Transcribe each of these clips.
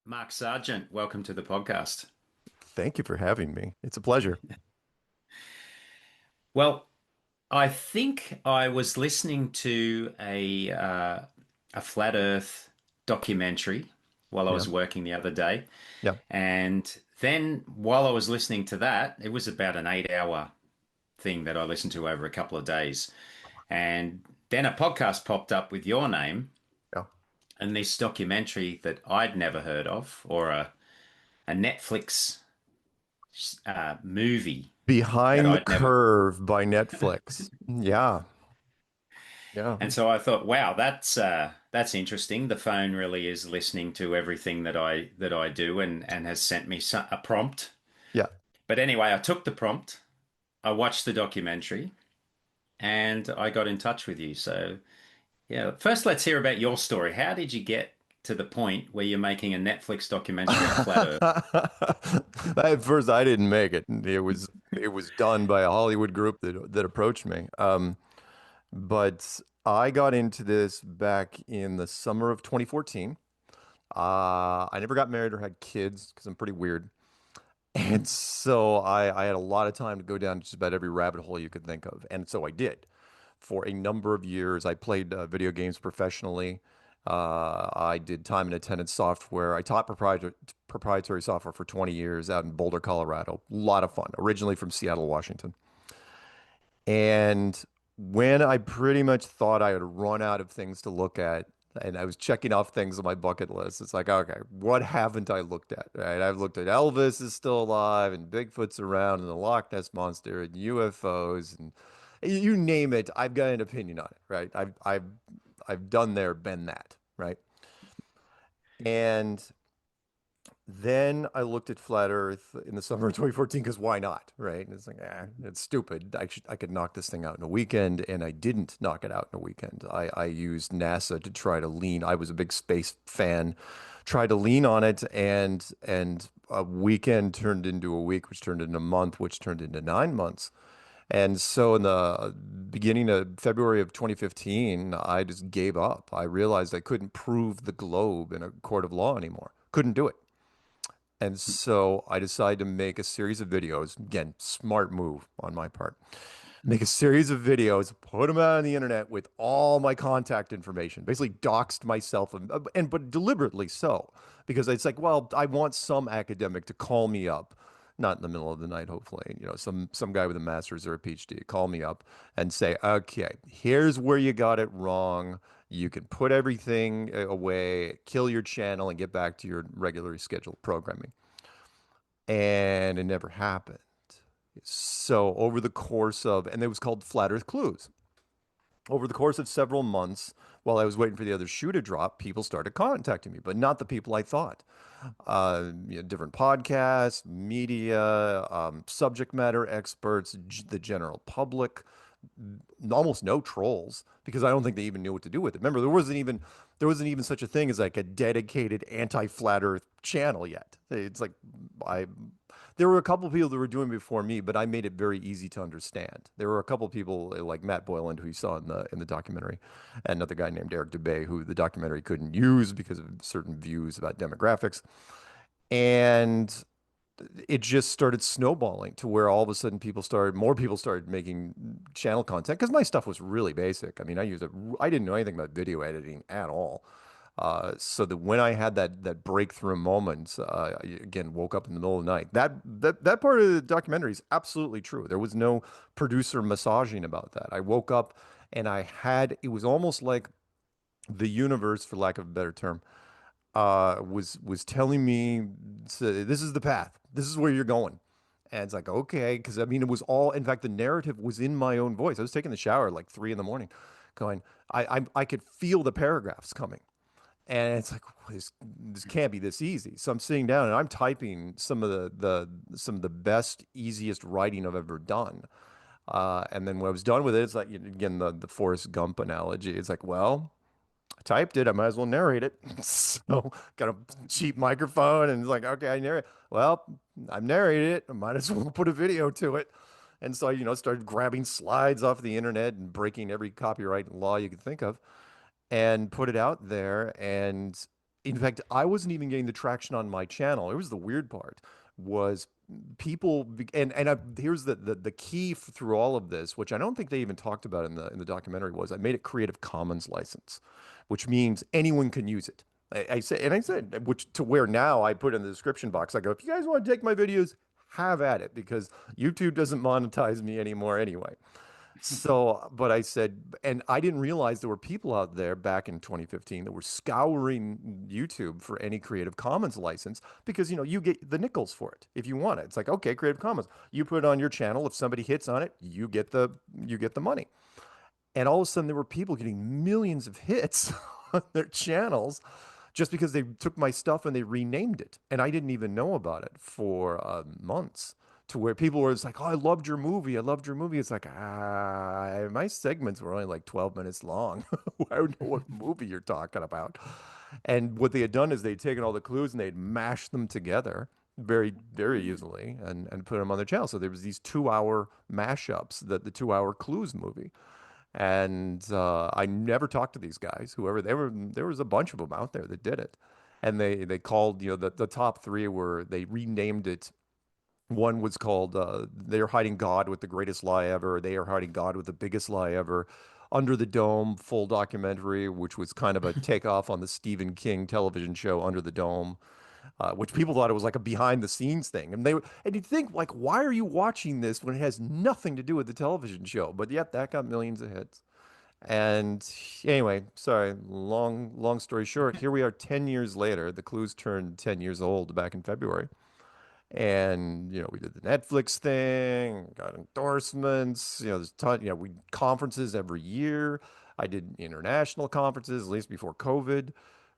Mark Sargent, welcome to the podcast. Thank you for having me. It's a pleasure. Well, I think I was listening to a flat Earth documentary while I Yeah. was working the other day, Yeah. and then while I was listening to that, it was about an 8 hour thing that I listened to over a couple of days, and then a podcast popped up with your name Yeah. and this documentary that I'd never heard of, or a Netflix movie that Behind the I'd never. Curve by Netflix. Yeah. Yeah. And so I thought, wow, that's interesting. The phone really is listening to everything that I do and has sent me a prompt. Yeah. But anyway, I took the prompt, I watched the documentary, and I got in touch with you. So yeah, first let's hear about your story. How did you get to the point where you're making a Netflix documentary on flat Earth? At first, I didn't make it. It was done by a Hollywood group that approached me. But I got into this back in the summer of 2014. I never got married or had kids because I'm pretty weird. And so I had a lot of time to go down just about every rabbit hole you could think of. And so I did. For a number of years, I played video games professionally. I did time and attendance software. I taught proprietary software for 20 years out in Boulder, Colorado. A lot of fun, originally from Seattle, Washington. And when I pretty much thought I had run out of things to look at, and I was checking off things on my bucket list, it's like, okay, what haven't I looked at? Right? I've looked at Elvis is still alive, and Bigfoot's around, and the Loch Ness Monster, and UFOs, and you name it. I've got an opinion on it, right? I've done there, been that, right? And then I looked at Flat Earth in the summer of 2014 because why not, right? And it's like, it's stupid. I could knock this thing out in a weekend, and I didn't knock it out in a weekend. I used NASA to try to lean. I was a big space fan, tried to lean on it, and a weekend turned into a week, which turned into a month, which turned into 9 months. And so in the beginning of February of 2015, I just gave up. I realized I couldn't prove the globe in a court of law anymore. Couldn't do it. And so I decided to make a series of videos. Again, smart move on my part. Make a series of videos, put them out on the internet with all my contact information. Basically, doxed myself, and but deliberately so, because it's like, well, I want some academic to call me up, not in the middle of the night, hopefully. Some guy with a master's or a PhD call me up and say, okay, here's where you got it wrong. You can put everything away, kill your channel, and get back to your regularly scheduled programming. And it never happened. So over the course of, and it was called Flat Earth Clues. Over the course of several months, while I was waiting for the other shoe to drop, people started contacting me, but not the people I thought. Different podcasts, media, subject matter experts, the general public, almost no trolls because I don't think they even knew what to do with it. Remember, there wasn't even such a thing as like a dedicated anti-flat Earth channel yet. It's like I there were a couple of people that were doing it before me, but I made it very easy to understand. There were a couple of people like Matt Boylan, who you saw in the documentary, and another guy named Eric Dubay, who the documentary couldn't use because of certain views about demographics. And it just started snowballing to where all of a sudden more people started making channel content because my stuff was really basic. I mean, I didn't know anything about video editing at all. So that when I had that breakthrough moment, again, woke up in the middle of the night. That part of the documentary is absolutely true. There was no producer massaging about that. I woke up and it was almost like the universe, for lack of a better term, was telling me, so this is the path. This is where you're going. And it's like, okay, because I mean, it was all, in fact, the narrative was in my own voice. I was taking the shower at like 3 in the morning, going, I could feel the paragraphs coming. And it's like, this can't be this easy. So I'm sitting down and I'm typing some of the best, easiest writing I've ever done. And then when I was done with it, it's like, again, the Forrest Gump analogy. It's like, well, I typed it. I might as well narrate it. So got a cheap microphone and it's like, okay, I narrate. Well, I've narrated it. I might as well put a video to it. And so, started grabbing slides off the internet and breaking every copyright law you could think of and put it out there. And In fact, I wasn't even getting the traction on my channel. It was the weird part was people here's the key through all of this, which I don't think they even talked about in the documentary, was I made a Creative Commons license, which means anyone can use it. I said, which to where now I put in the description box, I go, if you guys want to take my videos, have at it, because YouTube doesn't monetize me anymore anyway. So, but I said, and I didn't realize there were people out there back in 2015 that were scouring YouTube for any Creative Commons license, because, you get the nickels for it if you want it. It's like, okay, Creative Commons, you put it on your channel. If somebody hits on it, you get the money. And all of a sudden, there were people getting millions of hits on their channels just because they took my stuff and they renamed it. And I didn't even know about it for months, to where people were just like, oh, I loved your movie. I loved your movie. It's like, my segments were only like 12 minutes long. I don't know what movie you're talking about. And what they had done is they'd taken all the clues and they'd mashed them together very, very easily and put them on their channel. So there was these 2-hour mashups, the 2-hour clues movie. And I never talked to these guys, whoever they were. There was a bunch of them out there that did it. And they called, the top three were, they renamed it. One was called They Are Hiding God with the Greatest Lie Ever. They Are Hiding God with the Biggest Lie Ever. Under the Dome, full documentary, which was kind of a takeoff on the Stephen King television show Under the Dome, which people thought it was like a behind the scenes thing. And you'd think, like, why are you watching this when it has nothing to do with the television show? But yet that got millions of hits. And anyway, sorry, long story short, here we are 10 years later. The Clues turned 10 years old back in February. And, we did the Netflix thing, got endorsements, there's a ton, we conferences every year. I did international conferences, at least before COVID.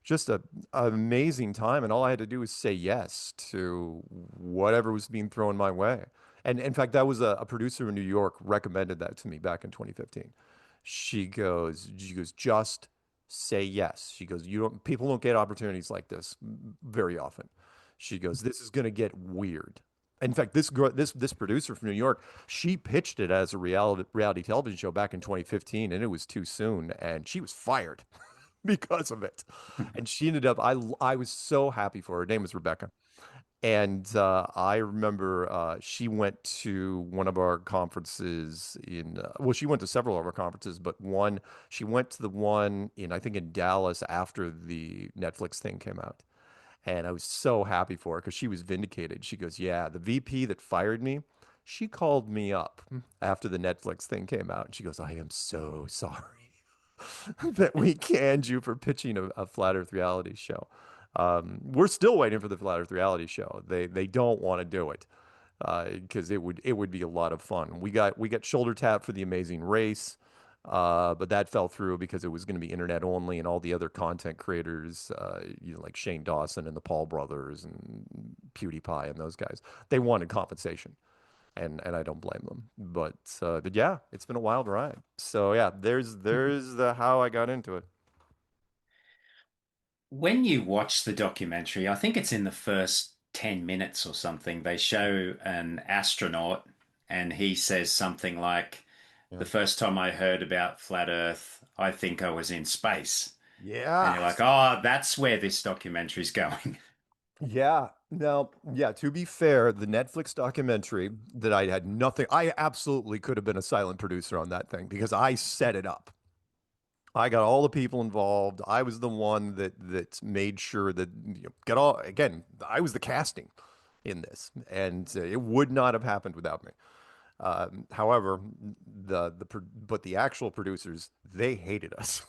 Just an amazing time. And all I had to do was say yes to whatever was being thrown my way. And in fact, that was a producer in New York recommended that to me back in 2015. She goes, just say yes. She goes, people don't get opportunities like this very often. She goes, this is going to get weird. In fact, this girl, this producer from New York, she pitched it as a reality television show back in 2015, and it was too soon, and she was fired because of it. And she ended up, I was so happy for her. Her name was Rebecca. And I remember she went to one of our conferences well, she went to several of our conferences, but she went to the one I think in Dallas after the Netflix thing came out. And I was so happy for her because she was vindicated. She goes, yeah, the VP that fired me, she called me up after the Netflix thing came out. And she goes, I am so sorry that we canned you for pitching a Flat Earth reality show. We're still waiting for the Flat Earth reality show. They don't want to do it because it would be a lot of fun. We got shoulder tap for The Amazing Race, but that fell through because it was going to be internet only, and all the other content creators, like Shane Dawson and the Paul brothers and PewDiePie and those guys, they wanted compensation, and I don't blame them. But yeah, it's been a wild ride. So yeah, there's the how I got into it. When you watch the documentary, I think it's in the first 10 minutes or something, they show an astronaut and he says something like, the Yeah. first time I heard about flat Earth, I think I was in space. And Yeah. you're like, oh, that's where this documentary's going. Yeah. Now, yeah, to be fair, the Netflix documentary that I had nothing, I absolutely could have been a silent producer on that thing because I set it up. I got all the people involved. I was the one that made sure that get all again, I was the casting in this, and it would not have happened without me. However, but the actual producers, they hated us.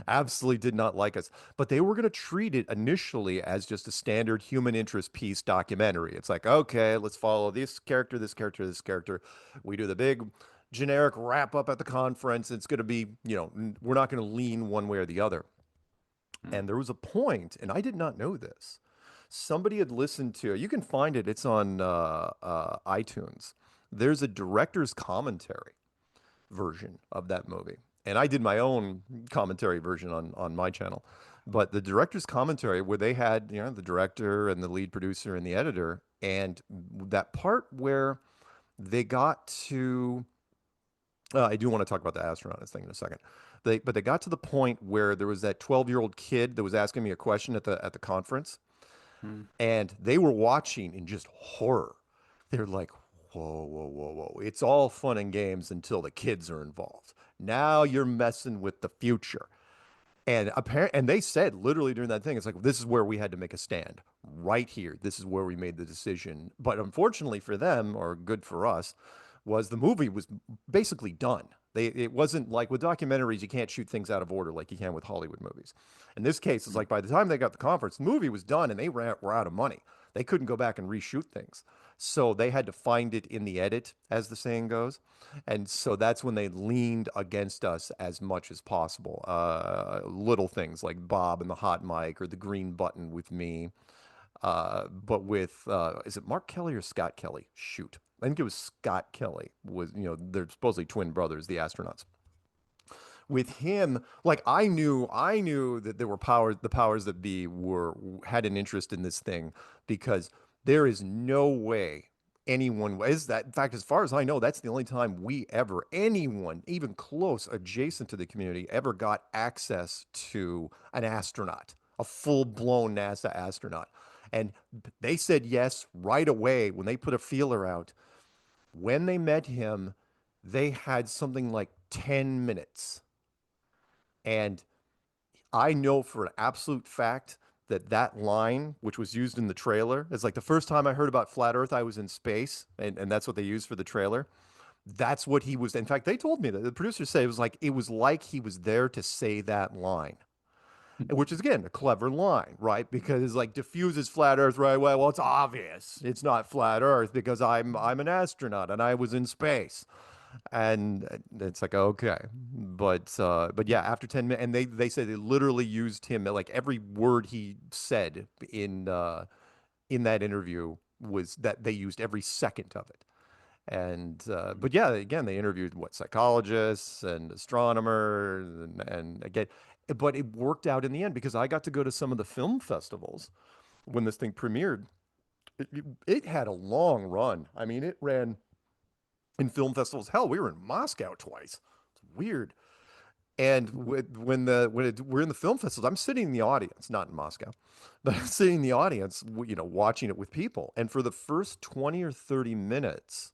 Absolutely did not like us. But they were going to treat it initially as just a standard human interest piece documentary. It's like, okay, let's follow this character, this character, this character. We do the big generic wrap up at the conference. It's going to be, we're not going to lean one way or the other. And there was a point, and I did not know this. Somebody had listened to, you can find it, it's on iTunes. There's a director's commentary version of that movie. And I did my own commentary version on my channel. But the director's commentary where they had, the director and the lead producer and the editor, and that part where they got to I do want to talk about the astronaut thing in a second. But they got to the point where there was that 12-year-old kid that was asking me a question at the conference, Mm. and they were watching in just horror. They're like, whoa, whoa, whoa, whoa. It's all fun and games until the kids are involved. Now you're messing with the future. And they said literally during that thing, it's like, this is where we had to make a stand right here. This is where we made the decision. But unfortunately for them, or good for us, was the movie was basically done. It wasn't like with documentaries, you can't shoot things out of order like you can with Hollywood movies. In this case, it's like by the time they got the conference, the movie was done and were out of money. They couldn't go back and reshoot things. So they had to find it in the edit, as the saying goes. And so that's when they leaned against us as much as possible. Little things like Bob and the hot mic or the green button with me. But with, is it Mark Kelly or Scott Kelly? Shoot. I think it was Scott Kelly they're supposedly twin brothers, the astronauts. With him, like I knew that there were the powers that be had an interest in this thing because there is no way anyone is that. In fact, as far as I know, that's the only time anyone, even close adjacent to the community, ever got access to an astronaut, a full-blown NASA astronaut. And they said yes right away when they put a feeler out. When they met him, they had something like 10 minutes. And I know for an absolute fact that that line, which was used in the trailer, is like the first time I heard about flat Earth, I was in space, and that's what they used for the trailer. That's what he was. In fact, they told me that the producers say it was like he was there to say that line, which is again a clever line, right? Because it's like diffuses flat Earth right away. Well, it's obvious it's not flat Earth because I'm an astronaut and I was in space. And it's like, okay, but yeah, after 10 minutes, and they said they literally used him like every word he said in that interview was that they used every second of it. And but yeah, again, they interviewed what psychologists and astronomers and again, but it worked out in the end because I got to go to some of the film festivals when this thing premiered. It had a long run. I mean, it ran in film festivals. Hell, we were in Moscow twice. It's weird. And we're in the film festivals, I'm sitting in the audience, not in Moscow, but I'm sitting in the audience, watching it with people. And for the first 20 or 30 minutes,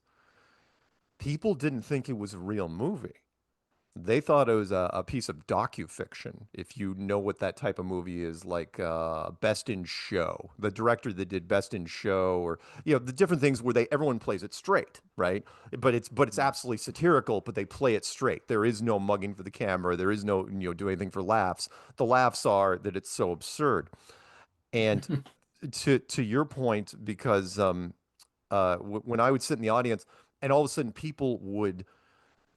people didn't think it was a real movie. They thought it was a piece of docu-fiction, if you know what that type of movie is, like Best in Show. The director that did Best in Show, or the different things where everyone plays it straight, right? But it's absolutely satirical, but they play it straight. There is no mugging for the camera. There is no do anything for laughs. The laughs are that it's so absurd. And to your point, because when I would sit in the audience, and all of a sudden people would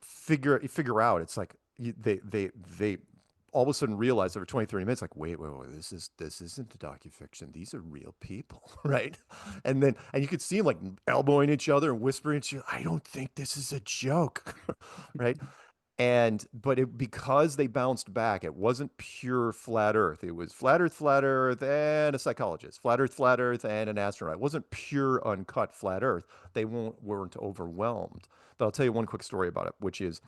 figure out it's like they all of a sudden realize over 20 30 minutes like wait, this isn't a docufiction, these are real people, right? And you could see them like elbowing each other and whispering to you, I don't think this is a joke. Right? And but because they bounced back, it wasn't pure flat Earth. It was flat Earth, and a psychologist, flat Earth, and an astronaut. It wasn't pure uncut flat Earth. They weren't overwhelmed. But I'll tell you one quick story about it, which is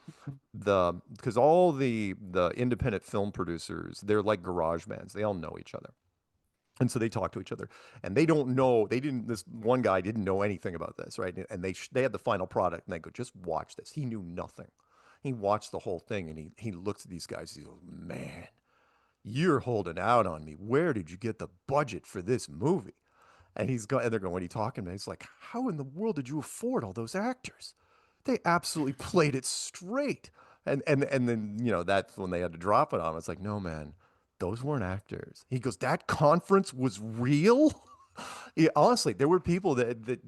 because all the independent film producers, they're like garage bands. They all know each other. And so they talk to each other, and they don't know. They didn't. This one guy didn't know anything about this, right? And they had the final product, and they go, "Just watch this." He knew nothing. He watched the whole thing, and he looks at these guys. He goes, "Man, you're holding out on me. Where did you get the budget for this movie?" And they're going, "What are you talking about?" He's like, "How in the world did you afford all those actors? They absolutely played it straight." And then that's when they had to drop it on him. It's like, no, man, those weren't actors. He goes, that conference was real. Yeah, honestly, there were people that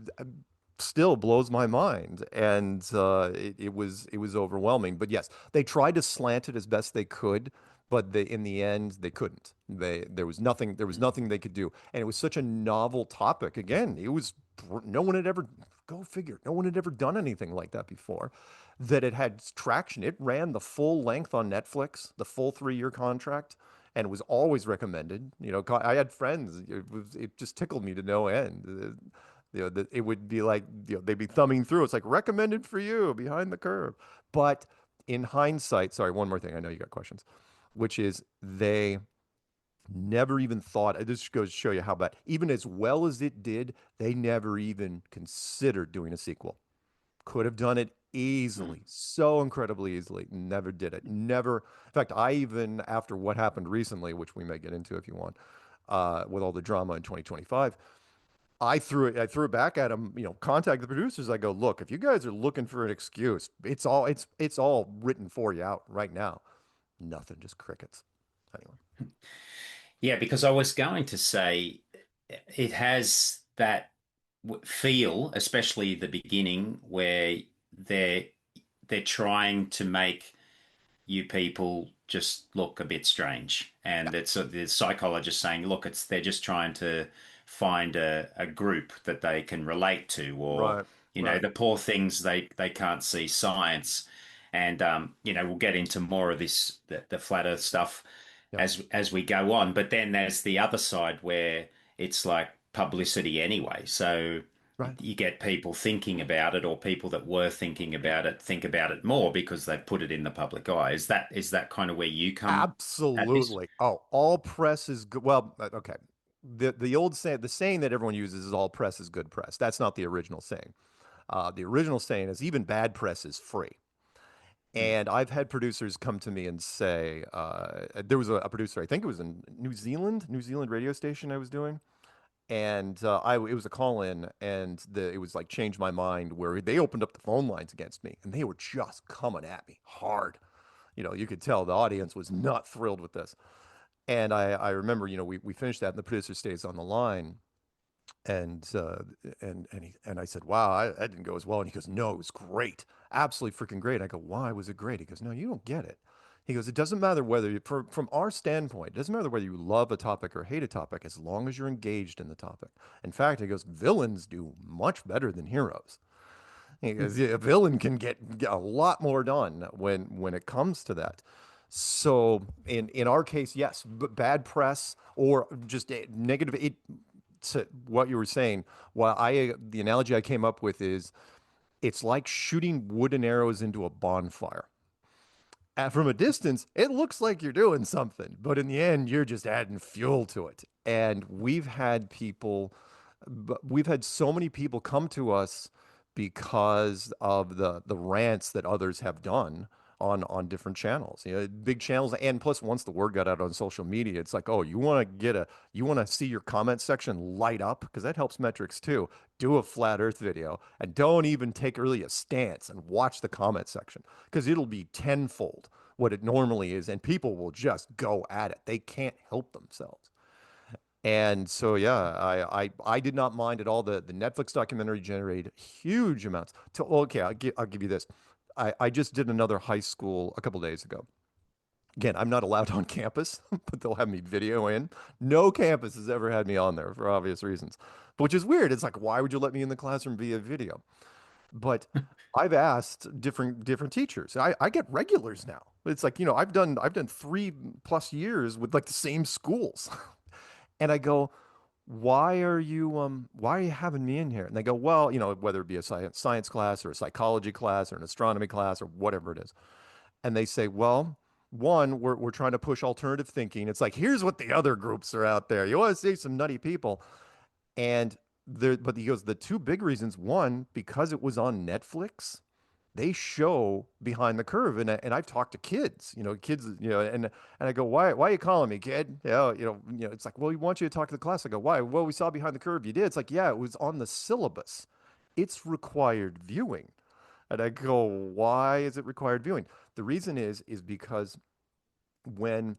still blows my mind, and it was overwhelming. But yes, they tried to slant it as best they could, but in the end they couldn't. There was nothing they could do, and it was such a novel topic. Again, no one had ever, go figure, no one had ever done anything like that before. That it had traction. It ran the full length on Netflix, the full 3-year contract, and it was always recommended. I had friends. It just tickled me to no end. That it would be like, they'd be thumbing through. It's like recommended for you, Behind the Curve. But in hindsight, sorry, one more thing. I know you got questions, which is they never even thought, this goes to show you how bad, even as well as it did, they never even considered doing a sequel. Could have done it Mm. easily, so incredibly easily. Never did it. Never. In fact, I even, after what happened recently, which we may get into if you want, with all the drama in 2025, I threw it back at him, contact the producers. I go, look, if you guys are looking for an excuse, it's all written for you out right now. Nothing, just crickets. Anyway. Yeah, because I was going to say it has that feel, especially the beginning, where they're they're trying to make you people just look a bit strange. Yeah. And it's the psychologist saying, look, it's they're just trying to find a group that they can relate to, or Right. Right. the poor things they can't see science. And we'll get into more of this the flat Earth stuff Yep. as we go on. But then there's the other side where it's like publicity anyway. So Right. you get people thinking about it, or people that were thinking about it think about it more because they've put it in the public eye. Is that kind of where you come at this? Absolutely. Oh, all press is good. Well, okay. The old saying, the saying that everyone uses is all press is good press. That's not the original saying. The original saying is even bad press is free. Hmm. And I've had producers come to me and say, there was a producer, I think it was in New Zealand radio station I was doing. And it was a call in, and it was like changed my mind where they opened up the phone lines against me, and they were just coming at me hard. You could tell the audience was not thrilled with this. And I remember, we finished that, and the producer stays on the line, and I said, "Wow, that didn't go as well." And he goes, "No, it was great, absolutely freaking great." I go, "Why was it great?" He goes, "No, you don't get it." He goes, "It doesn't matter whether from our standpoint, it doesn't matter whether you love a topic or hate a topic, as long as you're engaged in the topic. In fact," he goes, "villains do much better than heroes." He goes, "Yeah, a villain can get a lot more done when it comes to that." So in our case, yes, bad press or just negative. To what you were saying, the analogy I came up with is it's like shooting wooden arrows into a bonfire. From a distance, it looks like you're doing something, but in the end, you're just adding fuel to it. And we've had so many people come to us because of the rants that others have done on different channels, big channels. And plus, once the word got out on social media, it's like, oh, you want to see your comment section light up because that helps metrics too. Do a flat Earth video and don't even take really a stance and watch the comment section because it'll be tenfold what it normally is, and people will just go at it. They can't help themselves. And so, yeah, I did not mind at all. The Netflix documentary generated huge amounts. Well, okay, I'll give you this. I just did another high school a couple days ago. Again, I'm not allowed on campus, but they'll have me video in. No campus has ever had me on there for obvious reasons, which is weird. It's like, why would you let me in the classroom via video? But I've asked different teachers. I get regulars now. It's like, I've done 3+ years with like the same schools. And I go, why are you having me in here? And they go, well, whether it be a science class or a psychology class or an astronomy class or whatever it is. And they say, well, one, we're trying to push alternative thinking. It's like, here's what the other groups are out there. You want to see some nutty people. And but he goes, the two big reasons, one, because it was on Netflix, they show behind the curve. And I've talked to kids, and I go, why are you calling me, kid? It's like, well, we want you to talk to the class. I go, why? Well, we saw behind the curve you did. It's like, yeah, it was on the syllabus. It's required viewing. And I go, why is it required viewing? The reason is because when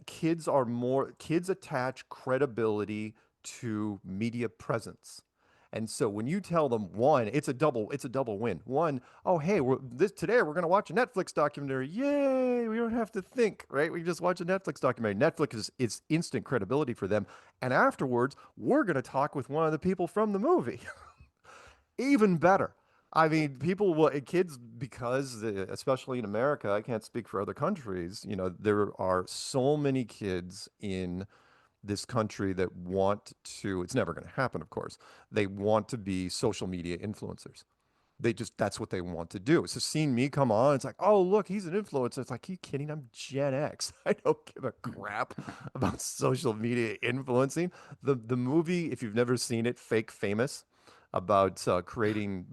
kids attach credibility to media presence. And so when you tell them one, it's a double win. One, oh hey, today we're gonna watch a Netflix documentary. Yay! We don't have to think, right? We just watch a Netflix documentary. Netflix is instant credibility for them. And afterwards, we're gonna talk with one of the people from the movie. Even better. I mean, kids, because especially in America, I can't speak for other countries, there are so many kids in this country that want to, it's never going to happen, of course. They want to be social media influencers. They just, that's what they want to do. So seeing me come on, it's like, oh, look, he's an influencer. It's like, are you kidding? I'm Gen X. I don't give a crap about social media influencing. The movie, if you've never seen it, Fake Famous, about creating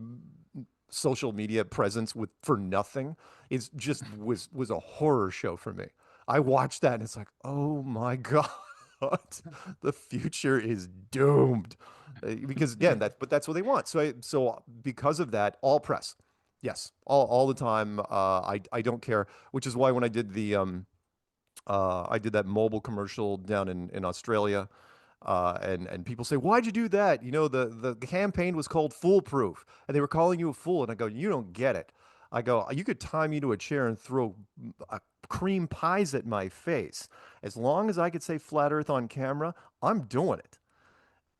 social media presence with for nothing, is just was a horror show for me. I watched that and it's like, oh my God, the future is doomed. Because again, that's what they want. So because of that, all press, yes, all the time. I don't care. Which is why when I did that mobile commercial down in Australia, and people say, "Why'd you do that?" You know, the campaign was called Foolproof, and they were calling you a fool. And I go, "You don't get it." I go, "You could tie me to a chair and throw cream pies at my face. As long as I could say flat Earth on camera, I'm doing it."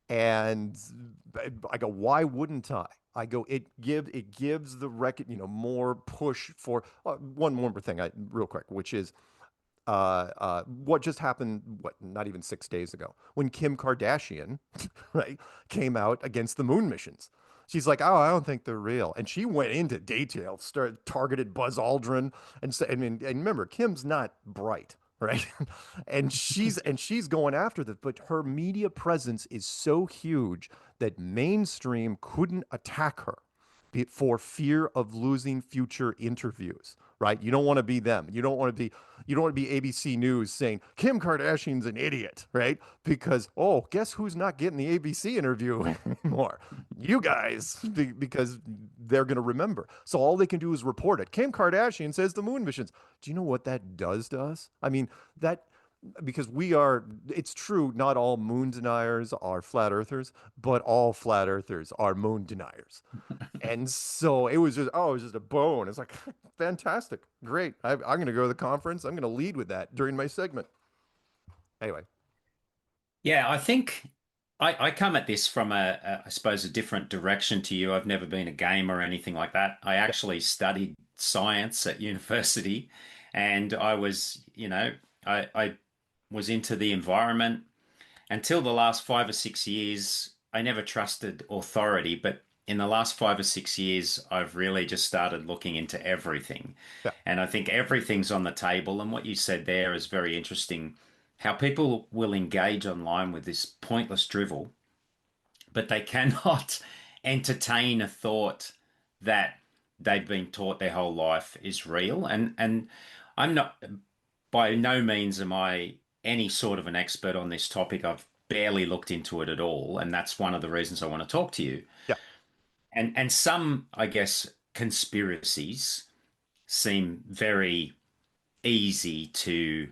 And I go, "Why wouldn't I?" I go, it gives the record, more push for one more thing, real quick, which is what just happened, what, not even 6 days ago, when Kim Kardashian, right, came out against the moon missions. She's like, "Oh, I don't think they're real," and she went into detail, started targeted Buzz Aldrin, and said, and remember, Kim's not bright, right, and she's going after that, but her media presence is so huge that mainstream couldn't attack her for fear of losing future interviews, right? You don't want to be them. You don't want to be ABC News saying Kim Kardashian's an idiot, right? Because, oh, guess who's not getting the ABC interview anymore? You guys, because they're going to remember. So all they can do is report it. Kim Kardashian says the moon missions. Do you know what that does to us? I mean, that because it's true, not all moon deniers are flat earthers, but all flat earthers are moon deniers. And so it was just a bone. It's like, fantastic, great. I'm going to go to the conference. I'm going to lead with that during my segment. Anyway, Yeah, I think I come at this from I suppose, a different direction to you. I've never been a gamer or anything like that. I yeah, actually studied science at university, and I was, I was into the environment until the last 5 or 6 years. I never trusted authority, but in the last 5 or 6 years, I've really just started looking into everything. yeah, And I think everything's on the table. And what you said there is very interesting, how people will engage online with this pointless drivel, but they cannot entertain a thought that they've been taught their whole life is real. And I'm not, by no means am I any sort of an expert on this topic. I've barely looked into it at all, and that's one of the reasons I want to talk to you. yeah, And some, I guess, conspiracies seem very easy to,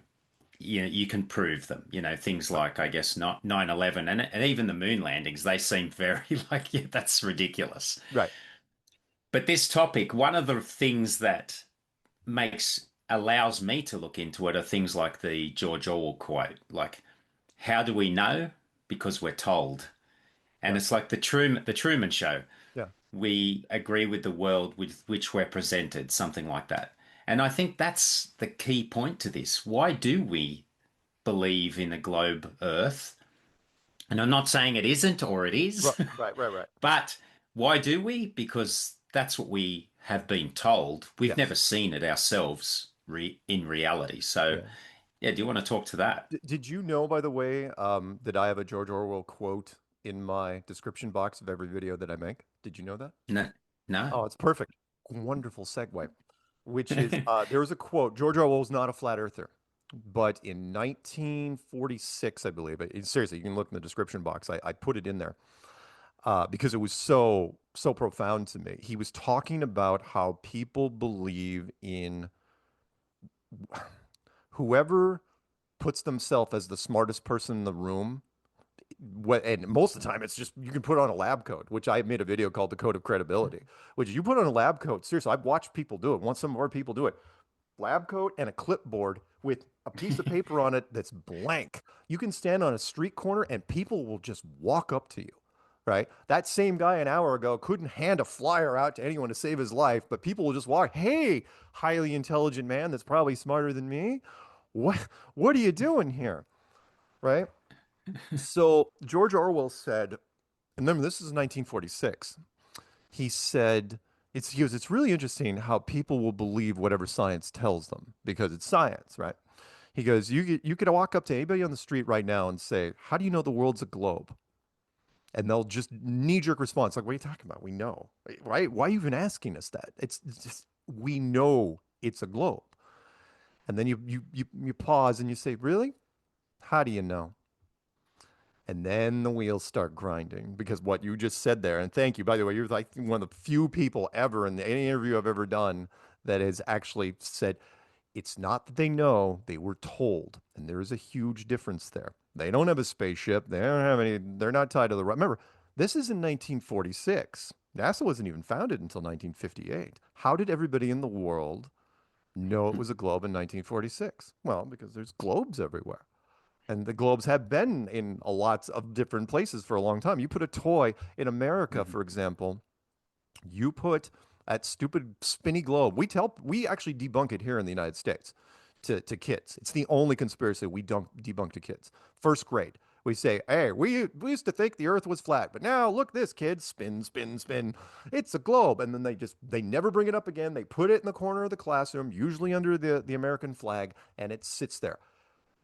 you can prove them. Things right, like, I guess, not 9/11 and even the moon landings, they seem very like, yeah, that's ridiculous. right, But this topic, one of the things that allows me to look into it are things like the George Orwell quote, like, how do we know? Because we're told. And right, it's like the Truman Show. yeah, We agree with the world with which we're presented, something like that. And I think that's the key point to this. Why do we believe in a globe Earth? And I'm not saying it isn't or it right, is, right, right, right. but why do we? Because that's what we have been told. We've never Yes, seen it ourselves in reality. So, yeah. yeah, do you want to talk to that? Did you know, by the way, that I have a George Orwell quote in my description box of every video that I make? Did you know that? No, no. Oh, it's perfect. Wonderful segue. Which is, there was a quote. George Orwell was not a flat earther, but in 1946, I believe, seriously, you can look in the description box. I put it in there because it was so profound to me. He was talking about how people believe in whoever puts themselves as the smartest person in the room. And most of the time, it's just you can put on a lab coat, which I made a video called "The Code of Credibility," which you put on a lab coat. Seriously, I've watched people do it. Want some more people do it. Lab coat and a clipboard with a piece of paper on it that's blank. You can stand on a street corner and people will just walk up to you, right? That same guy an hour ago couldn't hand a flyer out to anyone to save his life, but people will just walk, "Hey, highly intelligent man that's probably smarter than me. What are you doing here?" Right? So George Orwell said, and remember this is 1946. He said He goes, it's really interesting how people will believe whatever science tells them because it's science, right? He goes, you could walk up to anybody on the street right now and say, how do you know the world's a globe? And they'll just knee-jerk response, like, what are you talking about? We know, right? Why are you even asking us that? It's just, we know it's a globe. And then you pause and you say, really? How do you know? And then the wheels start grinding because what you just said there, and thank you, by the way, you're like one of the few people ever in any interview I've ever done that has actually said it's not that they know, they were told. And there is a huge difference there. They don't have a spaceship. They don't have any, they're not tied to the right. Remember, this is in 1946. NASA wasn't even founded until 1958. How did everybody in the world know it was a globe in 1946? Well, because there's globes everywhere. And the globes have been in a lots of different places for a long time. You put a toy in America, Mhm. for example, you put that stupid spinny globe. We actually debunk it here in the United States to kids. It's the only conspiracy we don't debunk to kids. First grade. We say, hey, we used to think the earth was flat, but now look this, kids, spin, spin, spin. It's a globe. And then they never bring it up again. They put it in the corner of the classroom, usually under the American flag, and it sits there.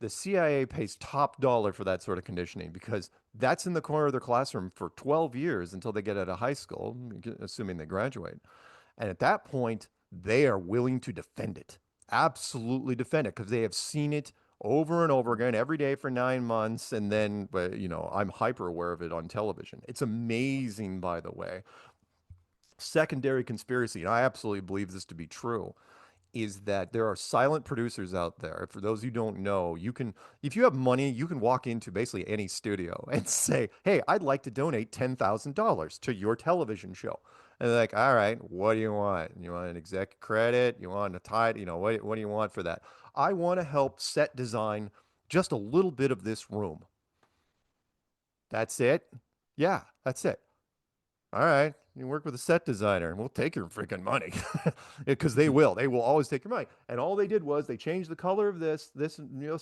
The CIA pays top dollar for that sort of conditioning because that's in the corner of their classroom for 12 years until they get out of high school, assuming they graduate. And at that point, they are willing to defend it, absolutely defend it because they have seen it over and over again every day for 9 months. And then, I'm hyper aware of it on television. It's amazing, by the way. Secondary conspiracy, and I absolutely believe this to be true, is that there are silent producers out there. For those who don't know, if you have money, you can walk into basically any studio and say, "Hey, I'd like to donate $10,000 to your television show." And they're like, "All right, what do you want? You want an exec credit? You want a tide? What do you want for that?" I want to help set design just a little bit of this room. That's it? Yeah, that's it. All right, you work with a set designer and we'll take your freaking money because they will. They will always take your money. And all they did was they changed the color of this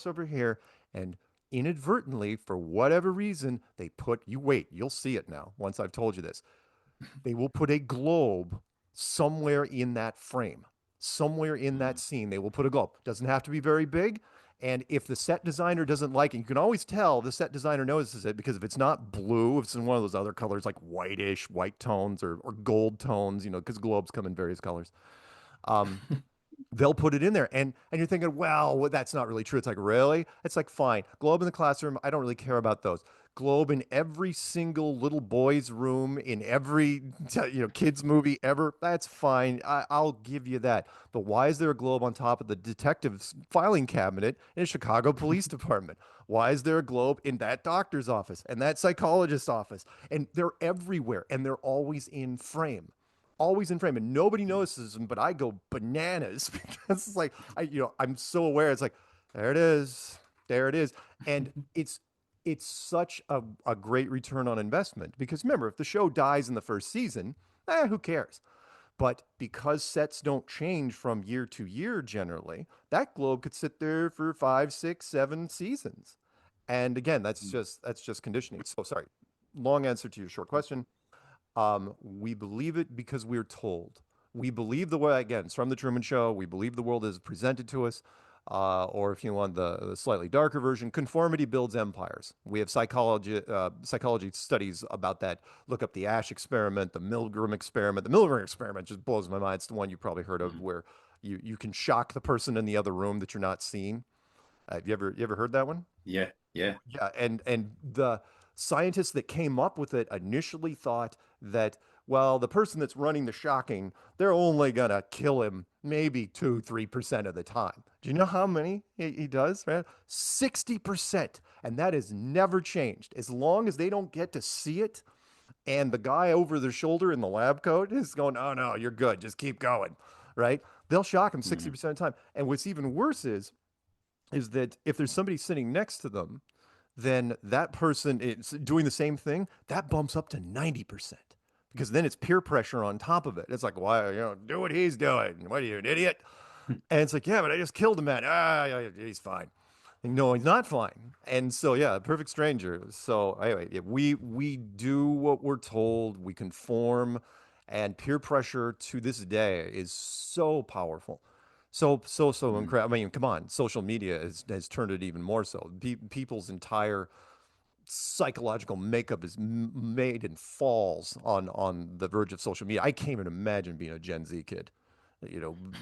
over here, and inadvertently, for whatever reason, they put, you wait, you'll see it now once I've told you this. They will put a globe somewhere in that frame, somewhere in that scene. They will put a globe. Doesn't have to be very big. And if the set designer doesn't like it, you can always tell the set designer notices it because if it's not blue, if it's in one of those other colors like whitish, white tones or gold tones, because globes come in various colors. Um, they'll put it in there and you're thinking, well, that's not really true. It's like, really? It's like, fine, globe in the classroom, I don't really care about those. Globe in every single little boy's room in every kids movie ever, that's fine. I'll give you that. But why is there a globe on top of the detective's filing cabinet in a Chicago Police Department? Why is there a globe in that doctor's office and that psychologist's office? And they're everywhere and they're always in frame, and nobody notices them, but I go bananas because it's like I'm so aware. It's like there it is, and it's such a great return on investment because remember, if the show dies in the first season, who cares? But because sets don't change from year to year generally, that globe could sit there for 5, 6, 7 seasons. And again, that's just conditioning. So sorry, long answer to your short question. We believe it because we're told. We believe the way, again, it's from the Truman Show. We believe the world is presented to us. Or if you want the slightly darker version, conformity builds empires. We have psychology studies about that. Look up the Ash experiment, the Milgram experiment. The Milgram experiment just blows my mind. It's the one you probably heard of where you can shock the person in the other room that you're not seeing. Have you ever heard that one? Yeah, yeah. Yeah, and the scientists that came up with it initially thought that, well, the person that's running the shocking, they're only gonna kill him maybe 2, 3% of the time. Do you know how many he does, man? 60%. And that has never changed. As long as they don't get to see it, and the guy over their shoulder in the lab coat is going, oh no, you're good, just keep going, right? They'll shock him Mm. 60% of the time. And what's even worse is that if there's somebody sitting next to them, then that person is doing the same thing, that bumps up to 90% because then it's peer pressure on top of it. It's like, why, do what he's doing. What are you, an idiot? And it's like, yeah, but I just killed a man. Yeah, he's fine. And no, he's not fine. And so, yeah, perfect stranger. So anyway, yeah, we do what we're told. We conform. And peer pressure to this day is so powerful. So Mm. incredible. I mean, come on, social media has turned it even more so. People's entire psychological makeup is made and falls on the verge of social media. I can't even imagine being a Gen Z kid,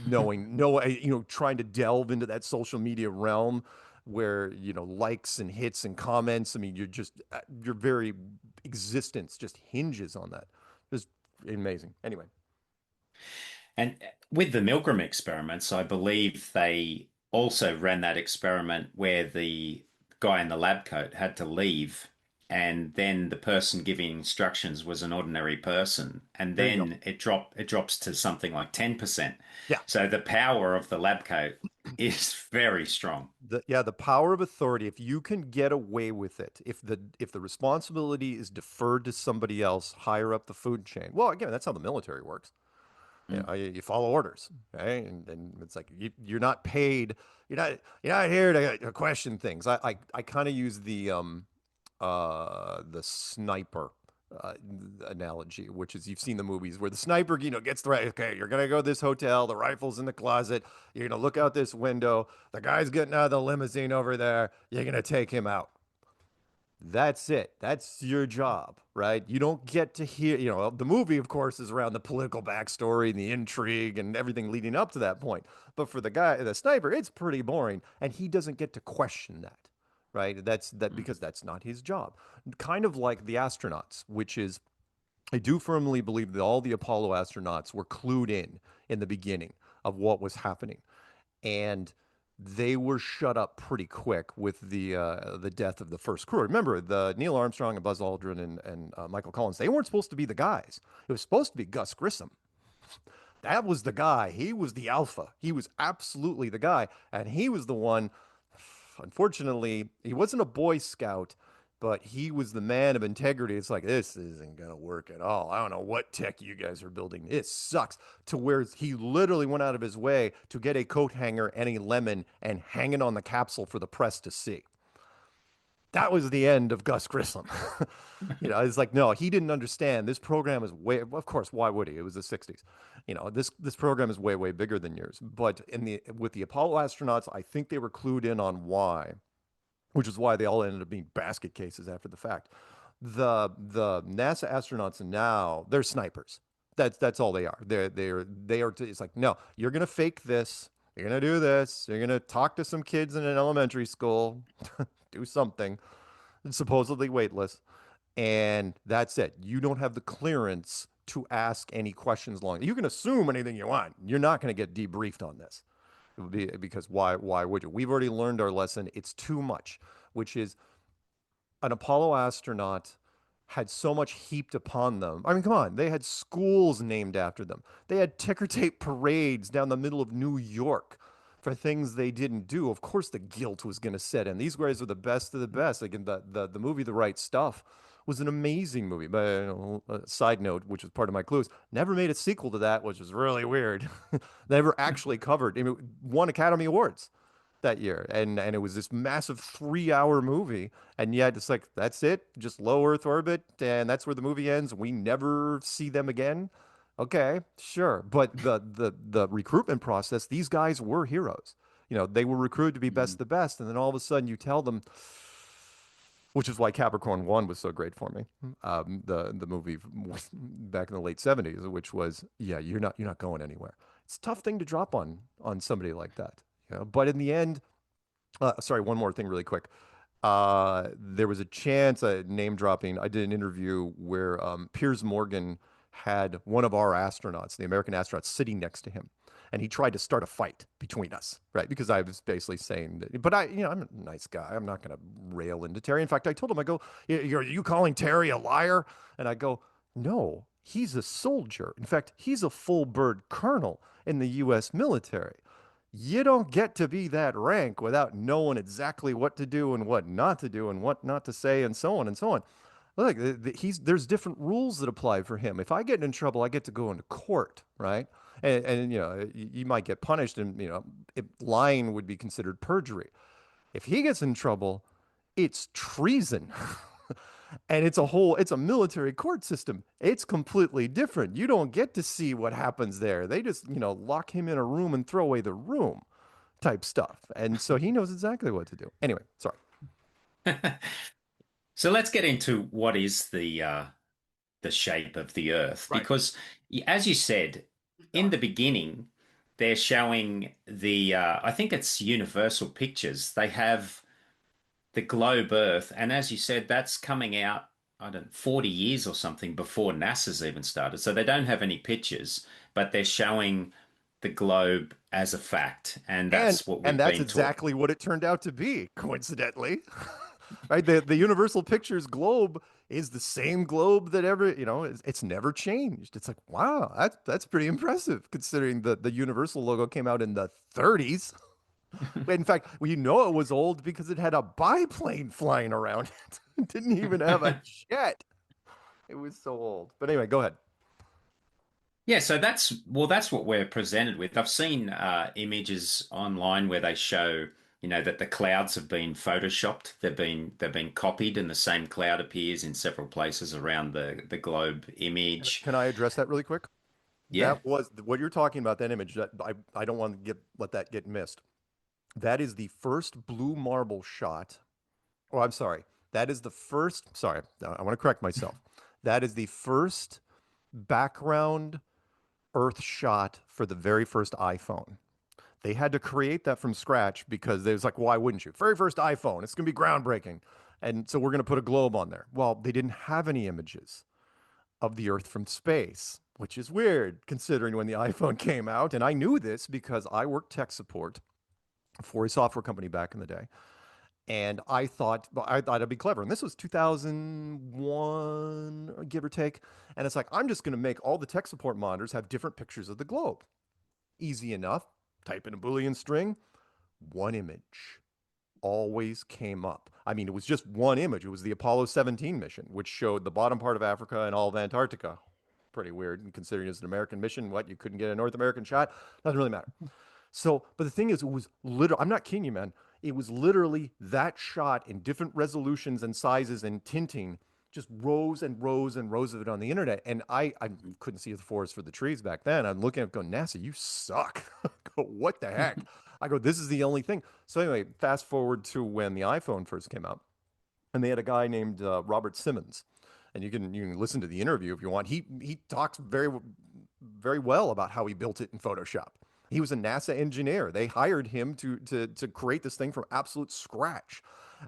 knowing no, trying to delve into that social media realm where likes and hits and comments. I mean, your very existence just hinges on that. Just amazing. Anyway, And with the Milgram experiments, I believe they also ran that experiment where the guy in the lab coat had to leave, and then the person giving instructions was an ordinary person, and there you go. then it drops to something like 10%. Yeah. So the power of the lab coat is very strong. The power of authority, if you can get away with it, if the responsibility is deferred to somebody else higher up the food chain. Well, again, that's how the military works. Mm. You follow orders, right? And it's like you're not paid. You're not here to question things. I kind of use the sniper uh, analogy, which is you've seen the movies where the sniper, gets the right. Okay, you're gonna go to this hotel. The rifle's in the closet. You're gonna look out this window. The guy's getting out of the limousine over there. You're gonna take him out. That's it. That's your job, right? You don't get to hear, the movie, of course, is around the political backstory and the intrigue and everything leading up to that point. But for the guy, the sniper, it's pretty boring, and he doesn't get to question that, right? Mm. Because that's not his job. Kind of like the astronauts, which is, I do firmly believe that all the Apollo astronauts were clued in the beginning of what was happening, and they were shut up pretty quick with the death of the first crew. Remember, the Neil Armstrong and Buzz Aldrin and Michael Collins, they weren't supposed to be the guys. It was supposed to be Gus Grissom. That was the guy. He was the alpha. He was absolutely the guy, and he was the one. Unfortunately, he wasn't a Boy Scout, but he was the man of integrity. It's like, this isn't going to work at all. I don't know what tech you guys are building. It sucks. To where he literally went out of his way to get a coat hanger and a lemon and hang it on the capsule for the press to see. That was the end of Gus Grissom. It's like, no, he didn't understand. This program is way, of course, why would he? It was the 60s. This program is way, way bigger than yours. But with the Apollo astronauts, I think they were clued in on why, which is why they all ended up being basket cases after the fact. The NASA astronauts now, they're snipers. That's all they are. They are. It's like, no, you're gonna fake this. You're gonna do this. You're gonna talk to some kids in an elementary school, do something, supposedly weightless, and that's it. You don't have the clearance to ask any questions long. You can assume anything you want. You're not going to get debriefed on this. It would be because why would you? We've already learned our lesson. It's too much, which is an Apollo astronaut had so much heaped upon them. I mean, come on, they had schools named after them. They had ticker tape parades down the middle of New York for things they didn't do. Of course, the guilt was going to set in. These guys were the best of the best. Like the movie The Right Stuff was an amazing movie. But side note, which was part of my clues, never made a sequel to that, which was really weird. Never actually covered. I mean, won Academy Awards that year, and it was this massive 3 hour movie, and yet it's like that's it, just low Earth orbit, and that's where the movie ends. We never see them again. Okay, sure, but the recruitment process, these guys were heroes. They were recruited to be best Mm. of the best, and then all of a sudden you tell them, which is why Capricorn One was so great for me. The movie back in the late '70s, which was, yeah, you're not going anywhere. It's a tough thing to drop on somebody like that. But in the end, sorry, one more thing really quick. There was a chance, name dropping. I did an interview where Piers Morgan had one of our astronauts, the American astronauts, sitting next to him, and he tried to start a fight between us, right? Because I was basically saying that, but I'm a nice guy. I'm not going to rail into Terry. In fact, I told him, I go, are you calling Terry a liar? And I go, no, he's a soldier. In fact, he's a full bird colonel in the U.S. military. You don't get to be that rank without knowing exactly what to do and what not to do and what not to say and so on and so on. Look, there's different rules that apply for him. If I get in trouble, I get to go into court, right? And you might get punished, and lying would be considered perjury. If he gets in trouble, it's treason. And it's a military court system. It's completely different. You don't get to see what happens there. They just, lock him in a room and throw away the room type stuff. And so he knows exactly what to do. Anyway, sorry. So let's get into what is the shape of the Earth, Right. because as you said in the beginning, they're showing I think it's Universal Pictures. They have the globe Earth, and as you said, that's coming out, I don't know, 40 years or something before NASA's even started. So they don't have any pictures, but they're showing the globe as a fact, and And that's what and we've that's been taught. exactly what it turned out to be, coincidentally. Right? The Universal Pictures globe is the same globe that ever, it's never changed. It's like, wow, that's pretty impressive considering the Universal logo came out in the 30s. In fact, we know it was old because it had a biplane flying around it. It didn't even have a jet. It was so old. But anyway, go ahead. Yeah, so that's what we're presented with. I've seen images online where they show, that the clouds have been photoshopped. They've been copied, and the same cloud appears in several places around the globe image. Can I address that really quick? Yeah, That was what you're talking about, that image. That I don't want to let that get missed. That is the first blue marble shot. Oh, I'm sorry. That is the first. Sorry, I want to correct myself. That is the first background Earth shot for the very first iPhone. They had to create that from scratch because they was like, why wouldn't you? Very first iPhone, it's going to be groundbreaking. And so we're going to put a globe on there. Well, they didn't have any images of the Earth from space, which is weird considering when the iPhone came out. And I knew this because I worked tech support for a software company back in the day. And I thought it'd be clever. And this was 2001, give or take. And it's like, I'm just going to make all the tech support monitors have different pictures of the globe. Easy enough. Type in a Boolean string, one image always came up. I mean, it was just one image. It was the Apollo 17 mission, which showed the bottom part of Africa and all of Antarctica. Pretty weird, considering it's an American mission. What, you couldn't get a North American shot? Doesn't really matter. So, but the thing is, it was literally, I'm not kidding you, man. It was literally that shot in different resolutions and sizes and tinting, just rows and rows and rows of it on the internet. And I couldn't see the forest for the trees back then. I'm looking at it going, NASA, you suck. I go, what the heck? I go, this is the only thing. So anyway, fast forward to when the iPhone first came out, and they had a guy named Robert Simmons, and you can listen to the interview if you want. He talks very well about how he built it in Photoshop. He was a NASA engineer. They hired him to create this thing from absolute scratch.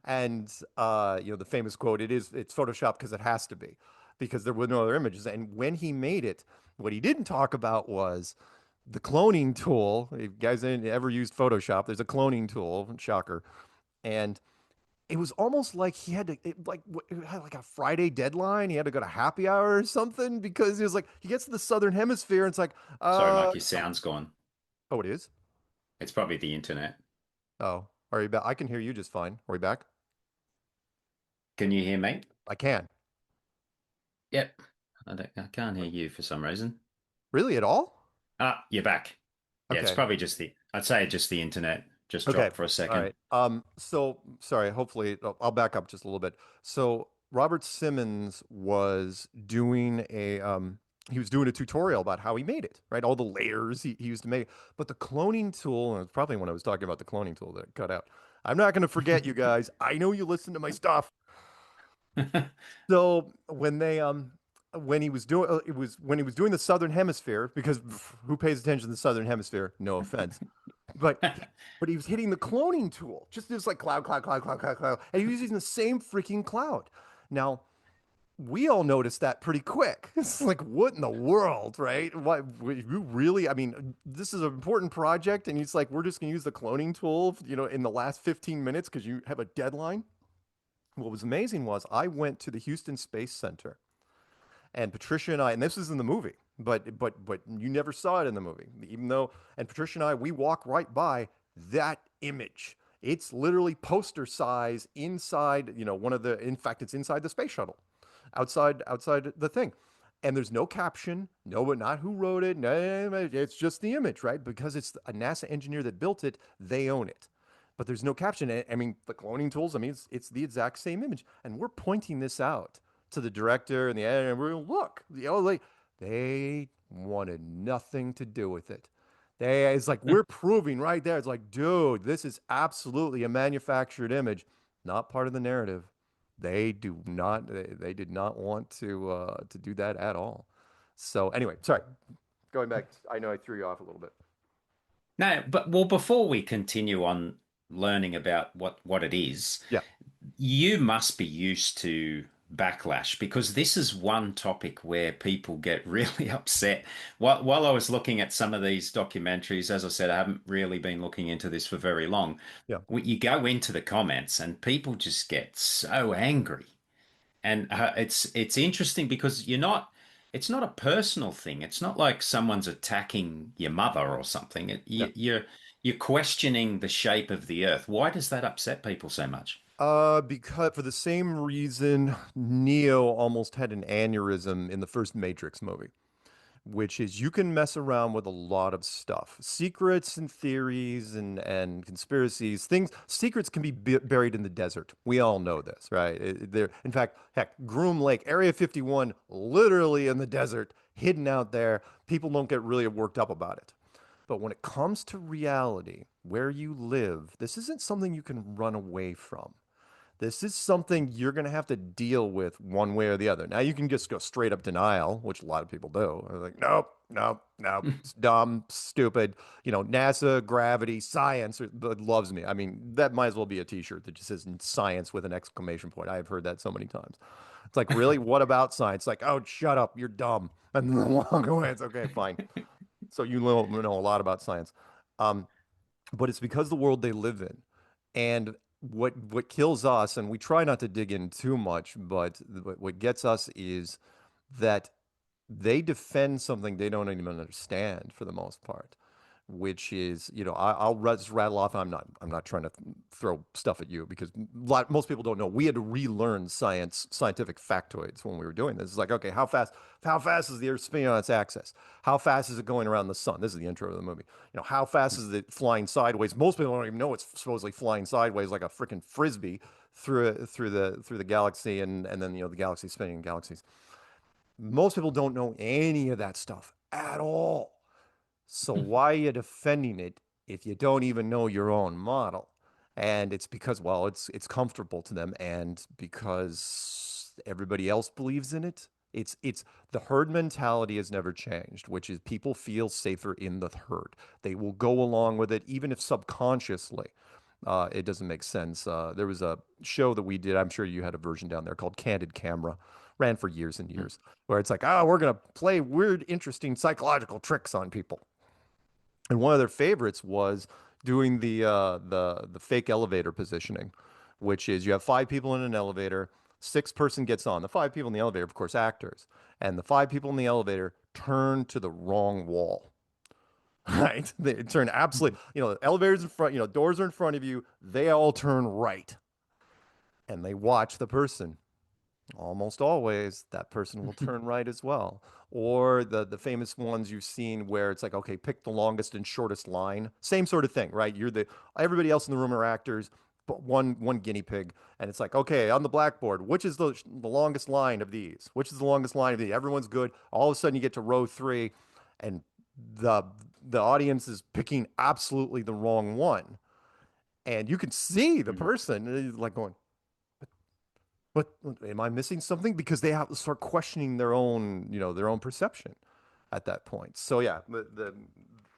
And the famous quote, it's Photoshop because it has to be, because there were no other images. And when he made it, what he didn't talk about was the cloning tool. If you guys ain't ever used Photoshop, there's a cloning tool, shocker. And it was almost like he had to it had like a Friday deadline. He had to go to happy hour or something because he was like he gets to the southern hemisphere and it's like sorry, Mike, your sound's gone. oh, it is. It's probably the internet. Oh, are you back? I can hear you just fine. Are we back? Can you hear me? I can. Yep. I can't hear you for some reason. Really at all? Ah, you're back. Yeah, it's Okay. probably I'd say just the internet just Okay. dropped for a All second. right. So sorry. Hopefully, I'll back up just a little bit. So Robert Simmons was doing he was doing a tutorial about how he made it, right? All the layers he used to make. But the cloning tool, and it's probably when I was talking about the cloning tool that it cut out. I'm not going to forget you guys. I know you listen to my stuff. So when he was doing it was when he was doing the Southern Hemisphere, because who pays attention to the Southern Hemisphere? No offense. But he was hitting the cloning tool. Just like cloud, cloud, cloud, cloud, cloud, cloud. And he was using the same freaking cloud. Now, we all noticed that pretty quick. It's like, what in the world, right? What you really, I mean, this is an important project, and he's like, we're just gonna use the cloning tool, in the last 15 minutes because you have a deadline. What was amazing was I went to the Houston Space Center, and Patricia and I, and this is in the movie, but you never saw it in the movie, even though, and Patricia and I, we walk right by that image. It's literally poster size inside, one of the, in fact, it's inside the space shuttle, outside the thing. And there's no caption, no, but not who wrote it. No, it's just the image, right? Because it's a NASA engineer that built it, they own it. but there's no caption. I mean, the cloning tools, I mean, it's the exact same image. And we're pointing this out to the director and the editor. And we're look, like they wanted nothing to do with it. It's like we're proving right there. It's like, dude, this is absolutely a manufactured image, not part of the narrative. They did not want to do that at all. So anyway, sorry. Going back, I know I threw you off a little bit. No, but well, before we continue on learning about what it is, Yeah, you must be used to backlash because this is one topic where people get really upset. While I was looking at some of these documentaries, as I said, I haven't really been looking into this for very long. yeah. You go into the comments and people just get so angry. And it's interesting because it's not a personal thing. It's not like someone's attacking your mother or something. Yeah. You're questioning the shape of the earth. Why does that upset people so much? Because for the same reason, Neo almost had an aneurysm in the first Matrix movie, which is you can mess around with a lot of stuff, secrets and theories and conspiracies. Secrets can be buried in the desert. We all know this, right? In fact, heck, Groom Lake, Area 51, literally in the desert, hidden out there. People don't get really worked up about it. But when it comes to reality, where you live, this isn't something you can run away from. This is something you're going to have to deal with one way or the other. Now, you can just go straight up denial, which a lot of people do. They're like, nope, nope, nope, it's dumb, stupid. NASA, gravity, science loves me. I mean, that might as well be a t-shirt that just says science with an exclamation point. I've heard that so many times. It's like, really? What about science? Like, oh, shut up, you're dumb. And then walk away. It's okay, fine. So you know a lot about science. Um, but it's because the world they live in. And what kills us, and we try not to dig in too much, but what gets us is that they defend something they don't even understand for the most part, which is, I'll just rattle off. I'm not trying to throw stuff at you because most people don't know. We had to relearn scientific factoids when we were doing this. It's like, okay, how fast is the Earth spinning on its axis? How fast is it going around the sun? This is the intro of the movie. How fast is it flying sideways? Most people don't even know it's supposedly flying sideways like a freaking frisbee through the galaxy, and then the galaxy spinning in galaxies. Most people don't know any of that stuff at all. So why are you defending it if you don't even know your own model? And it's because, well, it's comfortable to them, and because everybody else believes in it. It's the herd mentality has never changed, which is people feel safer in the herd. They will go along with it, even if subconsciously it doesn't make sense. There was a show that we did. I'm sure you had a version down there called Candid Camera. Ran for years and years, where it's like, oh, we're gonna play weird, interesting psychological tricks on people. And one of their favorites was doing the fake elevator positioning, which is you have five people in an elevator, six-person gets on. The five people in the elevator, of course, actors, and the five people in the elevator turn to the wrong wall. Right? They turn absolutely, the elevator's in front, doors are in front of you. They all turn right, and they watch the person. Almost always, that person will turn right as well. Or the famous ones you've seen where it's like, okay, pick the longest and shortest line. Same sort of thing, right? Everybody else in the room are actors, but one guinea pig, and it's like, okay, on the blackboard, which is the longest line of these? Which is the longest line of these? Everyone's good. All of a sudden, you get to row three, and the the audience is picking absolutely the wrong one, and you can see the person like going. But am I missing something? Because they have to start questioning their own perception at that point. So yeah, the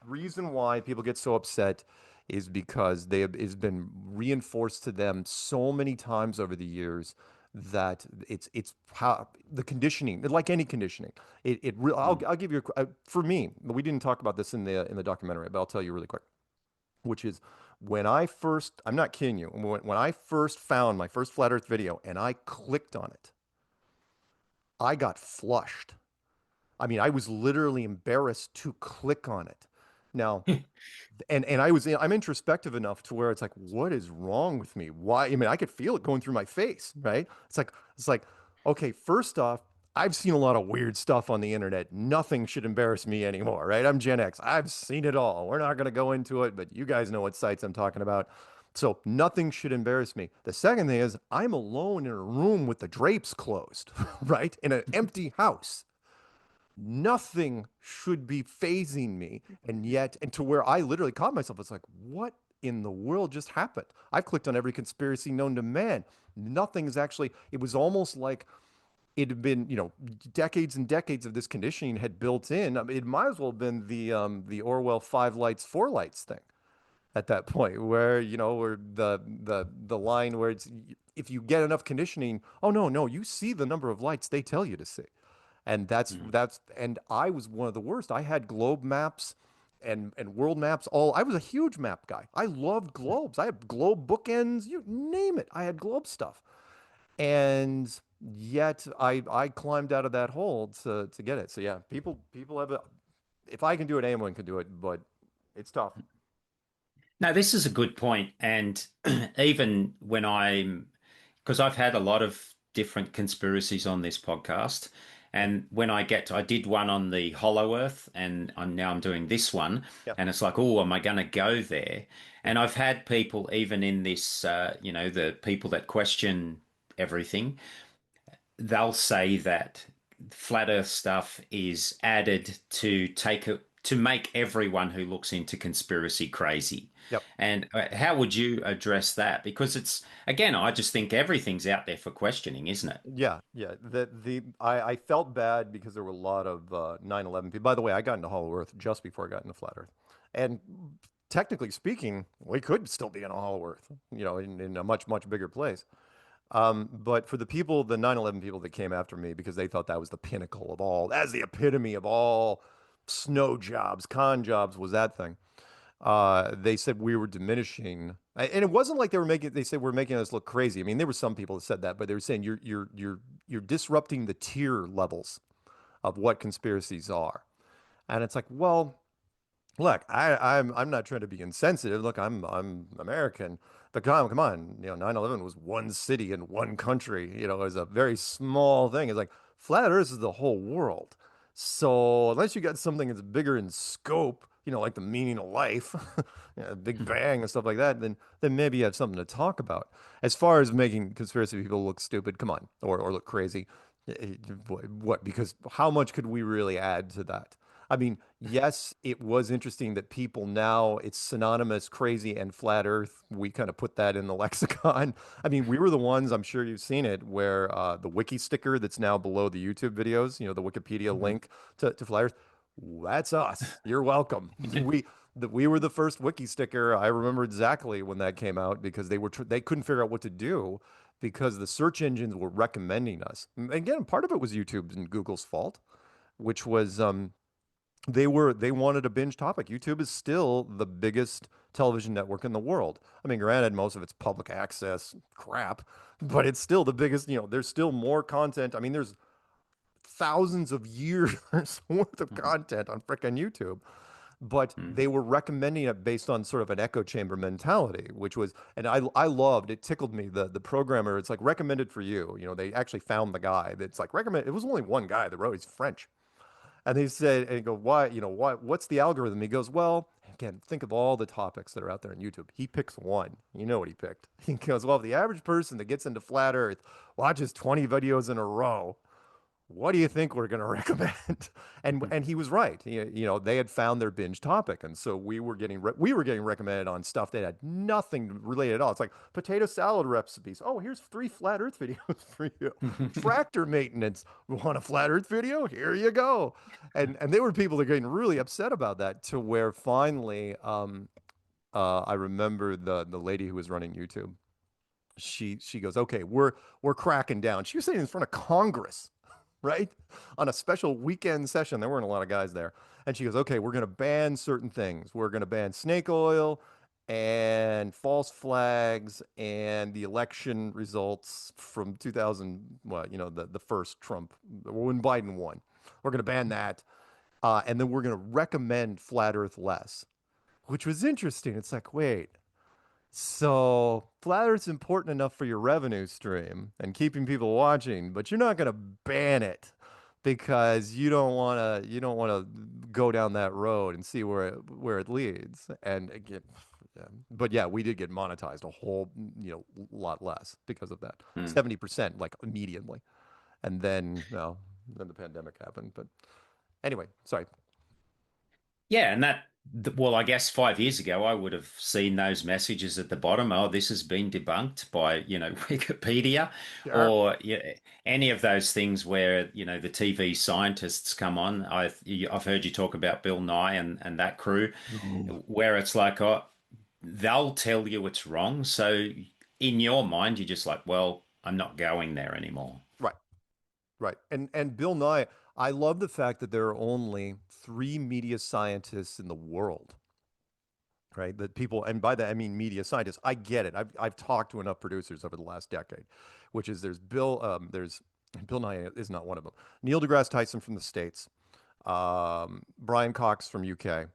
reason why people get so upset is because it's been reinforced to them so many times over the years that it's how the conditioning, like any conditioning. I'll give you for me. We didn't talk about this in the documentary, but I'll tell you really quick, which is I'm not kidding you, when I first found my first flat Earth video and I clicked on it, I got flushed. I mean, I was literally embarrassed to click on it. Now, and I'm introspective enough to where it's like, what is wrong with me? Why? I mean, I could feel it going through my face, right? It's like, okay, first off, I've seen a lot of weird stuff on the internet. Nothing should embarrass me anymore, right? I'm Gen X. I've seen it all. We're not going to go into it, but you guys know what sites I'm talking about. So nothing should embarrass me. The second thing is I'm alone in a room with the drapes closed, right? In an empty house. Nothing should be phasing me. And yet, and to where I literally caught myself, it's like, what in the world just happened? I've clicked on every conspiracy known to man. Nothing is actually, it was almost like it had been, decades and decades of this conditioning had built in. I mean, it might as well have been the Orwell five lights, four lights thing at that point, where where the line where it's if you get enough conditioning, oh no, no, you see the number of lights they tell you to see. And Mm. that's and I was one of the worst. I had globe maps and world maps all. I was a huge map guy. I loved globes. I had globe bookends, you name it. I had globe stuff. And yet I climbed out of that hole to get it. So yeah, people have a if I can do it, anyone can do it, but it's tough. Now, this is a good point. And even when because I've had a lot of different conspiracies on this podcast. Yeah. And when I did one on the Hollow Earth, and I'm doing this one, Yeah. and it's like, oh, am I going to go there? Yeah. And I've had people even in this, the people that question everything, they'll say that flat Earth stuff is added to make everyone who looks into conspiracy crazy. Yep. And how would you address that? Because it's again, I just think everything's out there for questioning, isn't it? Yeah, yeah. I felt bad because there were a lot of 9/11 people. By the way, I got into Hollow Earth just before I got into Flat Earth. And technically speaking, we could still be in a Hollow Earth, in a much, much bigger place. But for the people, the 9/11 people that came after me because they thought that was the pinnacle of all, that's the epitome of all snow jobs, con jobs was that thing. They said we were diminishing, and it wasn't like they said we're making us look crazy. I mean, there were some people that said that, but they were saying you're disrupting the tier levels of what conspiracies are. And it's like, well, look, I'm not trying to be insensitive. Look, I'm American, but come on, 9/11 was one city in one country. It was a very small thing. It's like flat Earth is the whole world. So unless you got something that's bigger in scope, like the meaning of life, Big Bang and stuff like that, then maybe you have something to talk about. As far as making conspiracy people look stupid, come on, or look crazy. What? Because how much could we really add to that? I mean, yes, it was interesting that people now it's synonymous crazy and flat earth. We kind of put that in the lexicon. I mean, we were the ones, I'm sure you've seen it, where the wiki sticker that's now below the YouTube videos, the Wikipedia Mhm. link to flat earth, that's us. You're welcome. We were the first wiki sticker. I remember exactly when that came out because they couldn't figure out what to do because the search engines were recommending us. Again, part of it was YouTube's and Google's fault, which was they wanted a binge topic. YouTube is still the biggest television network in the world. I mean, granted, most of it's public access crap, but it's still the biggest, there's still more content. I mean, there's thousands of years worth of Mhm. content on frickin' YouTube. But Mhm. they were recommending it based on sort of an echo chamber mentality, which was, and I loved, it tickled me, the programmer, it's like recommended for you. They actually found the guy that's like recommend, it was only one guy that wrote, he's French. And he said, and he go, why, what's the algorithm? He goes, well, again, think of all the topics that are out there on YouTube. He picks one. You know what he picked? He goes, well, if the average person that gets into flat Earth watches 20 videos in a row, what do you think we're going to recommend? And he was right. They had found their binge topic, and so we were getting recommended on stuff that had nothing related at all. It's like potato salad recipes. Oh, here's 3 flat Earth videos for you. Tractor maintenance. Want a flat Earth video? Here you go. And there were people that were getting really upset about that to where finally, I remember the lady who was running YouTube. She goes, okay, we're cracking down. She was saying in front of Congress, right? On a special weekend session. There weren't a lot of guys there. And she goes, okay, we're going to ban certain things. We're going to ban snake oil and false flags and the election results from 2000, well, the first Trump, when Biden won. We're going to ban that. And then we're going to recommend flat earth less, which was interesting. It's like, wait, so flat Earth's important enough for your revenue stream and keeping people watching, but you're not going to ban it because you don't want to go down that road and see where it leads. And again, Yeah. But yeah, we did get monetized a whole, lot less because of that. Hmm. 70% like immediately. And then, well, then the pandemic happened. But anyway, sorry. Yeah, and well, I guess 5 years ago, I would have seen those messages at the bottom. Oh, this has been debunked by, Wikipedia, Sure. or any of those things where, the TV scientists come on. I've heard you talk about Bill Nye and that crew, Oh. where it's like, oh, they'll tell you it's wrong. So in your mind, you're just like, well, I'm not going there anymore. Right. Right. And Bill Nye, I love the fact that there are only three media scientists in the world, right? That people, and by that I mean media scientists. I get it. I've talked to enough producers over the last decade, which is there's Bill Nye is not one of them. Neil deGrasse Tyson from the States, Brian Cox from UK,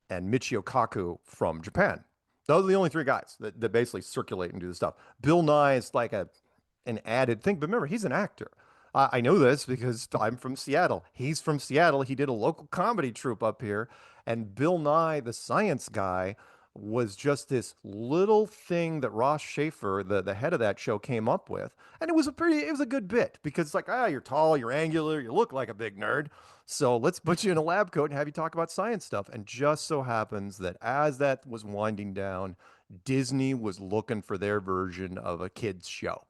and Michio Kaku from Japan. Those are the only three guys that basically circulate and do the stuff. Bill Nye is like an added thing, but remember, he's an actor. I know this because I'm from Seattle. He's from Seattle. He did a local comedy troupe up here, and Bill Nye, the science guy, was just this little thing that Ross Schaefer, the head of that show, came up with, and it was a good bit because it's like, you're tall, you're angular, you look like a big nerd, so let's put you in a lab coat and have you talk about science stuff. And just so happens that as that was winding down, Disney was looking for their version of a kids show.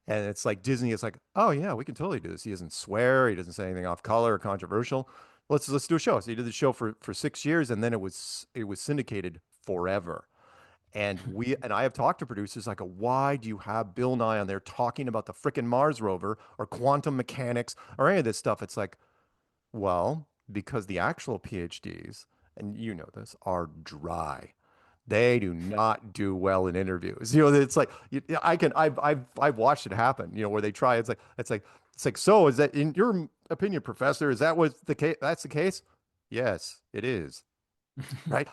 And it's like Disney is like, oh yeah, we can totally do this. He doesn't swear, he doesn't say anything off color or controversial. Let's do a show. So he did the show for 6 years, and then it was syndicated forever. And I have talked to producers like, why do you have Bill Nye on there talking about the frickin' Mars rover or quantum mechanics or any of this stuff? It's like, well, because the actual PhDs, and you know this, are dry. They do not do well in interviews. It's like I've watched it happen. Where they try. It's like. So, is that in your opinion, professor? Is that what the case? That's the case? Yes, it is. Right?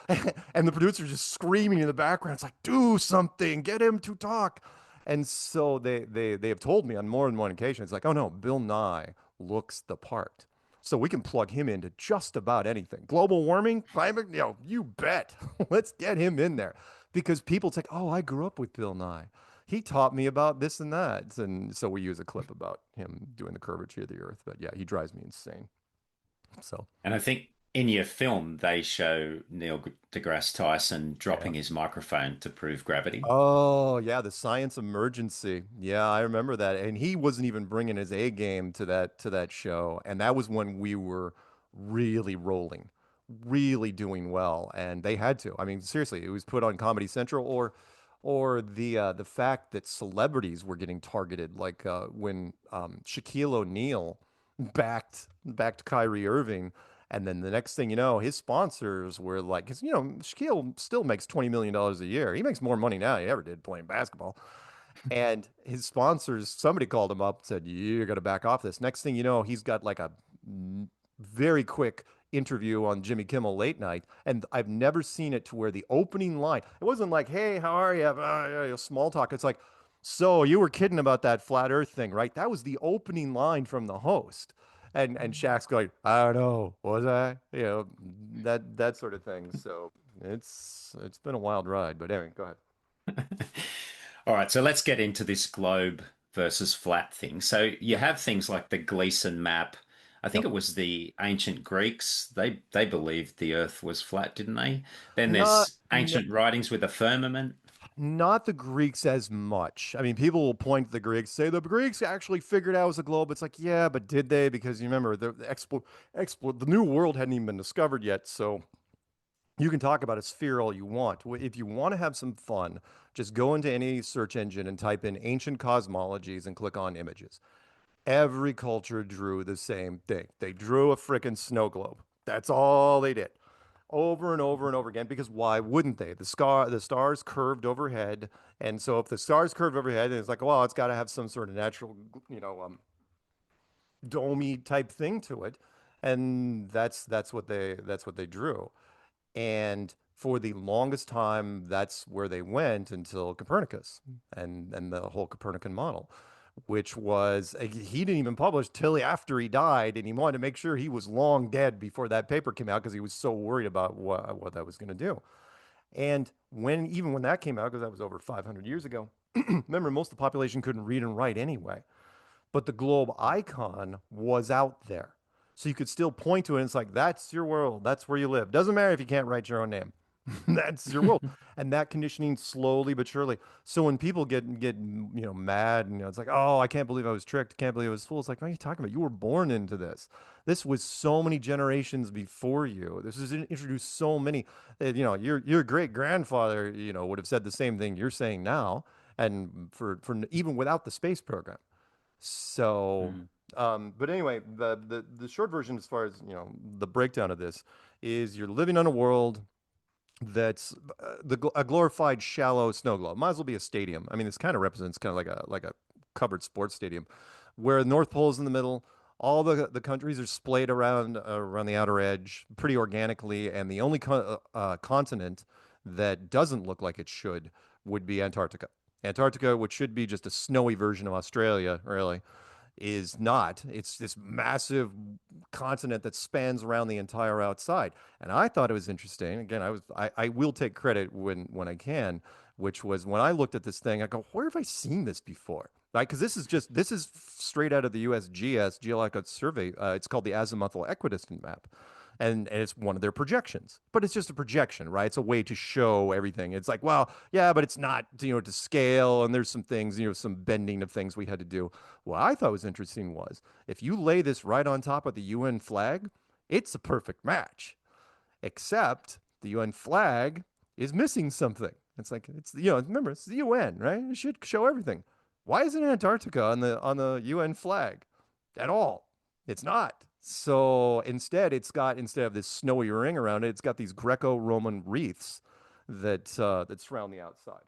And the producer's just screaming in the background. It's like, do something, get him to talk. And so they have told me on more than one occasion, it's like, oh no, Bill Nye looks the part. So we can plug him into just about anything. Global warming, climate, you bet. Let's get him in there. Because people think, oh, I grew up with Bill Nye. He taught me about this and that. And so we use a clip about him doing the curvature of the earth. But yeah, he drives me insane. So And I think in your film, they show Neil deGrasse Tyson yeah. dropping his microphone to prove gravity. Oh, yeah, the science emergency. Yeah, I remember that. And he wasn't even bringing his A game to that show, and that was when we were really rolling, really doing well, and they had to. I mean, seriously, it was put on Comedy Central or the fact that celebrities were getting targeted, like when Shaquille O'Neal backed Kyrie Irving. And then the next thing you know, his sponsors were like, because Shaquille still makes $20 million a year. He makes more money now than he ever did playing basketball. And his sponsors, somebody called him up and said, "You're going to back off this." Next thing you know, he's got like a very quick interview on Jimmy Kimmel late night. And I've never seen it to where the opening line, it wasn't like, "Hey, how are you?" Small talk. It's like, "So you were kidding about that flat earth thing, right?" That was the opening line from the host. And Shaq's going, "I don't know, was I?" That sort of thing. So it's been a wild ride. But anyway, go ahead. All right, so let's get into this globe versus flat thing. So you Yep. have things like the Gleason map. I think Yep. it was the ancient Greeks. They believed the Earth was flat, didn't they? Then Not, there's n ancient writings with a firmament. Not the Greeks as much. I mean, people will point to the Greeks, say the Greeks actually figured out it was a globe. It's like, yeah, but did they? Because you remember the New World hadn't even been discovered yet. So you can talk about a sphere all you want. If you want to have some fun, just go into any search engine and type in ancient cosmologies and click on images. Every culture drew the same thing. They drew a frickin' snow globe. That's all they did. Over and over and over again, because why wouldn't they? The stars curved overhead, and so if the stars curved overhead, it's like, well, it's got to have some sort of natural, domey type thing to it, and that's what they drew. And for the longest time, that's where they went until Copernicus and the whole Copernican model, which was he didn't even publish till after he died, and he wanted to make sure he was long dead before that paper came out because he was so worried about what that was going to do. And even when that came out, because that was over 500 years ago, remember, most of the population couldn't read and write anyway. But the globe icon was out there. So you could still point to it and it's like, that's your world. That's where you live. Doesn't matter if you can't write your own name. That's your world. And that conditioning slowly but surely. So when people get mad and it's like, oh, I can't believe I was tricked. Can't believe I was fooled. It's like, what are you talking about? You were born into this. This was so many generations before you. This was introduced so many. Your great grandfather, would have said the same thing you're saying now, and for even without the space program. So, Mm. but anyway, the short version, as far as the breakdown of this, is you're living on a world that's a glorified shallow snow globe. Might as well be a stadium. I mean, this kind of represents kind of like a covered sports stadium, where the North Pole is in the middle. All the countries are splayed around the outer edge pretty organically, and the only continent that doesn't look like it should would be Antarctica. Antarctica, which should be just a snowy version of Australia, really, is not. It's this massive continent that spans around the entire outside. And I thought it was interesting. Again, I will take credit when I can, which was when I looked at this thing, I go, where have I seen this before? Right? Because this is straight out of the USGS Geological Survey. It's called the azimuthal equidistant map. And it's one of their projections, but it's just a projection, right? It's a way to show everything. It's like, well, yeah, but it's not, to scale. And there's some things, some bending of things we had to do. What I thought was interesting was if you lay this right on top of the UN flag, it's a perfect match, except the UN flag is missing something. It's like remember it's the UN, right? It should show everything. Why isn't Antarctica on the UN flag at all? It's not. So instead of this snowy ring around it, it's got these Greco-Roman wreaths that surround the outside.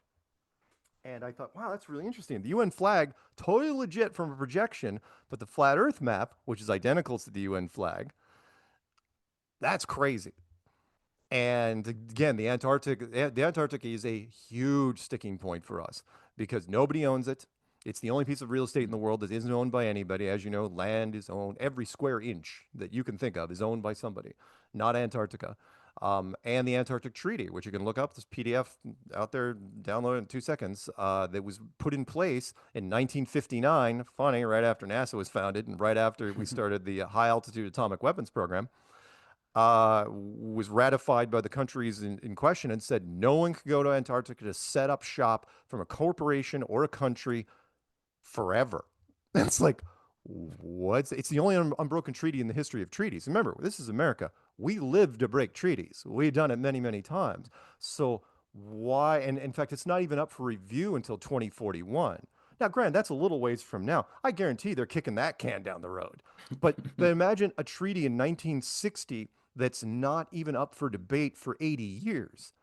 And I thought, wow, that's really interesting. The UN flag, totally legit from a projection, but the flat Earth map, which is identical to the UN flag, that's crazy. And again, the Antarctic is a huge sticking point for us because nobody owns it. It's the only piece of real estate in the world that isn't owned by anybody. As you know, land is owned. Every square inch that you can think of is owned by somebody, not Antarctica. And the Antarctic Treaty, which you can look up, this PDF out there, download it in 2 seconds, that was put in place in 1959. Funny, right after NASA was founded and right after we started the high altitude atomic weapons program, was ratified by the countries in question and said no one could go to Antarctica to set up shop from a corporation or a country forever. That's like, what? It's the only unbroken treaty in the history of treaties. Remember, this is America. We live to break treaties. We've done it many, many times. So why? And in fact, it's not even up for review until 2041. Now, granted, that's a little ways from now. I guarantee they're kicking that can down the road. But imagine a treaty in 1960 that's not even up for debate for 80 years.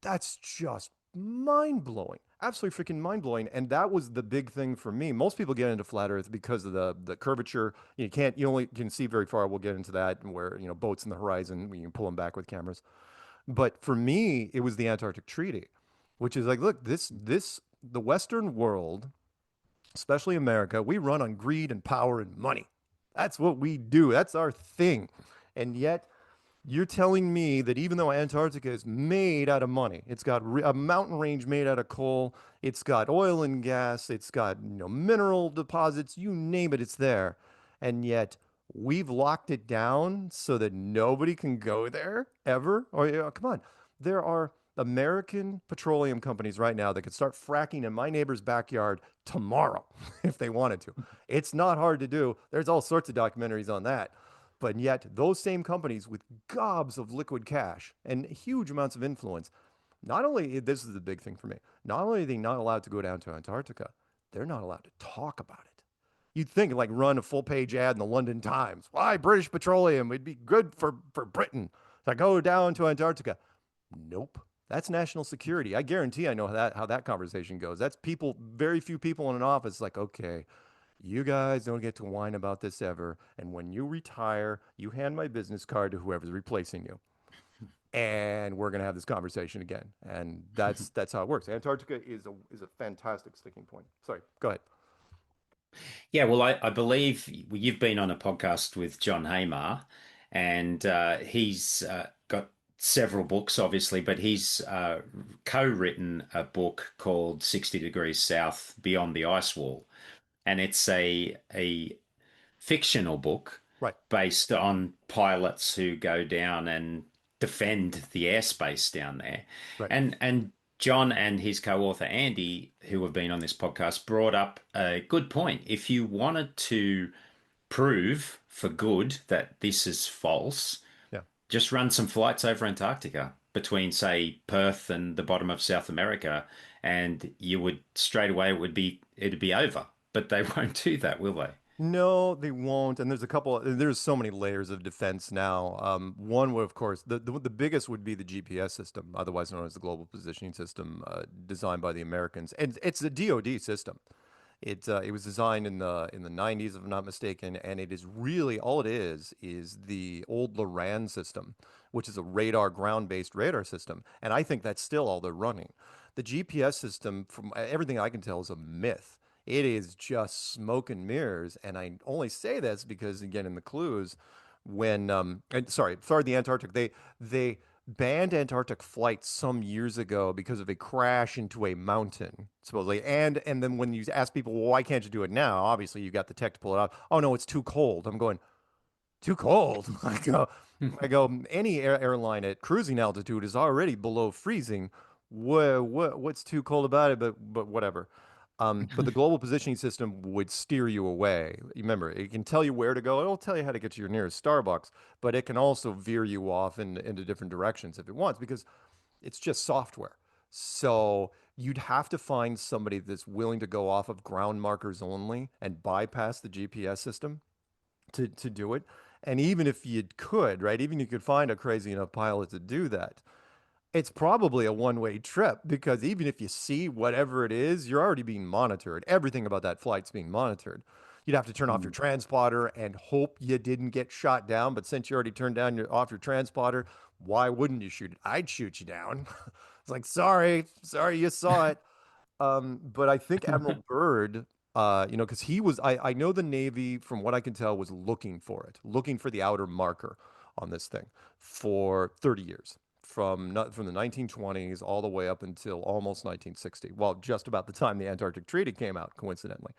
That's just mind blowing. Absolutely freaking mind blowing. And that was the big thing for me. Most people get into flat Earth because of the curvature. You only can see very far. We'll get into that where, boats in the horizon, you can pull them back with cameras. But for me, it was the Antarctic Treaty, which is like, look, the Western world, especially America, we run on greed and power and money. That's what we do. That's our thing. And yet you're telling me that even though Antarctica is made out of money, it's got a mountain range made out of coal, it's got oil and gas, it's got mineral deposits, you name it, it's there. And yet we've locked it down so that nobody can go there ever. Or come on, there are American petroleum companies right now that could start fracking in my neighbor's backyard tomorrow if they wanted to. It's not hard to do. There's all sorts of documentaries on that. But yet, those same companies with gobs of liquid cash and huge amounts of influence, not only, this is the big thing for me, not only are they not allowed to go down to Antarctica, they're not allowed to talk about it. You'd think like run a full page ad in the London Times. Why British Petroleum? It'd be good for Britain to go down to Antarctica. Nope. That's national security. I guarantee I know how that conversation goes. That's people, very few people in an office like, okay, you guys don't get to whine about this ever. And when you retire, you hand my business card to whoever's replacing you. And we're gonna have this conversation again. And that's how it works. Antarctica is a fantastic sticking point. Sorry, go ahead. Yeah, well, I believe you've been on a podcast with John Haymar, and he's got several books, obviously, but he's co-written a book called 60 Degrees South Beyond the Ice Wall. And it's a fictional book Right, based on pilots who go down and defend the airspace down there. right. And John and his co-author Andy, who have been on this podcast, brought up a good point. If you wanted to prove for good that this is false, Yeah. just run some flights over Antarctica between, say, Perth and the bottom of South America, and you would straight away it'd be over. But they won't do that, will they? No, they won't. And there's so many layers of defense now. One would, of course, the biggest would be the GPS system, otherwise known as the Global Positioning System, designed by the Americans. And it's a DoD system. It was designed in the 90s, if I'm not mistaken, and it is really all it is the old Loran system, which is a radar ground-based radar system, and I think that's still all they're running. The GPS system, from everything I can tell, is a myth. It is just smoke and mirrors, and I only say this because, again, in the clues, when sorry, the Antarctic, they banned Antarctic flights some years ago because of a crash into a mountain, supposedly. And then when you ask people, well, why can't you do it now? Obviously, you got the tech to pull it off. Oh no, it's too cold. I'm going, too cold. Any airline at cruising altitude is already below freezing. What's too cold about it? But whatever. But the global positioning system would steer you away. Remember, it can tell you where to go. It'll tell you how to get to your nearest Starbucks, but it can also veer you off into different directions if it wants, because it's just software. So you'd have to find somebody that's willing to go off of ground markers only and bypass the GPS system to do it. And even if you could, right, even if you could find a crazy enough pilot to do that, it's probably a one-way trip, because even if you see whatever it is, you're already being monitored. Everything about that flight's being monitored. You'd have to turn off your transponder and hope you didn't get shot down. But since you already turned off your transponder, why wouldn't you shoot it? I'd shoot you down. It's like, sorry, you saw it. But I think Admiral Byrd, because I know the Navy, from what I can tell, was looking for it, looking for the outer marker on this thing for 30 years, from the 1920s all the way up until almost 1960. Well, just about the time the Antarctic Treaty came out, coincidentally.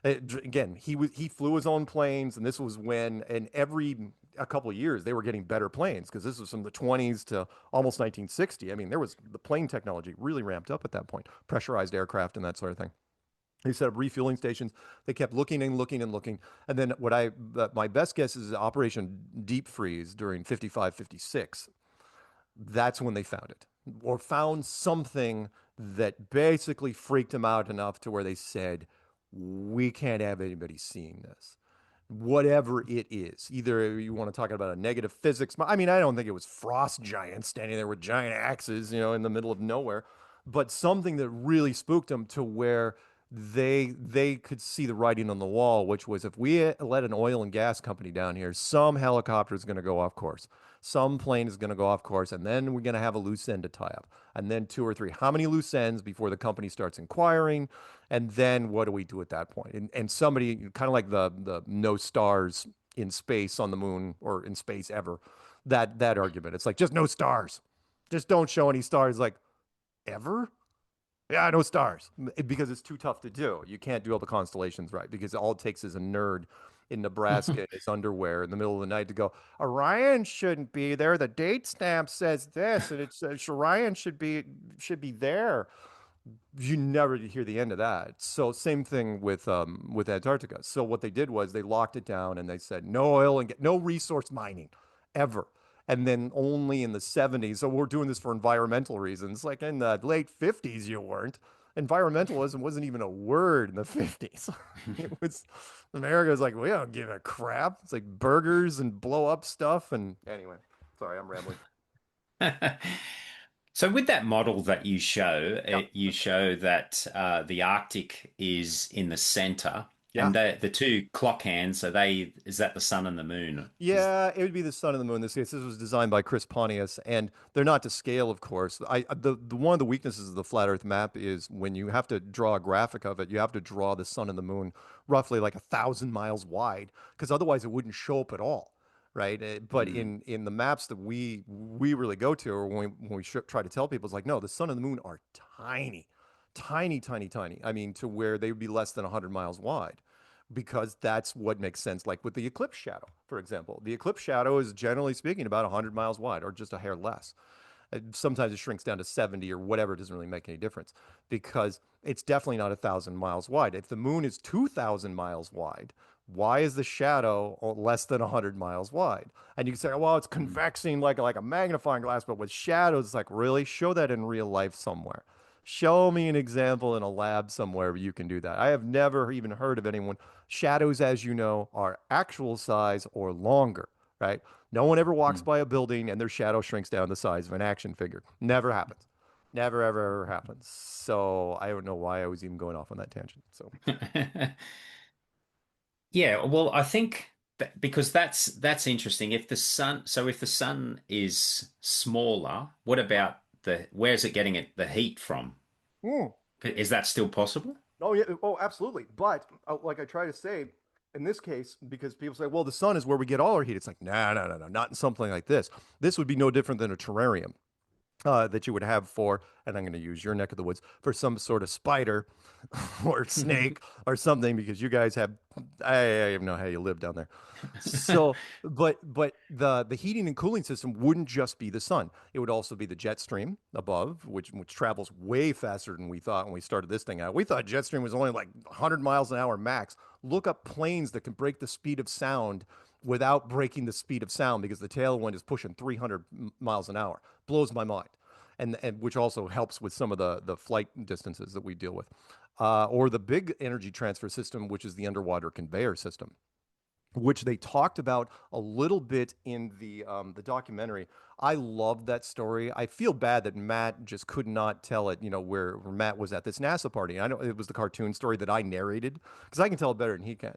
Again, he flew his own planes, and this was when, and every a couple of years they were getting better planes, because this was from the 20s to almost 1960. I mean, there was the plane technology really ramped up at that point, pressurized aircraft and that sort of thing. They set up refueling stations. They kept looking and looking and looking. And then my best guess is Operation Deep Freeze during 55, 56. That's when they found it, or found something that basically freaked them out enough to where they said, we can't have anybody seeing this, whatever it is. Either you want to talk about a negative physics. I mean, I don't think it was frost giants standing there with giant axes, in the middle of nowhere, but something that really spooked them to where they could see the writing on the wall, which was, if we let an oil and gas company down here, some helicopter is going to go off course. Some plane is going to go off course, and then we're going to have a loose end to tie up. And then two or three. How many loose ends before the company starts inquiring? And then what do we do at that point? And somebody, kind of like the no stars in space on the moon, or in space ever, that argument. It's like, just no stars. Just don't show any stars. Like, ever? Yeah, no stars, because it's too tough to do. You can't do all the constellations right, because all it takes is a nerd in Nebraska in his underwear in the middle of the night to go, Orion shouldn't be there. The date stamp says this, and it says Orion should be there. You never hear the end of that. So same thing with Antarctica. So what they did was they locked it down, and they said no oil and no resource mining ever. And then only in the 70s, so we're doing this for environmental reasons. Like in the late 50s, you weren't. Environmentalism wasn't even a word in the 50s. It was, America was like, we don't give a crap. It's like burgers and blow up stuff. And anyway, sorry, I'm rambling. So with that model that you show, Yeah. you show that the Arctic is in the center, Yeah. and the two clock hands, is that the sun and the moon? Is Yeah, it would be the sun and the moon in this case. This was designed by Chris Pontius, and they're not to scale, of course. The one of the weaknesses of the flat Earth map is when you have to draw a graphic of it, you have to draw the sun and the moon roughly like 1,000 miles wide, because otherwise it wouldn't show up at all, right? But Mm, in the maps that we really go to, or when we try to tell people, it's like, no, the sun and the moon are tiny, tiny, tiny, tiny. I mean, to where they would be less than 100 miles wide, because that's what makes sense. Like with the eclipse shadow, for example, the eclipse shadow is generally speaking about 100 miles wide, or just a hair less. Sometimes it shrinks down to 70 or whatever. It doesn't really make any difference because it's definitely not 1,000 miles wide. If the moon is 2,000 miles wide, why is the shadow less than 100 miles wide? And you can say, well, it's mm. convexing like a magnifying glass, but with shadows, it's like, really? Show that in real life somewhere. Show me an example in a lab somewhere where you can do that. I have never even heard of anyone. Shadows, as you know, are actual size or longer, right? No one ever walks Mm. by a building and their shadow shrinks down the size of an action figure. Never happens. Never, ever, ever happens. So I don't know why I was even going off on that tangent. So, Yeah, well, I think that because that's interesting. If the sun is smaller, what about where's it getting the heat from? mm. Is that still possible? Oh yeah, oh absolutely. But like I try to say, in this case, because people say, well, the sun is where we get all our heat. It's like, no, no, no, no, not in something like this. This would be no different than a terrarium. That you would have for, and I'm going to use your neck of the woods for some sort of spider or snake or something because you guys have, I don't know how you live down there. So, but the heating and cooling system wouldn't just be the sun. It would also be the jet stream above, which travels way faster than we thought when we started this thing out. We thought jet stream was only like 100 miles an hour max. Look up planes that can break the speed of sound without breaking the speed of sound because the tailwind is pushing 300 miles an hour. Blows my mind. And which also helps with some of the flight distances that we deal with. Or the big energy transfer system, which is the underwater conveyor system, which they talked about a little bit in the documentary. I loved that story. I feel bad that Matt just could not tell it, where Matt was at this NASA party. I know it was the cartoon story that I narrated because I can tell it better than he can,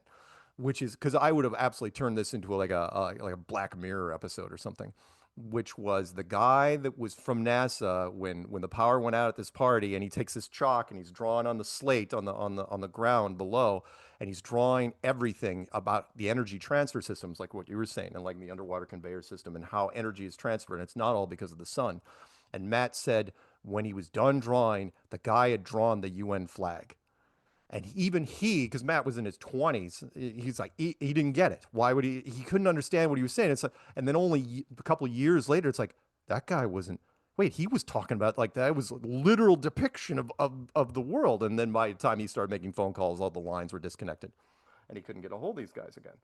which is because I would have absolutely turned this into like a Black Mirror episode or something, which was the guy that was from NASA when the power went out at this party, and he takes this chalk and he's drawing on the slate on the ground below, and he's drawing everything about the energy transfer systems, like what you were saying, and like the underwater conveyor system and how energy is transferred, and it's not all because of the sun. And Matt said when he was done drawing, the guy had drawn the UN flag. And even he, because Matt was in his 20s, he's like, he didn't get it. Why would he? He couldn't understand what he was saying. It's like, and then only a couple of years later, it's like, that guy wasn't, wait, he was talking about like that was a literal depiction of the world. And then by the time he started making phone calls, all the lines were disconnected and he couldn't get a hold of these guys again.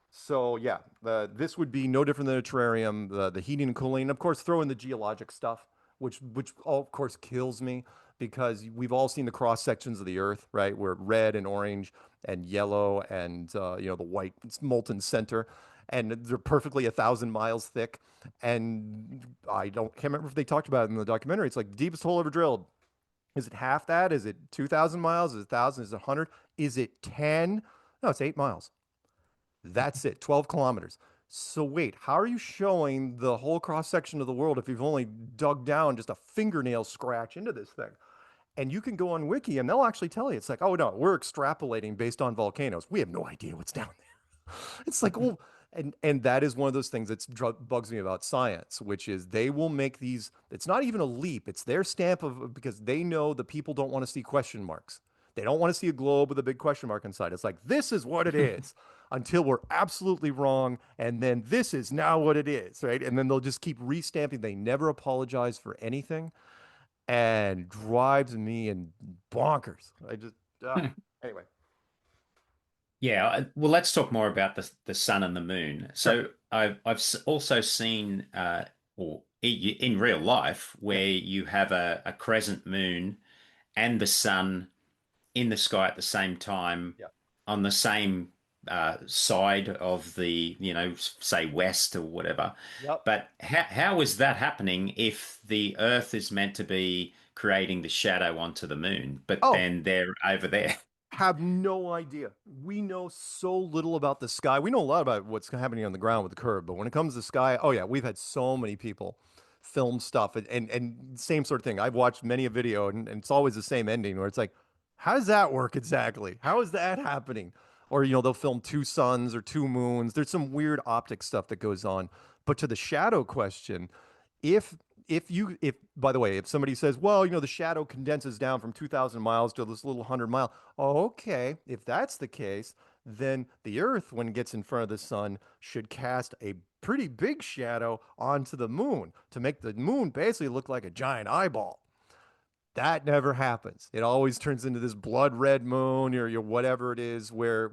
So yeah, this would be no different than a terrarium. The heating and cooling, of course, throw in the geologic stuff, which all, of course kills me because we've all seen the cross sections of the Earth, right? Where red and orange and yellow and the white molten center, and they're perfectly 1,000 miles thick. And can't remember if they talked about it in the documentary. It's like the deepest hole ever drilled. Is it half that? Is it 2,000 miles? Is it 1,000? Is it 100? Is it 10? No, it's 8 miles. That's it, 12 kilometers. So wait, how are you showing the whole cross section of the world if you've only dug down just a fingernail scratch into this thing? And you can go on Wiki and they'll actually tell you, it's like, oh no, we're extrapolating based on volcanoes. We have no idea what's down there. It's like, oh, and that is one of those things that bugs me about science, which is they will make these, it's not even a leap, it's their stamp of, because they know the people don't want to see question marks. They don't want to see a globe with a big question mark inside. It's like, this is what it is until we're absolutely wrong. And then this is now what it is, right? And then they'll just keep restamping. They never apologize for anything and drives me in bonkers. I just, anyway. Yeah, well, let's talk more about the sun and the moon. Sure. So I've also seen, in real life, Yeah. where you have a crescent moon and the sun in the sky at the same time Yeah. on the same side of the, say west or whatever. Yep. But how is that happening if the Earth is meant to be creating the shadow onto the moon, but Oh, then they're over there? have no idea. We know so little about the sky. We know a lot about what's happening on the ground with the curve, but when it comes to sky, oh yeah, we've had so many people film stuff and same sort of thing. I've watched many a video and it's always the same ending where it's like, how does that work exactly? How is that happening? Or, they'll film two suns or two moons. There's some weird optic stuff that goes on. But to the shadow question, if if by the way, if somebody says, well, the shadow condenses down from 2,000 miles to this little 100 mile, okay, if that's the case, then the Earth, when it gets in front of the sun, should cast a pretty big shadow onto the moon to make the moon basically look like a giant eyeball. That never happens. It always turns into this blood red moon, or whatever it is, where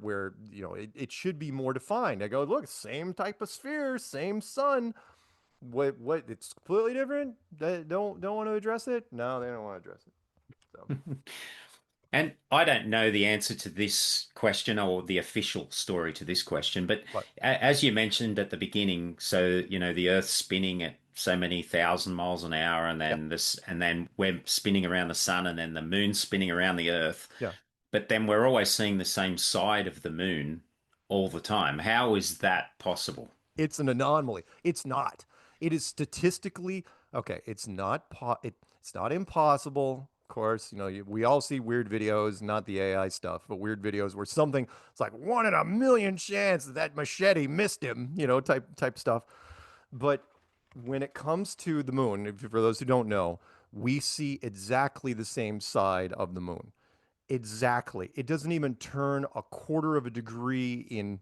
it should be more defined. I go, look, same type of sphere, same sun. What? It's completely different. They don't want to address it. No, they don't want to address it. So, And I don't know the answer to this question or the official story to this question, but but as you mentioned at the beginning, so the Earth's spinning at so many thousand miles an hour, and yeah, then we're spinning around the sun, and then the moon's spinning around the Earth, yeah. but then we're always seeing the same side of the moon all the time. How is that possible? It's an anomaly. It's not. It is statistically okay. It's not impossible. Of course, we all see weird videos, not the AI stuff, but weird videos where something it's like 1 in a million chance that machete missed him, type stuff. But when it comes to the moon, for those who don't know, we see exactly the same side of the moon. Exactly. It doesn't even turn a quarter of a degree in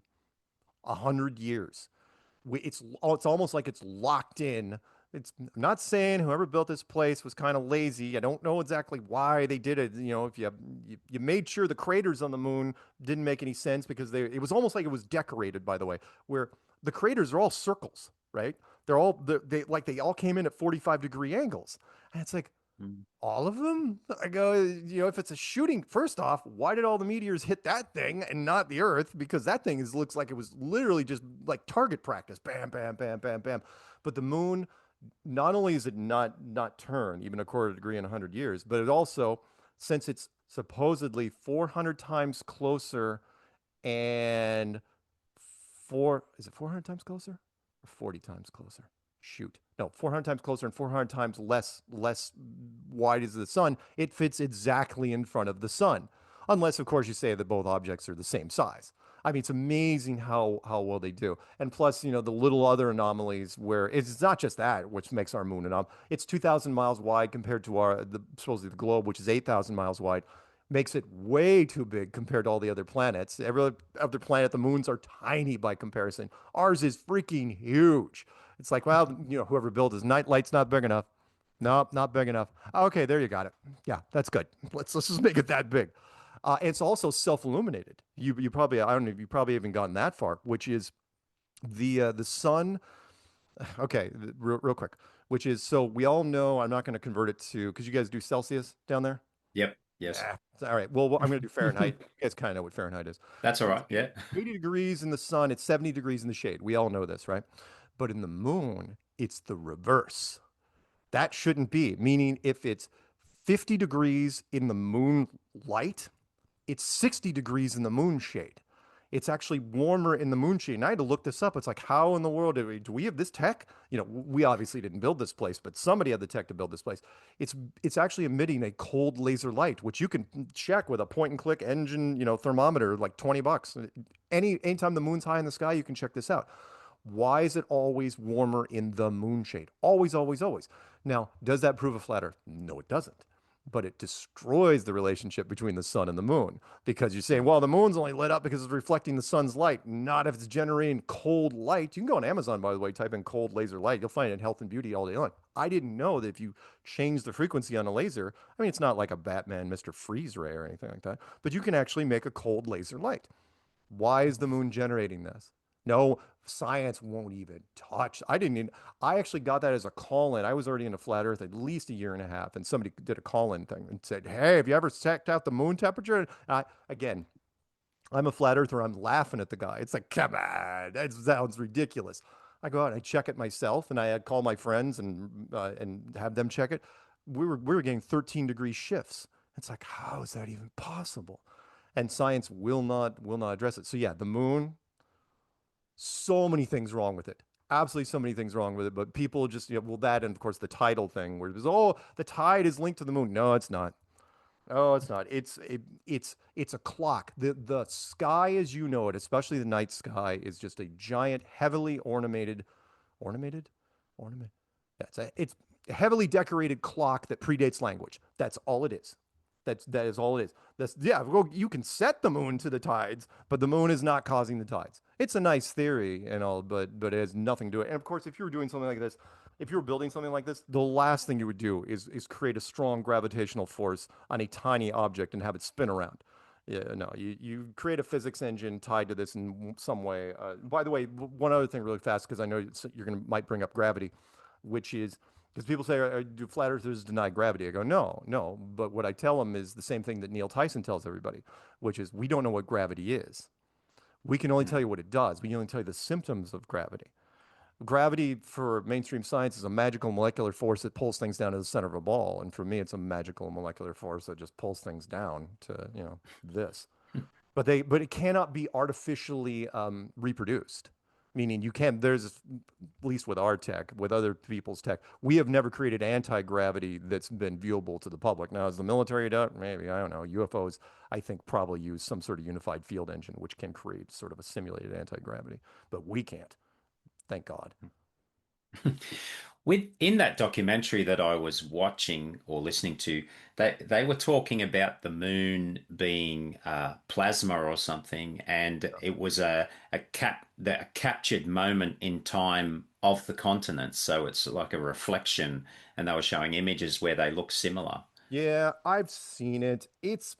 100 years. It's almost like it's locked in. I'm not saying whoever built this place was kind of lazy. I don't know exactly why they did it. If you made sure the craters on the moon didn't make any sense because it was almost like it was decorated, by the way, where the craters are all circles, right? They all came in at 45-degree angles. And it's like, Mm. all of them? I go, if it's a shooting, first off, why did all the meteors hit that thing and not the Earth? Because that thing looks like it was literally just like target practice. Bam, bam, bam, bam, bam. But the moon, not only is it not turn even a quarter degree in 100 years, but it also, since it's supposedly 400 times closer and is it 400 times closer or 40 times closer? Shoot. No, 400 times closer and 400 times less wide as the sun. It fits exactly in front of the sun. Unless, of course, you say that both objects are the same size. I mean, it's amazing how well they do. And plus, the little other anomalies where it's not just that, which makes our moon anomalous. It's 2,000 miles wide compared to supposedly the globe, which is 8,000 miles wide, makes it way too big compared to all the other planets. Every other planet, the moons are tiny by comparison. Ours is freaking huge. It's like, well, whoever built his night light's not big enough. Nope, not big enough. Okay, there you got it. Yeah, that's good. Let's just make it that big. It's also self-illuminated. You probably I don't know. You probably haven't gotten that far, which is the sun. Okay, real quick, which is so we all know. I'm not going to convert it to because you guys do Celsius down there. Yep. Yes. Yeah. All right. Well, I'm going to do Fahrenheit. You guys kind of know what Fahrenheit is. That's all So it's right. Yeah. 80 degrees in the sun, it's 70 degrees in the shade. We all know this, right? But in the moon, it's the reverse. That shouldn't be, meaning if it's 50 degrees in the moonlight, it's 60 degrees in the moon shade. It's actually warmer in the moon shade. And I had to look this up. It's like, how in the world do we have this tech? We obviously didn't build this place, but somebody had the tech to build this place. It's actually emitting a cold laser light, which you can check with a point and click engine, thermometer, like $20. Anytime the moon's high in the sky, you can check this out. Why is it always warmer in the moon shade? Always, always, always. Now, does that prove a flat Earth? No, it doesn't. But it destroys the relationship between the sun and the moon because you're saying, well, the moon's only lit up because it's reflecting the sun's light, not if it's generating cold light. You can go on Amazon, by the way, type in cold laser light. You'll find it in Health and Beauty all day long. I didn't know that if you change the frequency on a laser, I mean, it's not like a Batman Mr. Freeze ray or anything like that, but you can actually make a cold laser light. Why is the moon generating this? No, science won't even touch. I actually got that as a call in. I was already in a flat earth at least a year and a half, and somebody did a call in thing and said, hey, have you ever checked out the moon temperature? And again, I'm a flat earther. I'm laughing at the guy. It's like, come on, that sounds ridiculous. I go out and I check it myself, and I had call my friends and have them check it. We were getting 13-degree shifts. It's like, how is that even possible? And science will not address it. So yeah, the moon, so many things wrong with it. Absolutely so many things wrong with it. But people just, well, that and of course the tidal thing where it was, oh, the tide is linked to the moon. No, it's not. Oh, it's not. It's a clock. The sky as you know it, especially the night sky, is just a giant, heavily ornamented, ornament. It's a heavily decorated clock that predates language. That's all it is. That is all it is. That's yeah. Well, you can set the moon to the tides, but the moon is not causing the tides. It's a nice theory and all, but it has nothing to do it. And of course, if you were doing something like this, if you were building something like this, the last thing you would do is create a strong gravitational force on a tiny object and have it spin around. Yeah, no, you create a physics engine tied to this in some way. By the way, one other thing really fast, because I know you're gonna might bring up gravity, which is because people say, do flat earthers deny gravity? I go, no, no. But what I tell them is the same thing that Neil Tyson tells everybody, which is we don't know what gravity is. We can only tell you what it does. We can only tell you the symptoms of gravity. Gravity for mainstream science is a magical molecular force that pulls things down to the center of a ball. And for me, it's a magical molecular force that just pulls things down to, this. But it cannot be artificially reproduced. Meaning you can't, there's, at least with our tech, with other people's tech, we have never created anti-gravity that's been viewable to the public. Now, has the military done? Maybe, I don't know. UFOs, I think, probably use some sort of unified field engine, which can create sort of a simulated anti-gravity. But we can't, thank God. Within that documentary that I was watching or listening to, they were talking about the moon being plasma or something, and it was a captured moment in time of the continents. So it's like a reflection, and they were showing images where they look similar. Yeah, I've seen it. It's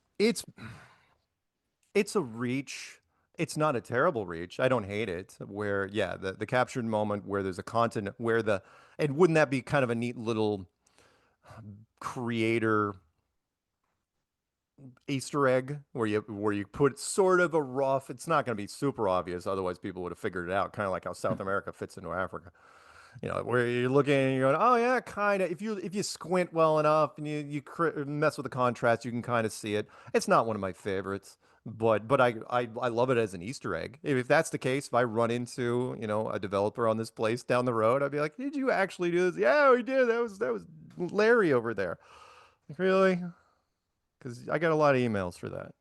a reach. It's not a terrible reach. I don't hate it. Where, yeah, the captured moment where there's a continent where and wouldn't that be kind of a neat little creator Easter egg where you put sort of a rough, it's not going to be super obvious, otherwise people would have figured it out, kind of like how South America fits into Africa. Where you're looking and you're going, oh yeah, kind of. If you squint well enough and you mess with the contrast, you can kind of see it. It's not one of my favorites, but I love it as an Easter egg. If that's the case, if I run into a developer on this place down the road, I'd be like, did you actually do this? Yeah, we did. That was Larry over there. Like, really? Because I got a lot of emails for that.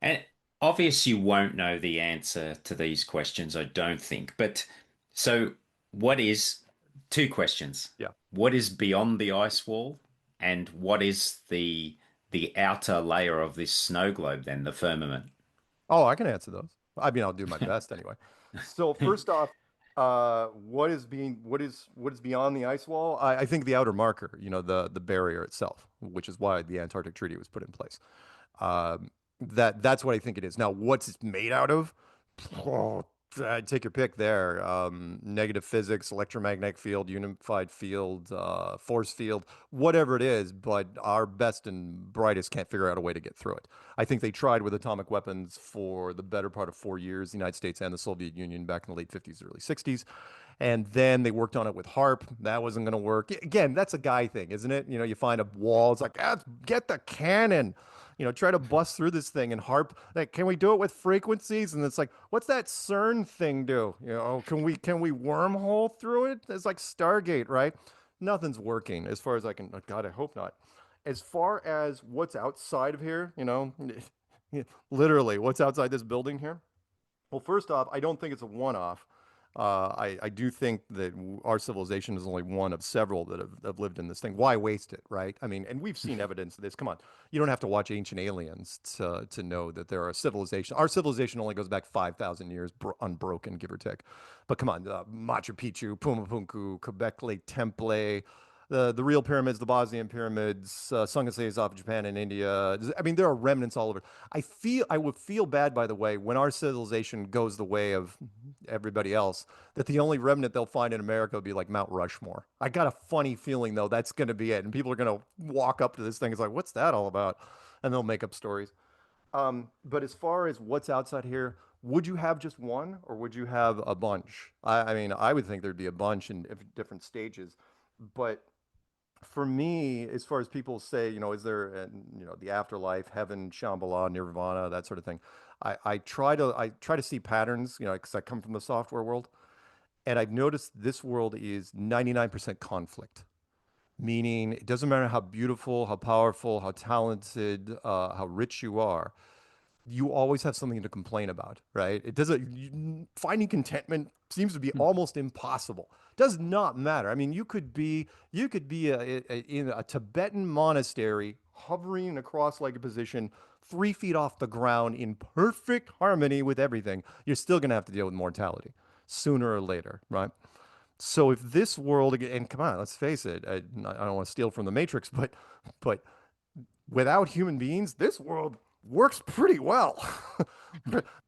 And obvious you won't know the answer to these questions, I don't think. But so what is two questions? Yeah. What is beyond the ice wall? And what is the outer layer of this snow globe then, the firmament? Oh, I can answer those. I mean, I'll do my best anyway. So first off, what is beyond the ice wall? I think the outer marker, the barrier itself, which is why the Antarctic Treaty was put in place. That's what I think it is. Now, what's it made out of? Oh, take your pick there. Negative physics, electromagnetic field, unified field, force field, whatever it is, but our best and brightest can't figure out a way to get through it. I think they tried with atomic weapons for the better part of 4 years, the United States and the Soviet Union back in the late 50s, early 60s. And then they worked on it with HARP. That wasn't going to work. Again, that's a guy thing, isn't it? You find a wall. It's like, get the cannon. Try to bust through this thing and HARP. Like, can we do it with frequencies? And it's like, what's that CERN thing do? Can we wormhole through it? It's like Stargate, right? Nothing's working as far as I can. Oh, God, I hope not. As far as what's outside of here, literally, what's outside this building here? Well, first off, I don't think it's a one-off. I do think that our civilization is only one of several that have lived in this thing. Why waste it, right? I mean, and we've seen evidence of this. Come on, you don't have to watch Ancient Aliens to know that there are civilization. Our civilization only goes back 5,000 years, unbroken, give or take. But come on, Machu Picchu, Pumapunku, Göbekli Temple, the real pyramids, the Bosnian pyramids, Sungases off of Japan and India. I mean, there are remnants all over. I would feel bad, by the way, when our civilization goes the way of everybody else, that the only remnant they'll find in America will be like Mount Rushmore. I got a funny feeling though that's going to be it, and people are going to walk up to this thing. It's like, what's that all about? And they'll make up stories. But as far as what's outside here, would you have just one or would you have a bunch? I mean, I would think there'd be a bunch in different stages, but for me, as far as people say, is there, the afterlife, heaven, Shambhala, Nirvana, that sort of thing. I try to see patterns, because I come from the software world, and I've noticed this world is 99% conflict. meaning it doesn't matter how beautiful, how powerful, how talented, how rich you are, you always have something to complain about, right? It doesn't, finding contentment seems to be almost impossible. Does not matter. I mean, you could be in a Tibetan monastery, hovering in a cross-legged position, 3 feet off the ground, in perfect harmony with everything. You're still going to have to deal with mortality sooner or later, right? So if this world, and come on, let's face it, I don't want to steal from the Matrix, but without human beings, this world works pretty well.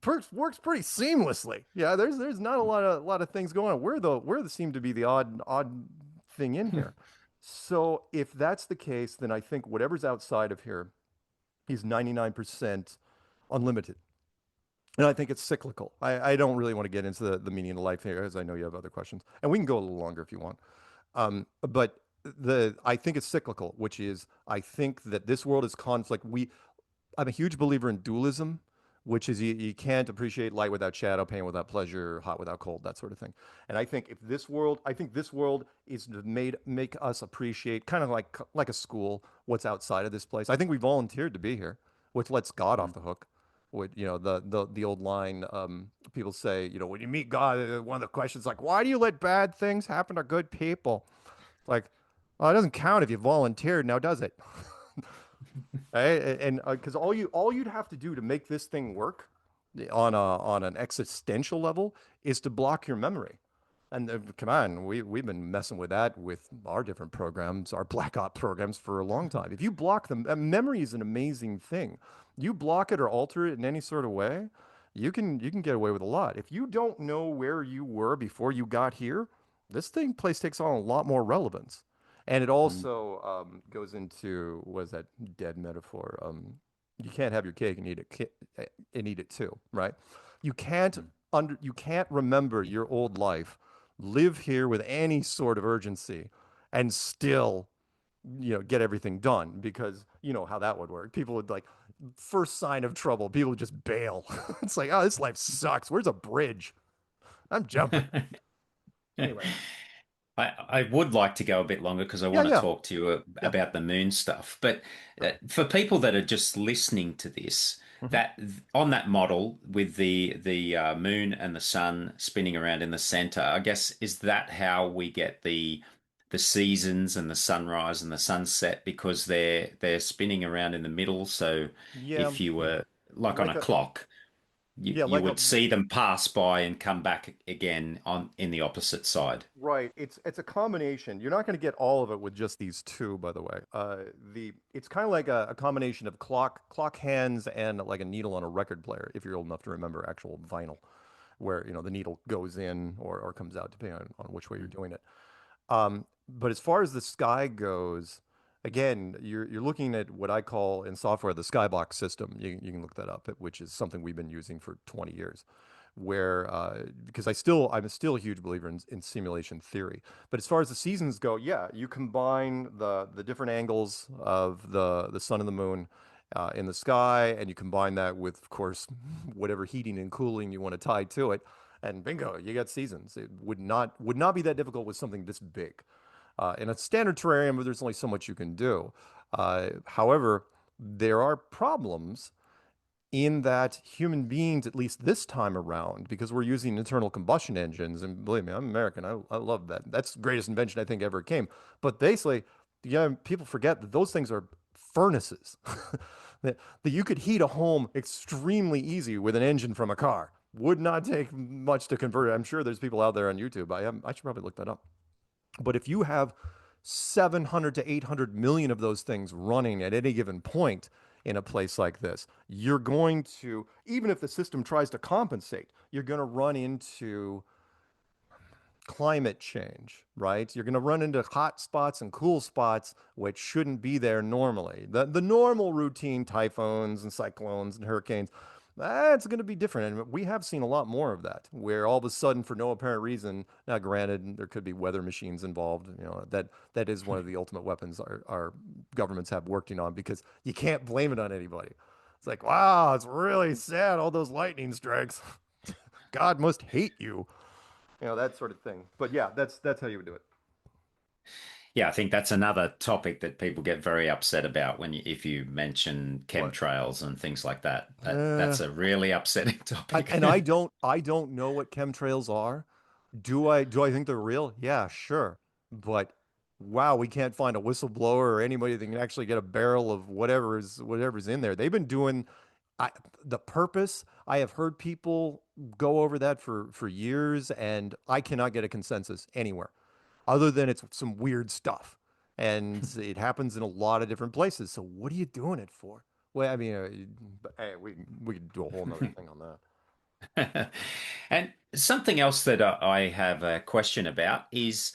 Works pretty seamlessly. Yeah, there's not a lot of things going on. We're the seem to be the odd thing in here. So if that's the case, then I think whatever's outside of here is 99% unlimited. And I think it's cyclical. I don't really want to get into the meaning of life here, as I know you have other questions. And we can go a little longer if you want. But I think it's cyclical, which is I think that this world is conflict. I'm a huge believer in dualism, which is you can't appreciate light without shadow, pain without pleasure, hot without cold, that sort of thing. And I think this world is made make us appreciate kind of like a school, what's outside of this place. I think we volunteered to be here, which lets God off the hook. With the old line, people say, when you meet God, one of the questions like, why do you let bad things happen to good people? Like, well, it doesn't count if you volunteered, now does it? Right? And because all you'd have to do to make this thing work on an existential level is to block your memory. And come on, we've been messing with that with our different programs, our Black Ops programs for a long time. If you block them, memory is an amazing thing. You block it or alter it in any sort of way, you can get away with a lot. If you don't know where you were before you got here, this thing place takes on a lot more relevance. And it also goes into, was that dead metaphor? You can't have your cake and eat it too, right? You can't you can't remember your old life, live here with any sort of urgency, and still, get everything done because you know how that would work. People would like first sign of trouble, people would just bail. It's like, oh, this life sucks. Where's a bridge? I'm jumping. Anyway, I would like to go a bit longer because I yeah, want to yeah, talk to you yeah. about the moon stuff. But for people that are just listening to this, Mhm. that on that model with the moon and the sun spinning around in the center, I guess is that how we get the seasons and the sunrise and the sunset because they're spinning around in the middle. So Yeah, if you were like on like a a clock, you yeah, you like a would see them pass by and come back again on in the opposite side. right. It's a combination. You're not going to get all of it with just these two, by the way. The It's kind of like a combination of clock hands and like a needle on a record player, if you're old enough to remember actual vinyl, where the needle goes in or comes out, depending on which way you're doing it. But as far as the sky goes, again, you're looking at what I call in software the skybox system. You can look that up, which is something we've been using for 20 years. Where because I'm still a huge believer in simulation theory. But as far as the seasons go, yeah, you combine the different angles of the sun and the moon in the sky, and you combine that with, of course, whatever heating and cooling you want to tie to it, and bingo, you got seasons. It would not be that difficult with something this big. In a standard terrarium, there's only so much you can do. However, there are problems in that human beings, at least this time around, because we're using internal combustion engines, and believe me, I'm American. I love that. That's the greatest invention I think ever came. But basically, yeah, people forget that those things are furnaces. That you could heat a home extremely easy with an engine from a car. Would not take much to convert it. I'm sure there's people out there on YouTube. I should probably look that up. But if you have 700 to 800 million of those things running at any given point in a place like this, you're going to, even if the system tries to compensate, you're going to run into climate change, right? You're going to run into hot spots and cool spots which shouldn't be there normally. The normal routine typhoons and cyclones and hurricanes, that's going to be different. And we have seen a lot more of that, where all of a sudden, for no apparent reason, now granted, there could be weather machines involved, that is one of the ultimate weapons our governments have working on because you can't blame it on anybody. It's like, wow, it's really sad, all those lightning strikes. God must hate you. That sort of thing. But yeah, that's how you would do it. Yeah, I think that's another topic that people get very upset about if you mention What? chemtrails and things like that. Uh, That's a really upsetting topic. and I don't know what chemtrails are. Do I think they're real? Yeah, sure. But wow, we can't find a whistleblower or anybody that can actually get a barrel of whatever's in there. They've been doing I, the purpose. I have heard people go over that for years, and I cannot get a consensus anywhere other than it's some weird stuff. And it happens in a lot of different places. So what are you doing it for? Well, I mean, hey, we could do a whole nother thing on that. And something else that I have a question about is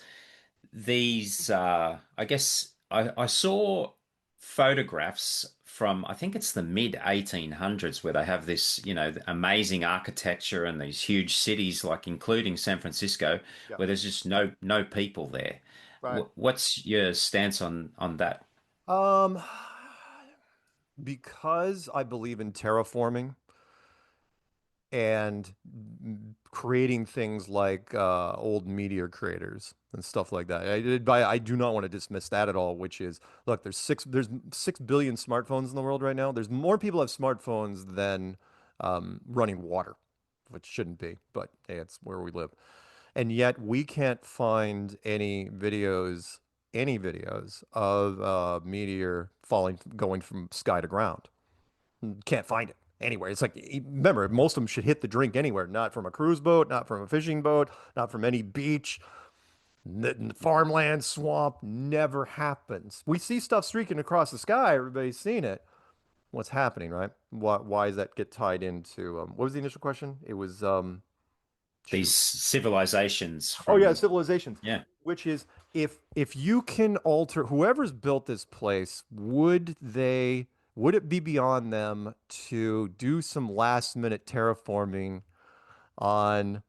these. I guess I saw photographs from, I think it's the mid 1800s, where they have this, amazing architecture and these huge cities, like including San Francisco, Yeah. where there's just no people there. Right. What's your stance on that? Um, because I believe in terraforming and creating things like old meteor craters and stuff like that. I do not want to dismiss that at all, which is, look, there's 6 billion smartphones in the world right now. There's more people have smartphones than running water, which shouldn't be, but hey, it's where we live. And yet we can't find any videos of meteor falling, going from sky to ground. Can't find it anywhere. It's like, remember, most of them should hit the drink anywhere, not from a cruise boat, not from a fishing boat, not from any beach. Farmland, swamp, never happens. We see stuff streaking across the sky. Everybody's seen it. What's happening, right? Why does that get tied into, what was the initial question? It was, These shoot. civilizations Oh yeah, from, civilizations, yeah. which is, if you can alter whoever's built this place, would it be beyond them to do some last minute terraforming on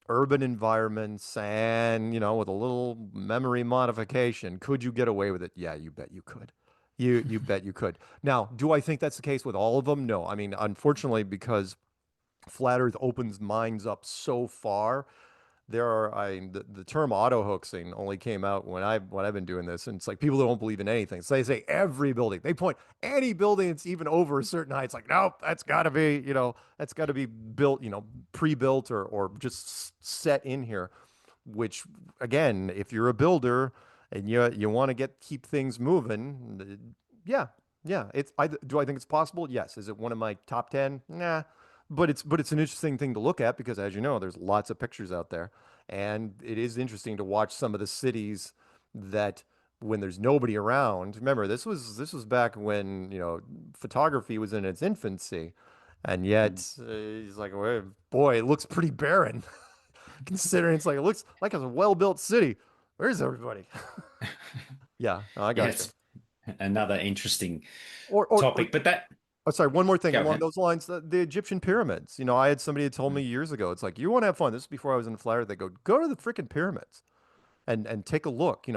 urban environments and, with a little memory modification? Could you get away with it? Yeah, you bet you could. You bet you could. Now, do I think that's the case with all of them? No. I mean, unfortunately, because Flat Earth opens minds up so far, the term auto hoaxing only came out when I've been doing this, and it's like people don't believe in anything. So they say every building. They point any building that's even over a certain height. It's like, nope, that's got to be built, pre-built or just set in here. Which, again, if you're a builder and you want to keep things moving, yeah, yeah. Do I think it's possible? Yes. Is it one of my top 10? Nah. But it's an interesting thing to look at because, as you know, there's lots of pictures out there, and it is interesting to watch some of the cities that, when there's nobody around. Remember, this was back when, photography was in its infancy, and yet he's like, well, boy, it looks pretty barren, considering it looks like it's a well-built city. Where's everybody? Yeah, I Yeah, got you. it's another interesting Or topic, but that, Oh, sorry, one more thing go along ahead. those lines. The Egyptian pyramids. I had somebody that told me years ago, it's like, you want to have fun. This is before I was in the flyer. They go to the freaking pyramids and take a look. And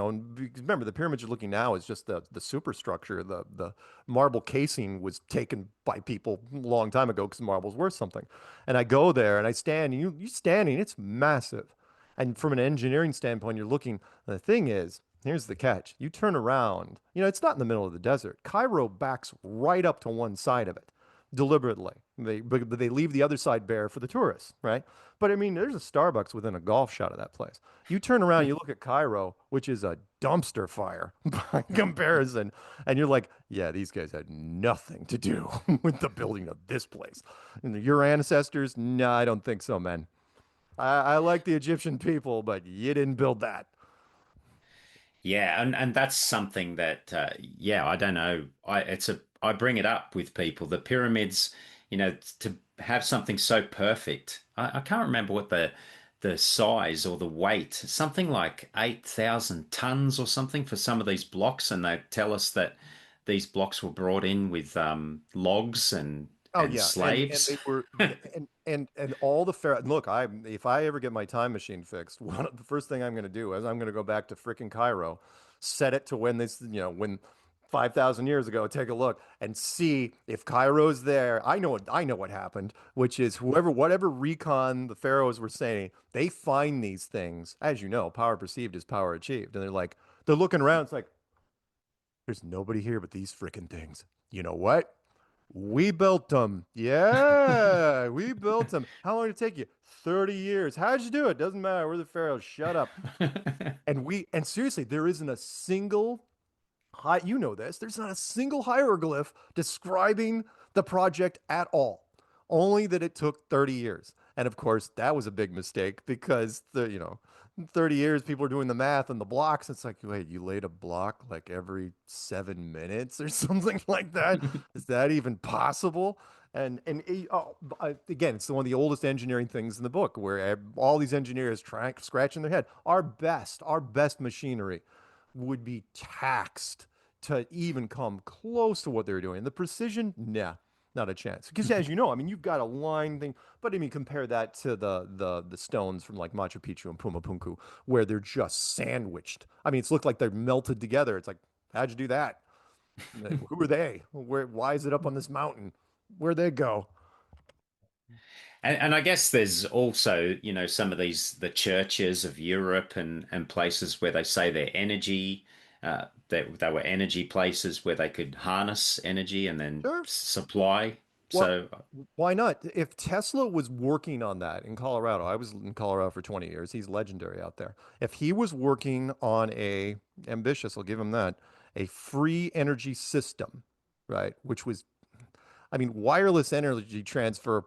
remember, the pyramids you're looking now is just the superstructure. The marble casing was taken by people a long time ago because marble's worth something. And I go there and I stand, and you standing, it's massive. And from an engineering standpoint, you're looking. The thing is, here's the catch. You turn around, it's not in the middle of the desert. Cairo backs right up to one side of it deliberately. But they leave the other side bare for the tourists, right? But I mean, there's a Starbucks within a golf shot of that place. You turn around, you look at Cairo, which is a dumpster fire by comparison, and you're like, yeah, these guys had nothing to do with the building of this place. And your ancestors? No, I don't think so, man. I like the Egyptian people, but you didn't build that. Yeah, and that's something that yeah, I don't know. I bring it up with people. The pyramids, to have something so perfect. I can't remember what the size or the weight, something like 8,000 tons or something for some of these blocks, and they tell us that these blocks were brought in with logs Oh and yeah, and slaves. they were and all the fair. Look, if I ever get my time machine fixed, the first thing I'm going to do is I'm going to go back to frickin' Cairo, set it to when 5,000 years ago, take a look and see if Cairo's there. I know what happened, which is whatever recon the pharaohs were saying, they find these things. As you know, power perceived is power achieved, and they're like, They're looking around. It's like, there's nobody here but these freaking things. You know what? We built them. Yeah, we built them. How long did it take you? 30 years. How'd you do it? Doesn't matter. We're the pharaohs. Shut up. And seriously, there isn't a single you know this. There's not a single hieroglyph describing the project at all. Only that it took 30 years. And of course, that was a big mistake because 30 years people are doing the math and the blocks. It's like, wait, you laid a block like every 7 minutes or something like that. Is that even possible? Again, it's one of the oldest engineering things in the book where all these engineers trying scratching their head. Our best machinery would be taxed to even come close to what they're doing. The precision, nah, not a chance. Because as you know, I mean, you've got a line thing, but I mean, compare that to the stones from like Machu Picchu and Pumapunku, where they're just sandwiched. I mean, it's looked like they're melted together. It's like, how'd you do that? Who are they? Why is it up on this mountain? Where'd they go? And I guess there's also, some of the churches of Europe and places where they say they're energy, they were energy places where they could harness energy and then Sure. supply. What? So, Why not? If Tesla was working on that in Colorado, I was in Colorado for 20 years. He's legendary out there. If he was working on ambitious, I'll give him that, a free energy system, right? Which was, I mean, wireless energy transfer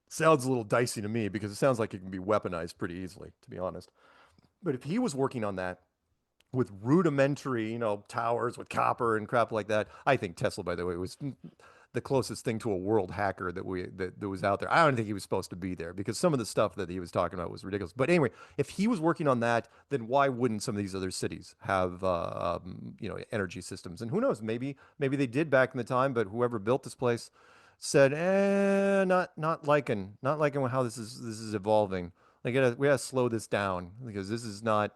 sounds a little dicey to me because it sounds like it can be weaponized pretty easily, to be honest. But if he was working on that with rudimentary, towers with copper and crap like that, I think Tesla, by the way, was the closest thing to a world hacker that was out there. I don't think he was supposed to be there because some of the stuff that he was talking about was ridiculous. But anyway, if he was working on that, then why wouldn't some of these other cities have energy systems? And who knows? Maybe they did back in the time, but whoever built this place said, not liking how this is evolving. We gotta slow this down because this is not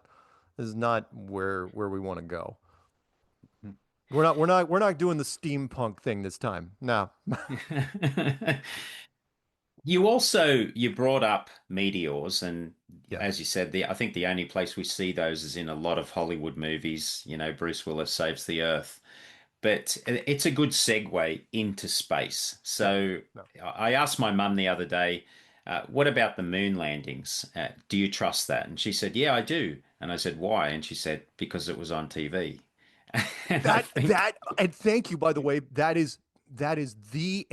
where we want to go. We're not doing the steampunk thing this time. No. you brought up meteors, and as Yes. you said, I think the only place we see those is in a lot of Hollywood movies. Bruce Willis saves the Earth. But it's a good segue into space. No. So No. I asked my mum the other day, what about the moon landings? Do you trust that? And she said, yeah, I do. And I said, why? And she said, because it was on TV. And I think, And thank you, by the way. That is the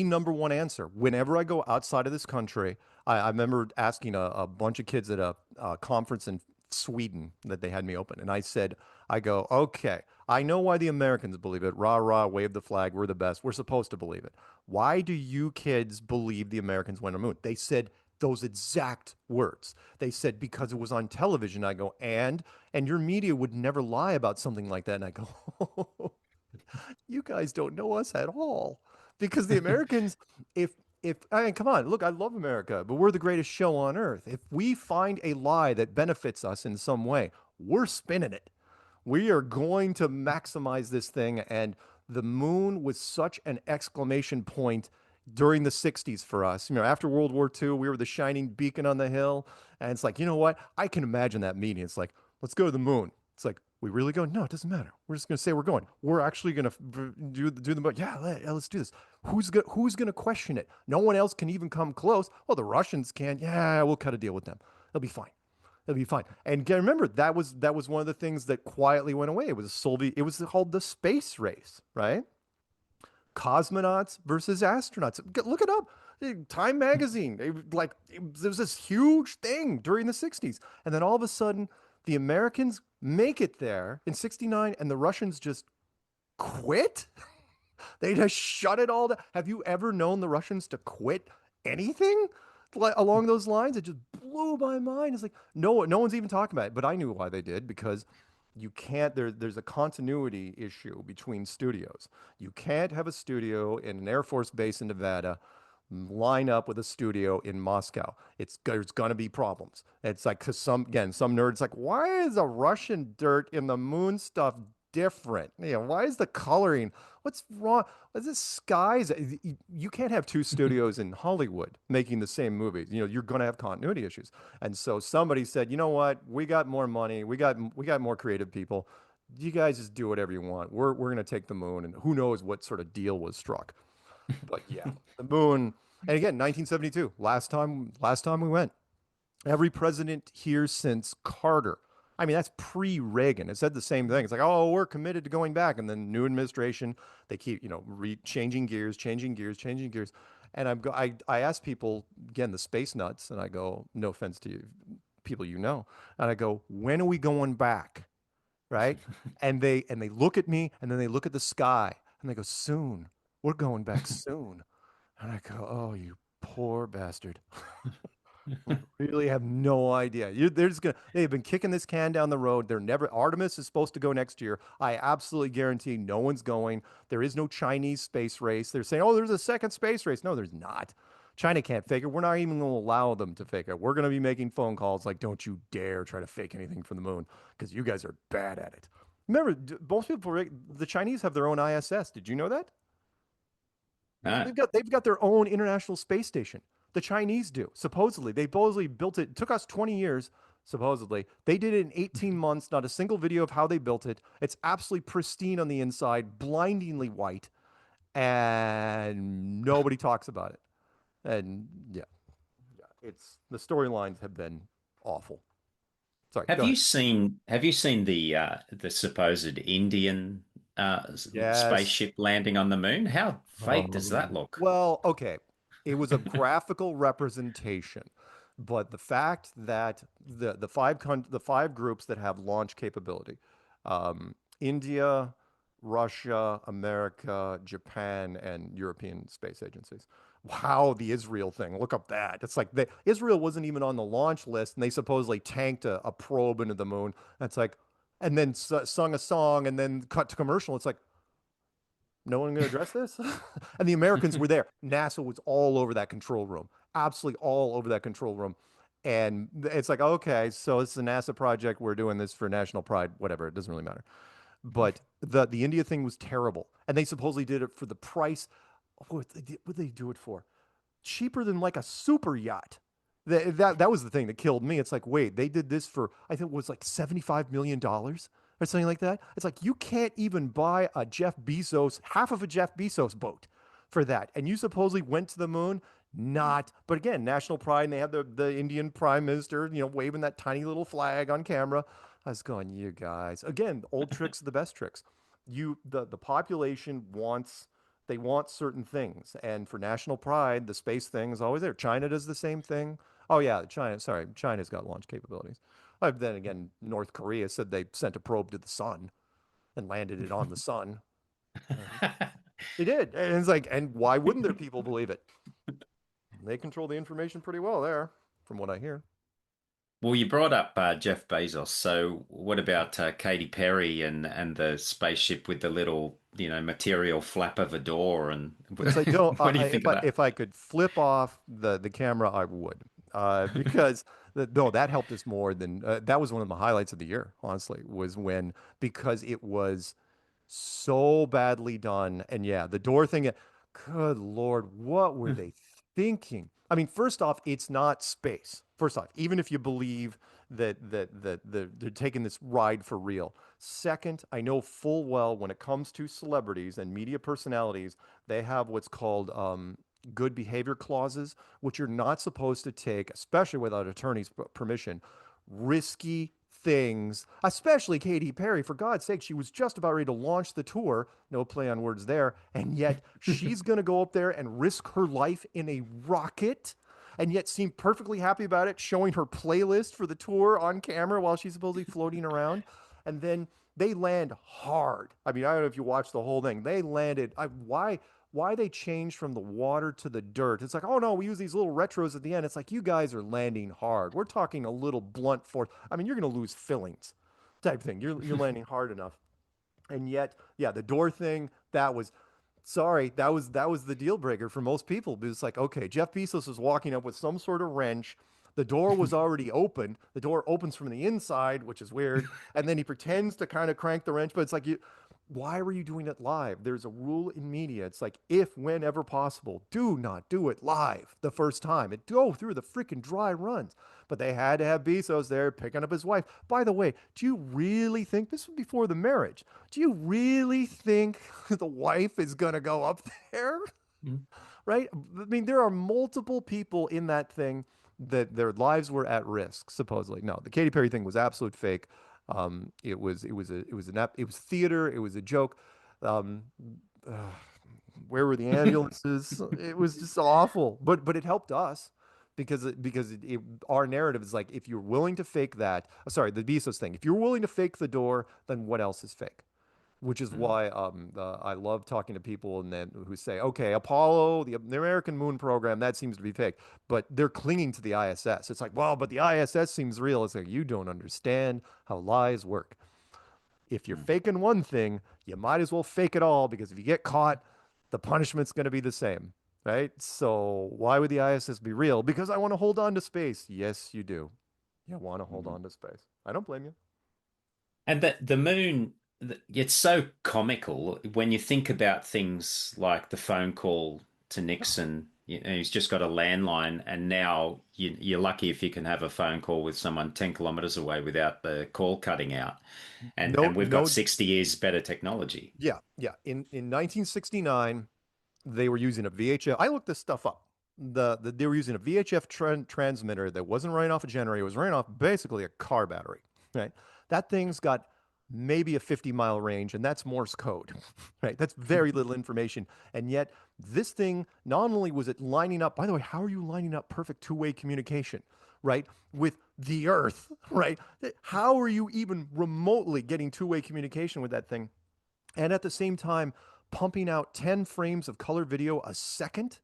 number one answer. Whenever I go outside of this country, I remember asking a bunch of kids at a conference in Sweden that they had me open, and I go, okay, I know why the Americans believe it. Rah rah, wave the flag. We're the best. We're supposed to believe it. Why do you kids believe the Americans went on the moon? They said those exact words. They said because it was on television. I go, and your media would never lie about something like that. And I go, you guys don't know us at all. Because the Americans, if I mean, come on, look, I love America, but we're the greatest show on earth. If we find a lie that benefits us in some way, we're spinning it. We are going to maximize this thing. And the moon was such an exclamation point during the 60s for us. After World War II, we were the shining beacon on the hill. And it's like, you know what? I can imagine that meeting. It's like, let's go to the moon. It's like, we really go? No, it doesn't matter. We're just going to say we're going. We're actually going to do the, yeah, let's do this. Who's going to question it? No one else can even come close. Well, the Russians can. Yeah, we'll cut a deal with them. It'll be fine. It'll be fine. And remember, that was one of the things that quietly went away. It was Soviet. It was called the space race, right? Cosmonauts versus astronauts. Look it up. Time magazine. There was this huge thing during the 60s. And then all of a sudden, the Americans make it there in 69 and the Russians just quit. They just shut it all down. Have you ever known the Russians to quit anything like along those lines? It just blew my mind. It's like no one's even talking about it, but I knew why they did because you can't there's a continuity issue between studios. You can't have a studio in an Air Force base in Nevada line up with a studio in Moscow. There's gonna be problems. It's like because some nerds like, why is the Russian dirt in the moon stuff different? Why is the coloring? What's wrong? Is this skies? You can't have two studios in Hollywood making the same movie. You're going to have continuity issues. And so somebody said, you know what? We got more money. We got more creative people. You guys just do whatever you want. We're going to take the moon, and who knows what sort of deal was struck. But yeah, the moon. And again, 1972, last time we went. Every president here since Carter. I mean, that's pre-Reagan. It said the same thing. It's like, oh, we're committed to going back. And then new administration, they keep, changing gears, changing gears, changing gears. And I ask people, again, the space nuts, and I go, no offense to you, people and I go, when are we going back? Right? And they look at me, and then they look at the sky, and they go, soon. We're going back soon. And I go, oh, you poor bastard. Really have no idea. They've been kicking this can down the road. Artemis is supposed to go next year. I absolutely guarantee no one's going. There is no Chinese space race. They're saying, oh, there's a second space race. No, there's not. China can't fake it. We're not even going to allow them to fake it. We're going to be making phone calls like, don't you dare try to fake anything from the moon because you guys are bad at it. Remember, most people, the Chinese have their own ISS. Did you know that? Ah, They've got their own International Space Station. The Chinese do. Supposedly, they supposedly built it. It took us 20 years. Supposedly, they did it in 18 months. Not a single video of how they built it. It's absolutely pristine on the inside, blindingly white, and nobody talks about it. And yeah, it's the storylines have been awful. Sorry, go ahead. have you seen the supposed Indian Yes. spaceship landing on the moon? How fake does that look? Well, okay. It was a graphical representation, but the fact that the five groups that have launch capability, India, Russia, America, Japan, and European space agencies. Wow, the Israel thing. Look up that. It's like Israel wasn't even on the launch list, and they supposedly tanked a probe into the moon. That's like, and then sung a song, and then cut to commercial. It's like, no one going to address this? And the Americans were there. NASA was all over that control room, absolutely all over that control room. And it's like, okay, so it's a NASA project. We're doing this for national pride, whatever. It doesn't really matter. But the India thing was terrible. And they supposedly did it for the price. What did they do it for? Cheaper than like a super yacht. That was the thing that killed me. It's like, wait, they did this for, I think it was like $75 million or something like that. It's like you can't even buy a Jeff Bezos, half of a Jeff Bezos boat for that. And you supposedly went to the moon? Not. But again, national pride, and they have the Indian prime minister, waving that tiny little flag on camera. I was going, you guys. Again, old tricks are the best tricks. The population wants they want certain things. And for national pride, the space thing is always there. China does the same thing. Oh yeah, China's got launch capabilities. Then again, North Korea said they sent a probe to the sun and landed it on the sun. And they did. And it's like, and why wouldn't their people believe it? They control the information pretty well there, from what I hear. Well, you brought up Jeff Bezos. So, what about Katy Perry and the spaceship with the little, material flap of a door? And Since I don't, what do you if think of I that? if I could flip off the camera, I would, because no, that helped us more than that was one of the highlights of the year. Honestly, was when because it was so badly done, and yeah, the door thing. Good Lord, what were they thinking? I mean, first off, it's not space. First off, even if you believe that they're taking this ride for real. Second, I know full well when it comes to celebrities and media personalities, they have what's called good behavior clauses, which you're not supposed to take, especially without attorney's permission, risky things, especially Katy Perry. For God's sake, she was just about ready to launch the tour. No play on words there. And yet she's going to go up there and risk her life in a rocket and yet seem perfectly happy about it, showing her playlist for the tour on camera while she's supposedly floating around. And then they land hard. I mean, I don't know if you watched the whole thing. They landed. Why they changed from the water to the dirt? It's like, oh no, we use these little retros at the end. It's like you guys are landing hard. We're talking a little blunt force. I mean, you're going to lose fillings, type thing. You're landing hard enough. And yet, yeah, the door thing, that was sorry, that was the deal breaker for most people. But it's like, okay, Jeff Bezos is walking up with some sort of wrench, The door was already open. The door opens from the inside, which is weird. And then he pretends to kind of crank the wrench, but it's like why were you doing it live? There's a rule in media. It's like if, whenever possible, do not do it live the first time. It go through the freaking dry runs. But they had to have Bezos there picking up his wife. By the way, do you really think this was before the marriage? Do you really think the wife is gonna go up there? Mm. Right? I mean, there are multiple people in that thing that their lives were at risk, supposedly. No, the Katy Perry thing was absolute fake. It was theater. It was a joke. Um, uh, where were the ambulances? It was just awful. But it helped us our narrative is like if you're willing to fake that. Sorry, the Bezos thing. If you're willing to fake the door, then what else is fake? Which is Mm. why I love talking to people and then who say, okay, Apollo, the American moon program, that seems to be fake, but they're clinging to the ISS. It's like, well, but the ISS seems real. It's like you don't understand how lies work. If you're Mm. faking one thing, you might as well fake it all because if you get caught, the punishment's going to be the same, right? So why would the ISS be real? Because I want to hold on to space. Yes, you do. You want to hold Mm. on to space. I don't blame you. And the moon, it's so comical when you think about things like the phone call to Nixon. You know, he's just got a landline, and now you're lucky if you can have a phone call with someone 10 kilometers away without the call cutting out. And No, we've got no. 60 years better technology. Yeah, yeah. In 1969, they were using a VHF. I looked this stuff up. They were using a VHF transmitter that wasn't running off a generator. It was running off basically a car battery. Right. That thing's got maybe a 50-mile range, and that's Morse code. Right. That's very little information. And yet, this thing not only was it lining up. By the way, how are you lining up perfect two-way communication? Right, with the Earth. Right. How are you even remotely getting two-way communication with that thing? And at the same time pumping out 10 frames of color video a second,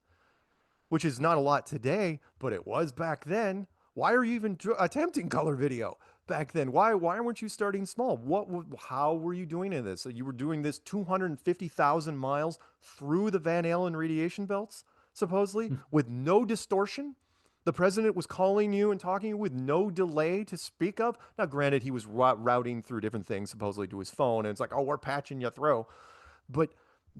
which is not a lot today, but it was back then. Why are you even attempting color video back then? Why weren't you starting small? How were you doing this? So you were doing this 250,000 miles through the Van Allen radiation belts, supposedly, with no distortion. The president was calling you and talking to you with no delay to speak of. Now, granted, he was routing through different things, supposedly to his phone, and it's like, oh, we're patching you through. But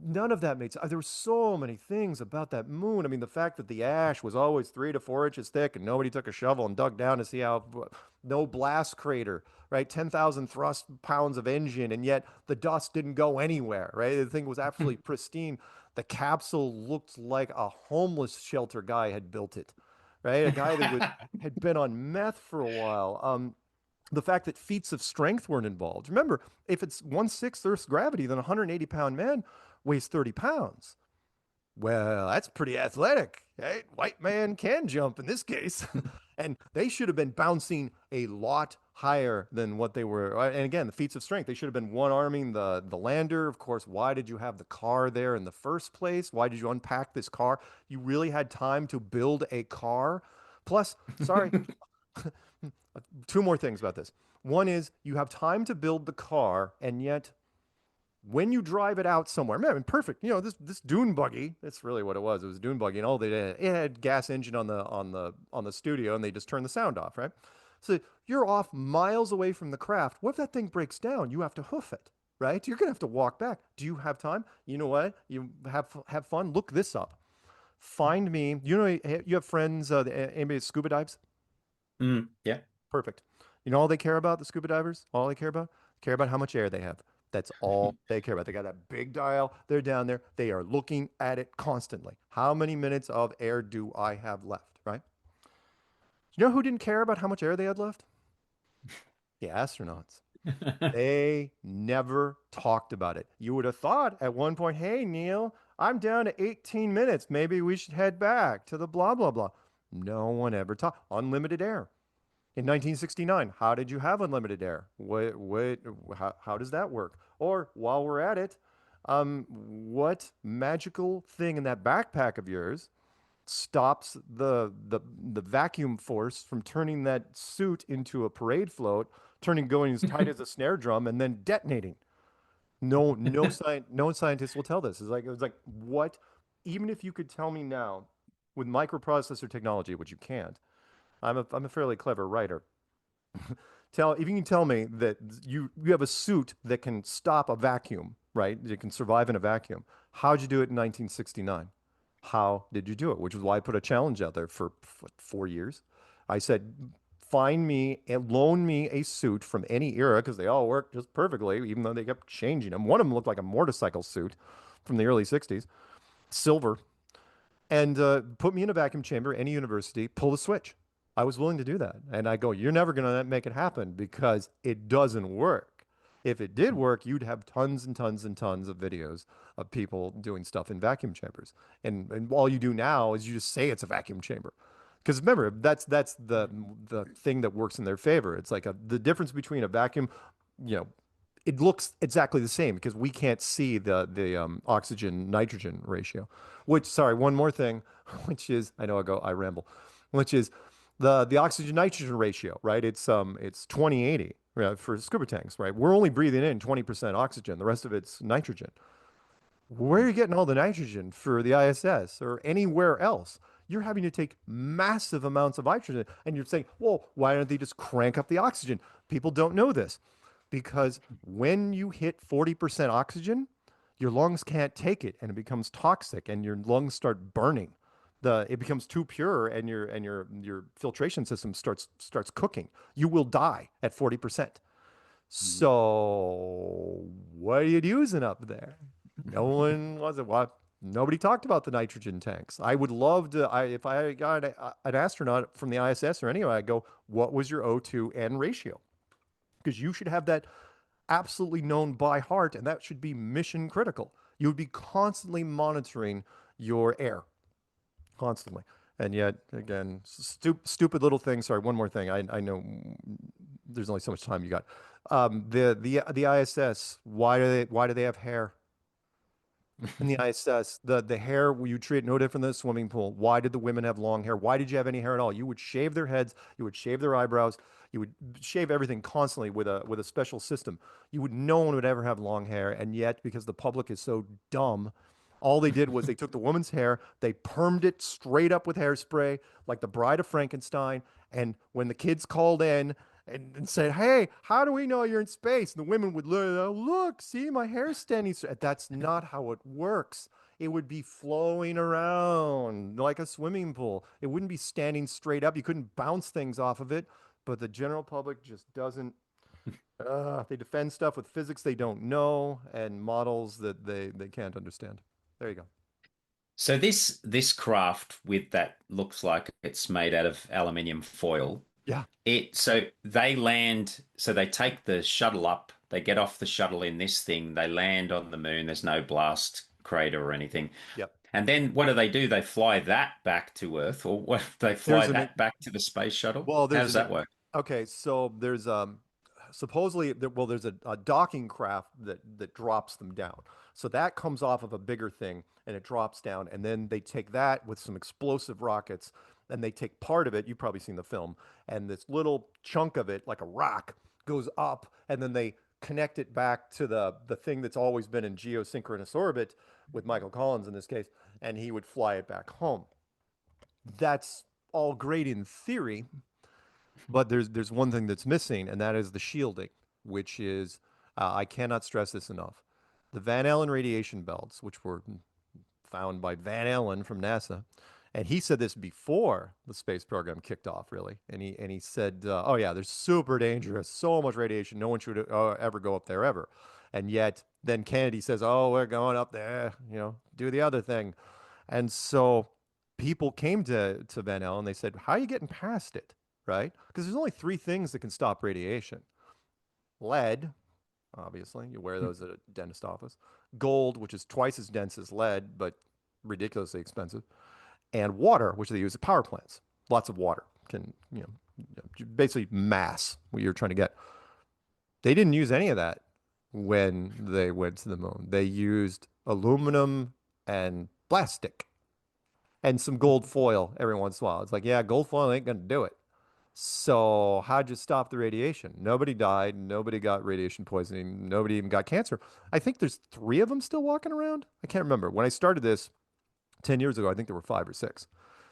none of that made sense. There were so many things about that moon. I mean, the fact that the ash was always 3 to 4 inches thick and nobody took a shovel and dug down to see how no blast crater, right? 10,000 thrust pounds of engine, and yet the dust didn't go anywhere, right? The thing was absolutely pristine. The capsule looked like a homeless shelter guy had built it, right? A guy that had been on meth for a while. The fact that feats of strength weren't involved. Remember, if it's 1/6 Earth's gravity, then a 180-pound man weighs 30 pounds. Well, that's pretty athletic, right? White man can jump in this case. And they should have been bouncing a lot higher than what they were. And again, the feats of strength, they should have been one arming the lander. Of course, why did you have the car there in the first place? Why did you unpack this car? You really had time to build a car. Plus, sorry, two more things about this. One is you have time to build the car, and yet when you drive it out somewhere, man, perfect. You know, this dune buggy, that's really what it was. It was a dune buggy, and all they did, it had gas engine on the studio, and they just turned the sound off, right? So you're off miles away from the craft. What if that thing breaks down? You have to hoof it, right? You're gonna have to walk back. Do you have time? You know what? You have fun. Look this up. Find me. You know, you have friends. Anybody that scuba dives? Yeah. Perfect. You know all they care about, the scuba divers? All they care about? Care about how much air they have. That's all they care about. They got that big dial. They're down there. They are looking at it constantly. How many minutes of air do I have left, right? You know who didn't care about how much air they had left? The astronauts. They never talked about it. You would have thought at one point, hey, Neil, I'm down to 18 minutes. Maybe we should head back to the blah, blah, blah. No one ever talked. Unlimited air. In 1969, how did you have unlimited air? How does that work? Or while we're at it, what magical thing in that backpack of yours stops the vacuum force from turning that suit into a parade float, going as tight as a snare drum, and then detonating? No scientist will tell this. It's like what? Even if you could tell me now with microprocessor technology, which you can't, I'm a fairly clever writer. If you can tell me that you have a suit that can stop a vacuum, right? It can survive in a vacuum. How'd you do it in 1969? How did you do it? Which is why I put a challenge out there for 4 years. I said, find me and loan me a suit from any era because they all work just perfectly, even though they kept changing them. One of them looked like a motorcycle suit from the early 60s, silver, and put me in a vacuum chamber, any university, pull the switch. I was willing to do that. And I go, you're never going to make it happen because it doesn't work. If it did work, you'd have tons and tons and tons of videos of people doing stuff in vacuum chambers. And all you do now is you just say it's a vacuum chamber. Because remember, that's the thing that works in their favor. It's like the difference between a vacuum, you know, it looks exactly the same because we can't see the oxygen nitrogen ratio. Which, sorry, one more thing, which is I know I ramble, which is the oxygen nitrogen ratio, right? It's 20/80 for scuba tanks, right? We're only breathing in 20% oxygen, the rest of it's nitrogen. Where are you getting all the nitrogen for the ISS or anywhere else? You're having to take massive amounts of nitrogen, and you're saying, well, why don't they just crank up the oxygen? People don't know this because when you hit 40% oxygen, your lungs can't take it and it becomes toxic and your lungs start burning. It becomes too pure and your filtration system starts cooking. You will die at 40%. So what are you using up there? No one was it. What? Nobody talked about the nitrogen tanks. I would love to. If I got an astronaut from the ISS or anywhere, I go, what was your O2 N ratio? Because you should have that absolutely known by heart, and that should be mission critical. You would be constantly monitoring your air, constantly. And yet, again, stupid little thing. Sorry, one more thing. I know there's only so much time you got. The ISS. Why do they have hair? In the ISS, the hair you treat no different than a swimming pool. Why did the women have long hair? Why did you have any hair at all? You would shave their heads, you would shave their eyebrows, you would shave everything constantly with a special system. No one would ever have long hair, and yet because the public is so dumb, all they did was they took the woman's hair, they permed it straight up with hairspray, like the Bride of Frankenstein. And when the kids called in and said, "Hey, how do we know you're in space?" And the women would look, "Oh, look, see my hair standing straight." That's not how it works. It would be flowing around like a swimming pool. It wouldn't be standing straight up. You couldn't bounce things off of it. But the general public just doesn't. They defend stuff with physics they don't know and models that they can't understand. There you go. So this craft with that looks like it's made out of aluminium foil. Yeah. So they take the shuttle up, they get off the shuttle in this thing, they land on the moon, there's no blast crater or anything. Yep. And then what do? They fly that back to Earth, or what they fly There's an that back to the space shuttle? Well, How there's does an that work? okay, so there's supposedly there's a docking craft that drops them down. So that comes off of a bigger thing and it drops down, and then they take that with some explosive rockets and they take part of it, you've probably seen the film, and this little chunk of it, like a rock, goes up, and then they connect it back to the thing that's always been in geosynchronous orbit with Michael Collins in this case, and he would fly it back home. That's all great in theory, but there's one thing that's missing, and that is the shielding, which is I cannot stress this enough. The Van Allen radiation belts, which were found by Van Allen from NASA, and he said this before the space program kicked off, really. And he said, "Oh yeah, they're super dangerous, so much radiation. No one should ever go up there ever." And yet, then Kennedy says, "Oh, we're going up there, do the other thing." And so people came to Van Allen. They said, "How are you getting past it?" Right? Because there's only three things that can stop radiation: lead, obviously, you wear those at a dentist office; gold, which is twice as dense as lead, but ridiculously expensive; and water, which they use at power plants. Lots of water can, basically mass what you're trying to get. They didn't use any of that when they went to the moon. They used aluminum and plastic and some gold foil every once in a while. It's like, yeah, gold foil ain't gonna do it. So how'd you stop the radiation? Nobody died. Nobody got radiation poisoning. Nobody even got cancer. I think there's three of them still walking around. I can't remember. When I started this 10 years ago, I think there were five or six.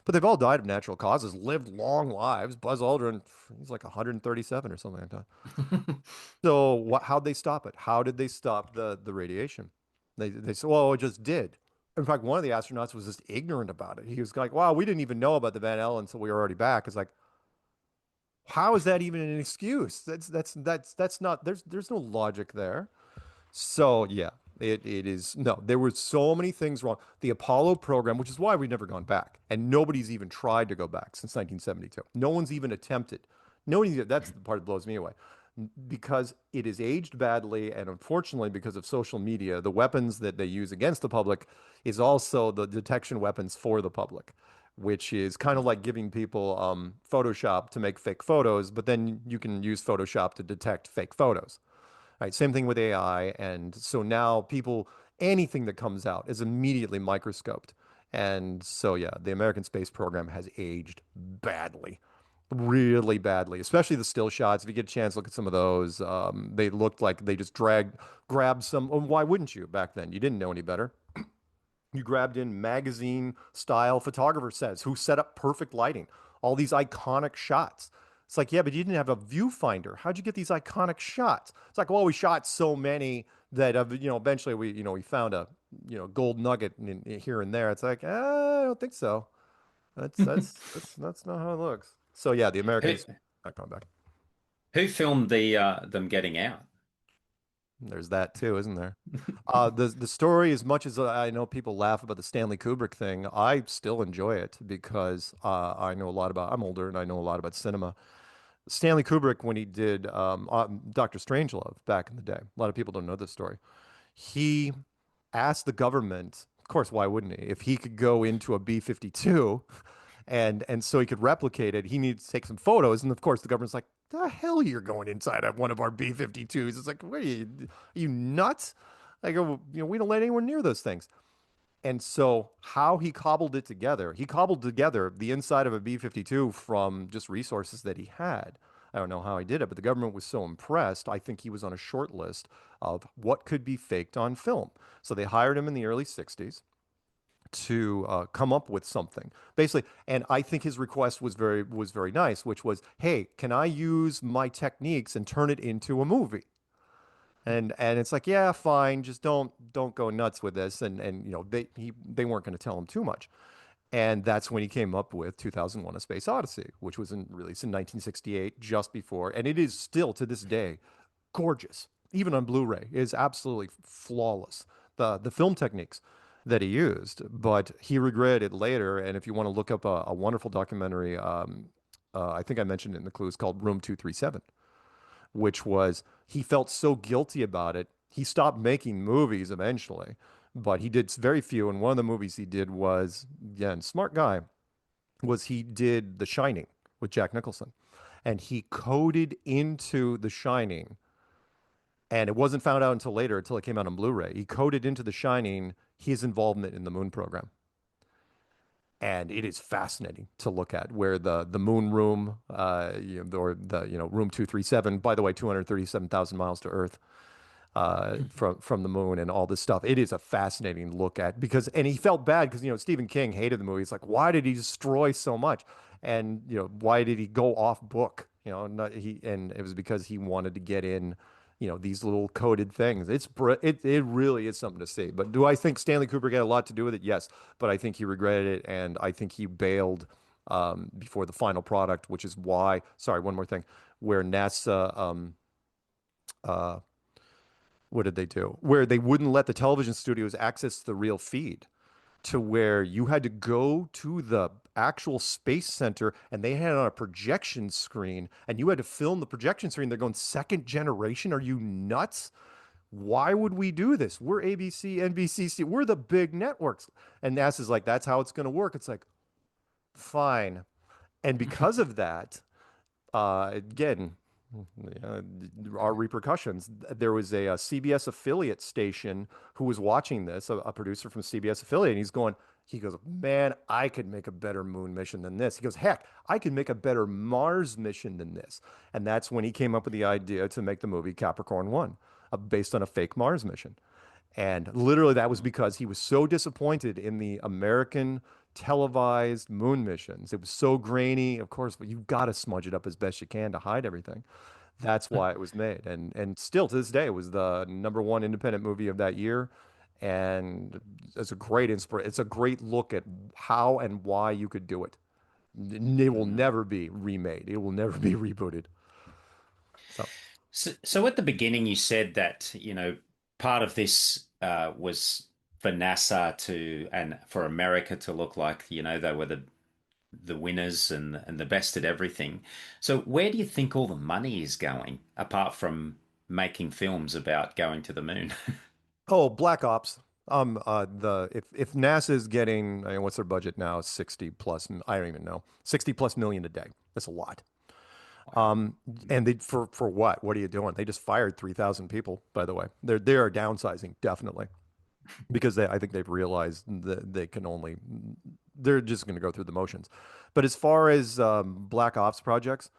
but they've all died of natural causes, lived long lives. Buzz Aldrin, he's like 137 or something like that. So how'd they stop it? How did they stop the radiation? They said, well, it just did. In fact, one of the astronauts was just ignorant about it. He was like, wow, we didn't even know about the Van Allen until we were already back. It's like, how is that even an excuse? That's not there's no logic there. So yeah, it is no, there were so many things wrong. The Apollo program, which is why we've never gone back, and nobody's even tried to go back since 1972. No one's even attempted. Nobody, that's the part that blows me away. Because it is aged badly, and unfortunately, because of social media, the weapons that they use against the public is also the detection weapons for the public, which is kind of like giving people Photoshop to make fake photos, but then you can use Photoshop to detect fake photos. Right, same thing with AI. And so now people, anything that comes out is immediately microscoped. And so, yeah, the American space program has aged badly, really badly, especially the still shots. If you get a chance, look at some of those. They looked like they just grabbed some. Well, why wouldn't you back then? You didn't know any better. You grabbed in magazine style photographer sets who set up perfect lighting, all these iconic shots. It's like, yeah, but you didn't have a viewfinder. How'd you get these iconic shots? It's like, well, we shot so many that eventually we found a gold nugget here and there. It's like, I don't think so. That's not how it looks. So yeah, the Who Americans not coming back. who filmed the them getting out? There's that too, isn't there? The story, as much as I know people laugh about the Stanley Kubrick thing, I still enjoy it because I know a lot about. I'm older and I know a lot about cinema. Stanley Kubrick, when he did Doctor Strangelove back in the day, a lot of people don't know this story. He asked the government, of course, why wouldn't he? If he could go into a B-52 and so he could replicate it, he needs to take some photos. And of course, the government's like, the hell you're going inside of one of our B-52s? It's like, what are you nuts? I go, we don't let anyone near those things. And so, how he cobbled it together, he cobbled together the inside of a B-52 from just resources that he had. I don't know how he did it, but the government was so impressed. I think he was on a short list of what could be faked on film. So they hired him in the early 60s to come up with something basically, and I think his request was very nice, which was, hey, can I use my techniques and turn it into a movie? And it's like, yeah, fine, just don't go nuts with this. And they weren't going to tell him too much. And that's when he came up with 2001: A Space Odyssey, which was released in 1968, just before, and it is still to this day gorgeous. Even on Blu-ray, it is absolutely flawless. The film techniques that he used, but he regretted it later. And if you want to look up a wonderful documentary, I think I mentioned it in the clues, called Room 237, which was he felt so guilty about it. He stopped making movies eventually, but he did very few. And one of the movies he did was, again, smart guy, was he did The Shining with Jack Nicholson. And he coded into The Shining, and it wasn't found out until later, until it came out on Blu-ray. He coded into The Shining his involvement in the moon program. And it is fascinating to look at where the moon room, or the room 237, by the way, 237,000 miles to Earth, from the moon and all this stuff. It is a fascinating look at, because, and he felt bad because Stephen King hated the movie. It's like, why did he destroy so much? And why did he go off book? And it was because he wanted to get in these little coded things. It really is something to see. But do I think Stanley Kubrick had a lot to do with it? Yes, but I think he regretted it, and I think he bailed before the final product, which is why. Sorry, one more thing, where NASA. Uh, what did they do? Where they wouldn't let the television studios access the real feed, to where you had to go to the actual space center and they had it on a projection screen and you had to film the projection screen. They're going, second generation? Are you nuts? Why would we do this? We're ABC, NBC, we're the big networks. And NASA's like, that's how it's going to work. It's like, fine. And because of that, again, uh, our repercussions. There was a CBS affiliate station who was watching this, a producer from CBS affiliate, and he goes, man, I could make a better moon mission than this. He goes, heck, I could make a better Mars mission than this. And that's when he came up with the idea to make the movie Capricorn One, based on a fake Mars mission. And literally, that was because he was so disappointed in the American televised moon missions. It was so grainy, of course, but you've got to smudge it up as best you can to hide everything. That's why it was made. And still to this day, it was the number one independent movie of that year. And it's a great inspiration. It's a great look at how and why you could do it. It will Mm. never be remade. It will never be rebooted. So, So at the beginning, you said that, part of this was for NASA to and for America to look like, they were the winners and the best at everything. So where do you think all the money is going, apart from making films about going to the moon? oh, Black Ops. If NASA is getting, I mean, what's their budget now? 60 plus, I don't even know. 60 plus million a day. That's a lot. Wow. Um, and they for what? What are you doing? They just fired 3,000 people, by the way. They are downsizing, definitely, because I think they've realized that they're just going to go through the motions. But as far as Black Ops projects,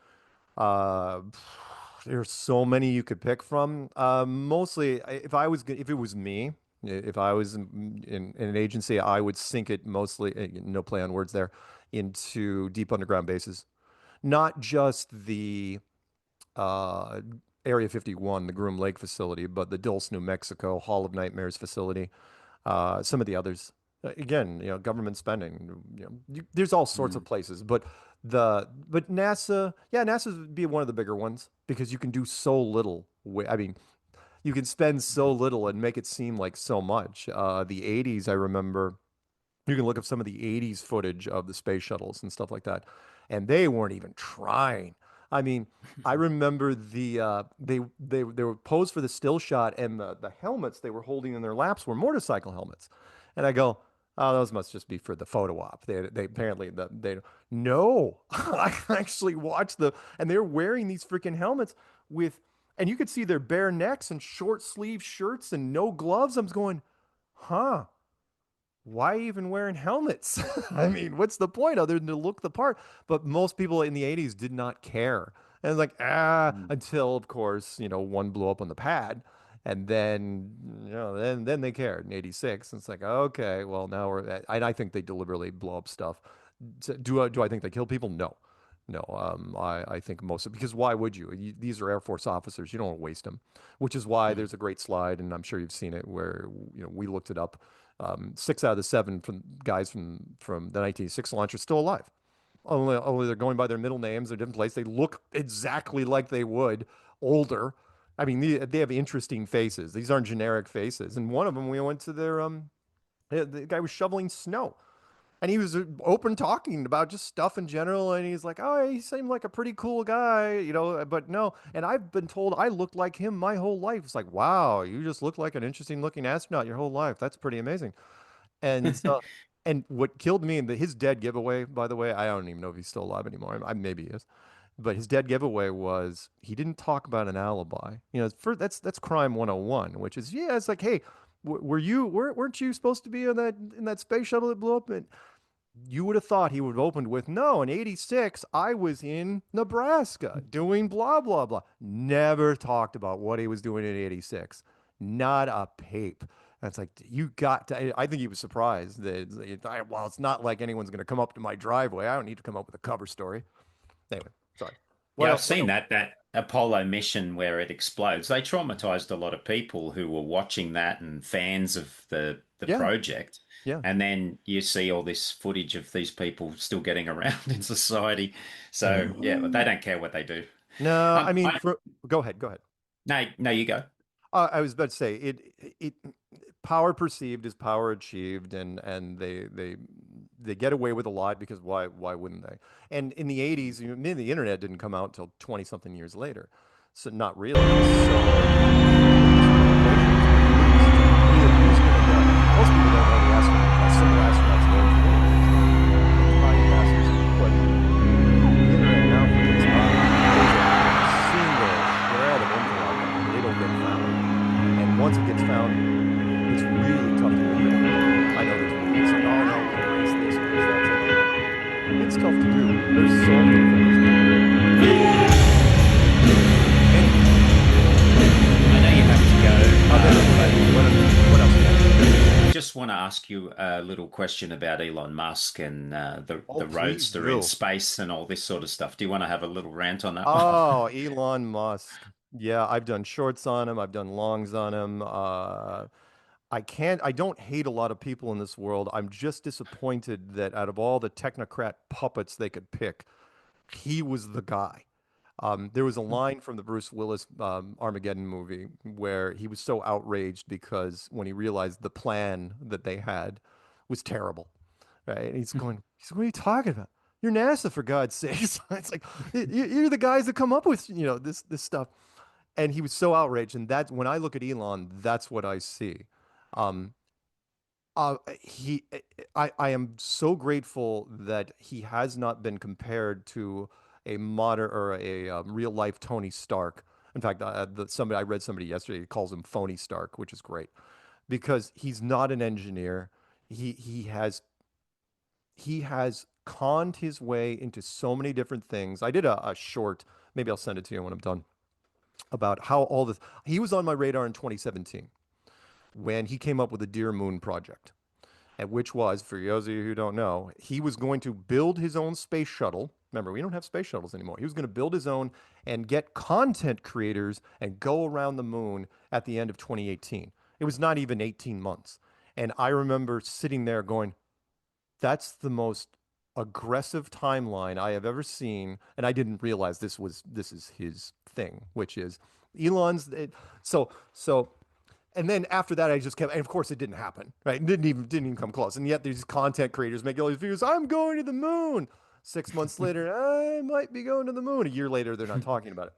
uh, there's so many you could pick from. Mostly, if it was me, if I was in an agency, I would sink it mostly, no play on words there, into deep underground bases. Not just the uh, Area 51, the Groom Lake facility, but the Dulce, New Mexico Hall of Nightmares facility, some of the others. Again, government spending. There's all sorts of Mm. places, but NASA, yeah, NASA would be one of the bigger ones because you can do so little. I mean, you can spend so little and make it seem like so much. The 80s, I remember. You can look up some of the 80s footage of the space shuttles and stuff like that. And they weren't even trying. I mean, I remember they were posed for the still shot and the helmets they were holding in their laps were motorcycle helmets. And I go, oh, those must just be for the photo op. They apparently they no. I actually watched and they're wearing these freaking helmets with and you could see their bare necks and short sleeve shirts and no gloves. I'm going, huh? Why even wearing helmets? I mean, what's the point other than to look the part? But most people in the 80s did not care. And it's like, Mm. until of course, one blew up on the pad. And then, then they cared in 86. And it's like, okay, well, now I think they deliberately blow up stuff. Do I think they kill people? No. No, I think most of because why would you? These are Air Force officers. You don't want to waste them, which is why Mm. there's a great slide, and I'm sure you've seen it where we looked it up. 6 out of the 7 from guys from the 1986 launch are still alive. Only they're going by their middle names. They're different place. They look exactly like they would older. I mean, they have interesting faces. These aren't generic faces. And one of them, we went to the guy was shoveling snow. And he was open talking about just stuff in general. And he's like, oh, he seemed like a pretty cool guy, but no. And I've been told I looked like him my whole life. It's like, wow, you just look like an interesting looking astronaut your whole life. That's pretty amazing. And and what killed me, and his dead giveaway, by the way, I don't even know if he's still alive anymore. Maybe he is. But his dead giveaway was he didn't talk about an alibi. That's crime 101, which is, yeah, it's like, hey, weren't you supposed to be on in that space shuttle that blew up? And you would have thought he would have opened with, no, in 86, I was in Nebraska doing blah, blah, blah. Never talked about what he was doing in 86. Not a peep. And it's like, you got to, I think he was surprised that, well, it's not like anyone's going to come up to my driveway. I don't need to come up with a cover story. Anyway, sorry. What Yeah, I've else? What seen else? that Apollo mission where it explodes. They traumatized a lot of people who were watching that and fans of the Yeah, project. yeah. And then you see all this footage of these people still getting around in society. So yeah, but they don't care what they do. No, I mean, I go ahead, go ahead. No, no, you go. I was about to say it power perceived is power achieved, and they get away with a lot because why wouldn't they? And in the 80s, the internet didn't come out until 20 something years later, so not really. So these communications were used really used to the most people don't know the astronaut, civil astronauts know for the private astronauts, but the internet now forgets nothing. There's a single shred of info out there, and it'll get found. And once it gets found, it's really tough to get rid of. I know there's movies like, oh no, erase this, erase that. It's tough to do. There's so many things to do. Anyway, I know you have to go, okay, what else? I just want to ask you a little question about Elon Musk and Oh, the please roadster in do. space and all this sort of stuff. Do you want to have a little rant on that one? Oh, Elon Musk. Yeah, I've done shorts on him. I've done longs on him. I don't hate a lot of people in this world. I'm just disappointed that out of all the technocrat puppets they could pick, he was the guy. There was a line from the Bruce Willis Armageddon movie where he was so outraged because when he realized the plan that they had was terrible, right? And what are you talking about? You're NASA for God's sakes. It's like you're the guys that come up with, this stuff. And he was so outraged. And that's when I look at Elon, that's what I see. Um, he, I am so grateful that he has not been compared to a modern or a real life Tony Stark. In fact, I read somebody yesterday calls him Phony Stark, which is great because he's not an engineer. He has conned his way into so many different things. I did a short, maybe I'll send it to you when I'm done, about how all this. He was on my radar in 2017 when he came up with the Dear Moon project, and which was, for those of you who don't know, he was going to build his own space shuttle. Remember, we don't have space shuttles anymore. He was going to build his own and get content creators and go around the moon at the end of 2018. It was not even 18 months. And I remember sitting there going, that's the most aggressive timeline I have ever seen. And I didn't realize this is his thing, which is Elon's. So and then after that, I just kept, and of course, it didn't happen, right? It didn't even come close. And yet, these content creators make all these videos. I'm going to the moon. 6 months later, I might be going to the moon. A year later, they're not talking about it.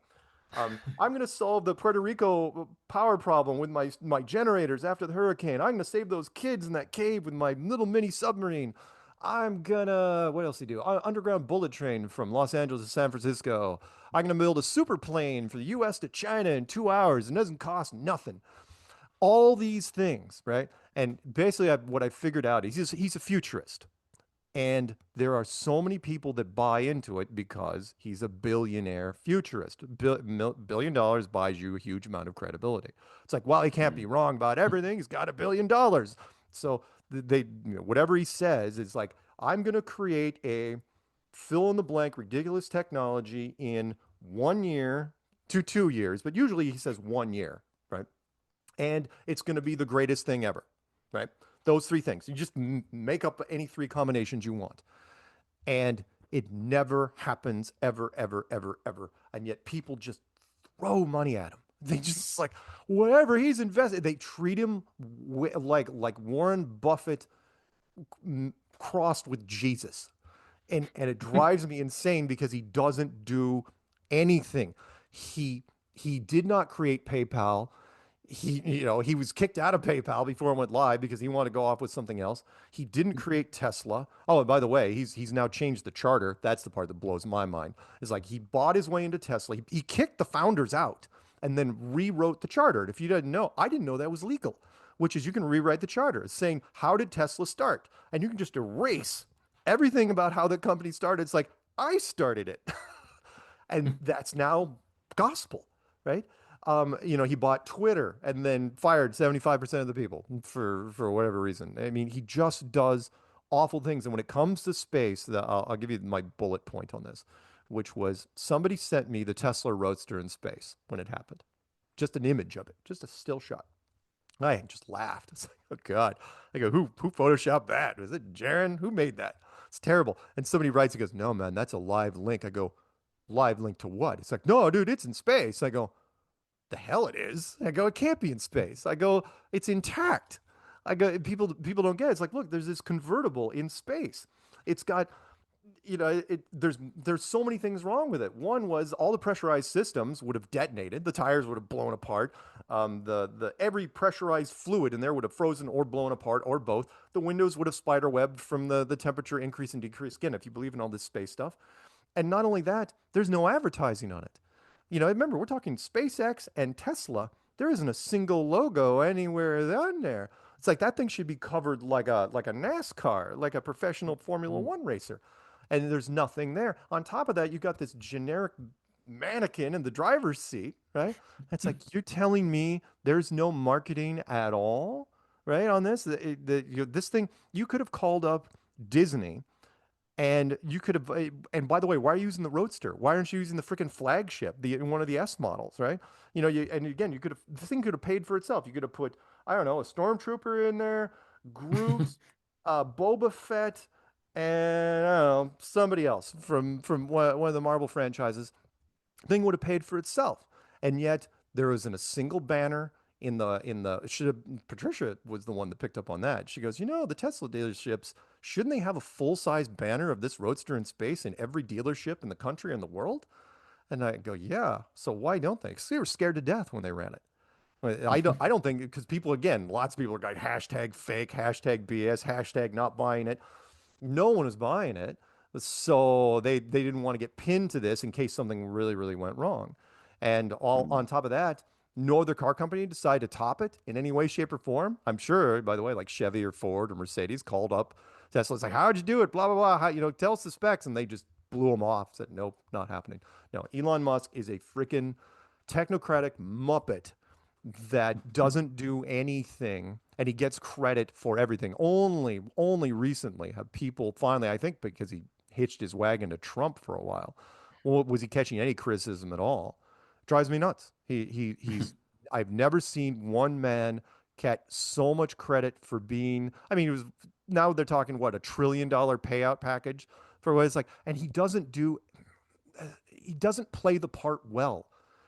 I'm going to solve the Puerto Rico power problem with my generators after the hurricane. I'm going to save those kids in that cave with my little mini submarine. I'm gonna, what else do you do? Underground bullet train from Los Angeles to San Francisco. I'm gonna build a super plane for the US to China in 2 hours. It doesn't cost nothing. All these things, right? And basically, what I figured out is he's a futurist. And there are so many people that buy into it because he's a billionaire futurist. $1 billion buys you a huge amount of credibility. It's like, well, he can't be wrong about everything. He's got $1 billion. So whatever he says is like, I'm going to create a fill in the blank ridiculous technology in 1 year to 2 years, but usually he says 1 year, right? And it's going to be the greatest thing ever, right? Those three things. You just make up any three combinations you want. And it never happens ever, ever, ever, ever. And yet people just throw money at him. They just like whatever he's invested. They treat him like Warren Buffett crossed with Jesus. And it drives me insane because he doesn't do anything. He did not create PayPal. He was kicked out of PayPal before it went live because he wanted to go off with something else. He didn't create Tesla. Oh, and by the way, he's now changed the charter. That's the part that blows my mind. It's like he bought his way into Tesla. He kicked the founders out and then rewrote the charter. And if you didn't know, I didn't know that was legal, which is you can rewrite the charter. It's saying, how did Tesla start? And you can just erase everything about how the company started. It's like, I started it. And that's now gospel, right? He bought Twitter and then fired 75% of the people for whatever reason. I mean, he just does awful things. And when it comes to space, I'll give you my bullet point on this, which was somebody sent me the Tesla Roadster in space when it happened. Just an image of it, just a still shot. I just laughed. It's like, oh God. I go, who photoshopped that? Was it Jaron? Who made that? It's terrible. And somebody writes, he goes, no, man, that's a live link. I go, live link to what? It's like, no, dude, it's in space. I go, the hell it is. I go, it can't be in space. I go, it's intact. I go, people don't get it. It's like, look, there's this convertible in space. It's got, there's so many things wrong with it. One was all the pressurized systems would have detonated. The tires would have blown apart. The every pressurized fluid in there would have frozen or blown apart or both. The windows would have spider webbed from the temperature increase and decrease. Again, if you believe in all this space stuff. And not only that, there's no advertising on it. Remember, we're talking SpaceX and Tesla. There isn't a single logo anywhere on there. It's like that thing should be covered like a NASCAR, like a professional Formula One racer. And there's nothing there. On top of that, you've got this generic mannequin in the driver's seat, right? It's like you're telling me there's no marketing at all. right? On this, this thing, you could have called up Disney and you could have, and by the way, why are you using the Roadster? Why aren't you using the freaking flagship, the one of the S models, right? And again, you could have, the thing could have paid for itself. You could have put, I don't know, a Stormtrooper in there, Groot, Boba Fett, and I don't know, somebody else from one of the Marvel franchises. Thing would have paid for itself. And yet there isn't a single banner in the should have Patricia was the one that picked up on that. She goes, the Tesla dealerships, shouldn't they have a full-size banner of this Roadster in space in every dealership in the country and the world? And I go, yeah. So why don't they? 'Cause they were scared to death when they ran it. I don't think because people again, lots of people are like hashtag fake, hashtag BS, hashtag not buying it. No one was buying it. So they didn't want to get pinned to this in case something really, really went wrong. And all Mm. on top of that, no other car company decided to top it in any way, shape, or form. I'm sure, by the way, like Chevy or Ford or Mercedes called up Tesla's like, how'd you do it? Blah, blah, blah. Tell us the specs. And they just blew them off, said, nope, not happening. No, Elon Musk is a freaking technocratic muppet that doesn't do anything and he gets credit for everything. Only recently have people finally, I think because he hitched his wagon to Trump for a while, well, was he catching any criticism at all? Drives me nuts. He's I've never seen one man get so much credit for being, I mean, it was now they're talking what, $1 trillion payout package for what it's like, and he doesn't play the part well.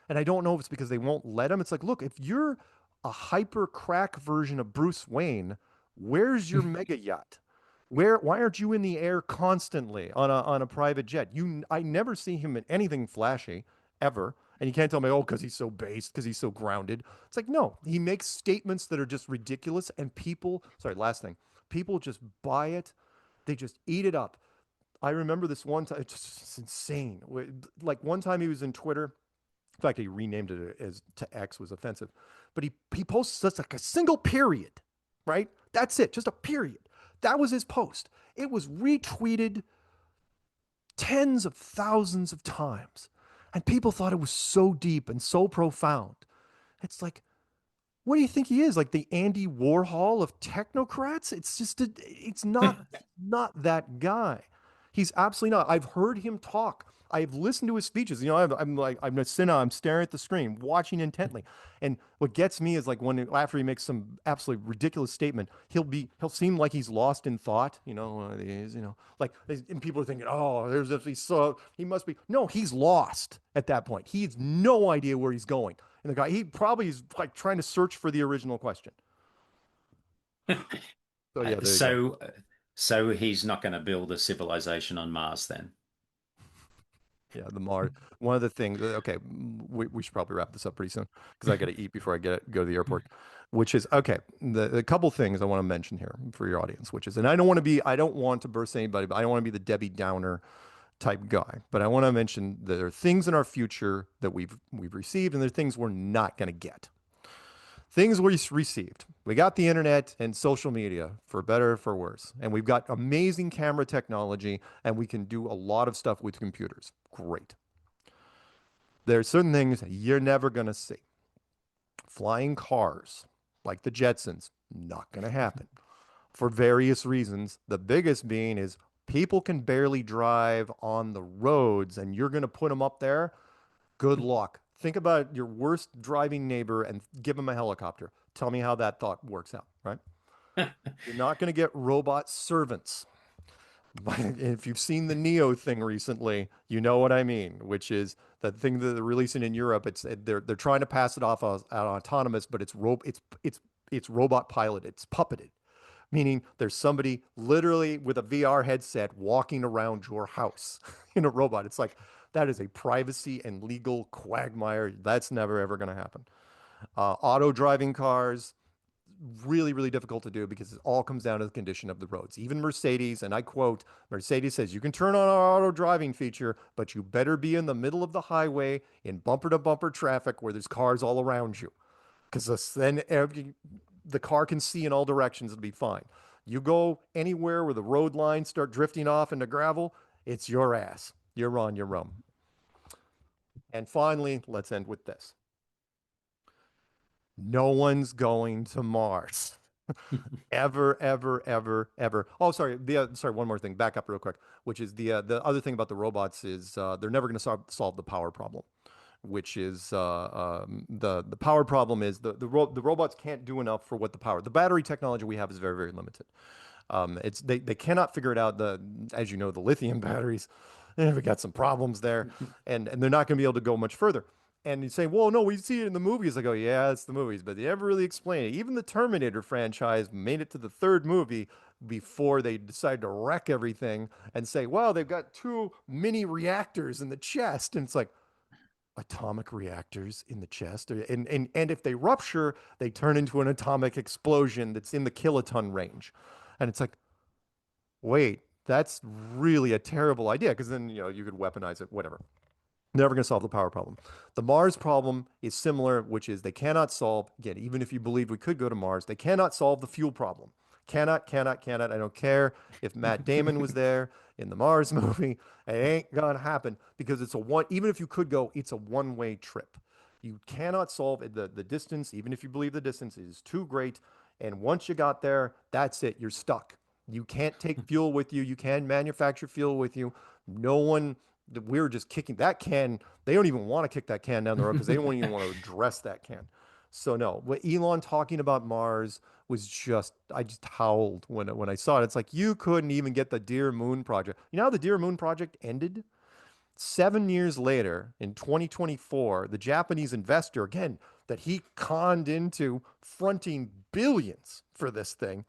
And I don't know if it's because they won't let him. It's like, look, if you're a hyper crack version of Bruce Wayne, where's your mega yacht? Why aren't you in the air constantly on a private jet? I never see him in anything flashy ever. And you can't tell me, oh, because he's so based, because he's so grounded. It's like, no, he makes statements that are just ridiculous. And people, sorry, last thing, people just buy it. They just eat it up. I remember this one time, it's insane. Like one time he was in Twitter. In fact, he renamed it as to X was offensive. But he posts just like a single period, right? That's it, just a period. That was his post. It was retweeted tens of thousands of times. And people thought it was so deep and so profound. It's like, what do you think he is? Like the Andy Warhol of technocrats? It's not that guy. He's absolutely not. I've heard him talk. I've listened to his speeches. I'm like, I'm staring at the screen, watching intently. And what gets me is like after he makes some absolutely ridiculous statement, he'll seem like he's lost in thought. One of these, like, and people are thinking, oh, there's if he's so he must be. No, he's lost at that point. He has no idea where he's going. And the guy, he probably is like trying to search for the original question. So yeah, there you go. So, so he's not going to build a civilization on Mars then. Yeah, the Mars. One of the things. Okay, we should probably wrap this up pretty soon because I got to eat before I go to the airport. Which is okay. The couple things I want to mention here for your audience, which is, and I don't want to burst anybody, but I don't want to be the Debbie Downer type guy. But I want to mention there are things in our future that we've received, and there are things we're not going to get. Things we received. We got the internet and social media for better or for worse. And we've got amazing camera technology and we can do a lot of stuff with computers. Great. There are certain things you're never going to see. Flying cars, like the Jetsons, not going to happen for various reasons. The biggest being is people can barely drive on the roads and you're going to put them up there. Good luck. Think about your worst driving neighbor and give him a helicopter. Tell me how that thought works out, right? You're not going to get robot servants. If you've seen the Neo thing recently, you know what I mean, which is the thing that they're releasing in Europe. They're trying to pass it off as autonomous, but it's robot piloted. It's puppeted, meaning there's somebody literally with a VR headset walking around your house in a robot. It's like that is a privacy and legal quagmire. That's never ever going to happen. Auto driving cars, really, really difficult to do because it all comes down to the condition of the roads. Even Mercedes, and I quote, Mercedes says, you can turn on our auto driving feature, but you better be in the middle of the highway in bumper to bumper traffic where there's cars all around you. Because then the car can see in all directions, it'll be fine. You go anywhere where the road lines start drifting off into gravel, it's your ass. You're on your own. And finally, let's end with this. No one's going to Mars. Ever, ever, ever, ever. Oh, sorry. Sorry. One more thing. Back up real quick. Which is the other thing about the robots is they're never going to solve the power problem. Which is the power problem is the robots can't do enough for what the power. The battery technology we have is very, very limited. It's they cannot figure it out. The As you know, the lithium batteries, we got some problems there, and they're not going to be able to go much further. And you say, well, no, we see it in the movies. I go, yeah, it's the movies, but they never really explain it. Even the Terminator franchise made it to the third movie before they decided to wreck everything and say, well, they've got two mini reactors in the chest. And it's like, atomic reactors in the chest. And if they rupture, they turn into an atomic explosion that's in the kiloton range. And it's like, wait, that's really a terrible idea because then, you could weaponize it, whatever. Never going to solve the power problem. The Mars problem is similar, which is they cannot solve, again, even if you believe we could go to Mars, they cannot solve the fuel problem. Cannot, cannot, cannot. I don't care if Matt Damon was there in the Mars movie. It ain't going to happen because even if you could go, it's a one-way trip. You cannot solve the distance, even if you believe the distance is too great. And once you got there, that's it. You're stuck. You can't take fuel with you. You can't manufacture fuel with you. No one we're just kicking that can. They don't even want to kick that can down the road because they don't even want to address that can. So no, what Elon talking about Mars was I just howled when I saw it. It's like you couldn't even get the Dear Moon project. You know how the Dear Moon project ended? 7 years later, in 2024, the Japanese investor, again, that he conned into fronting billions for this thing,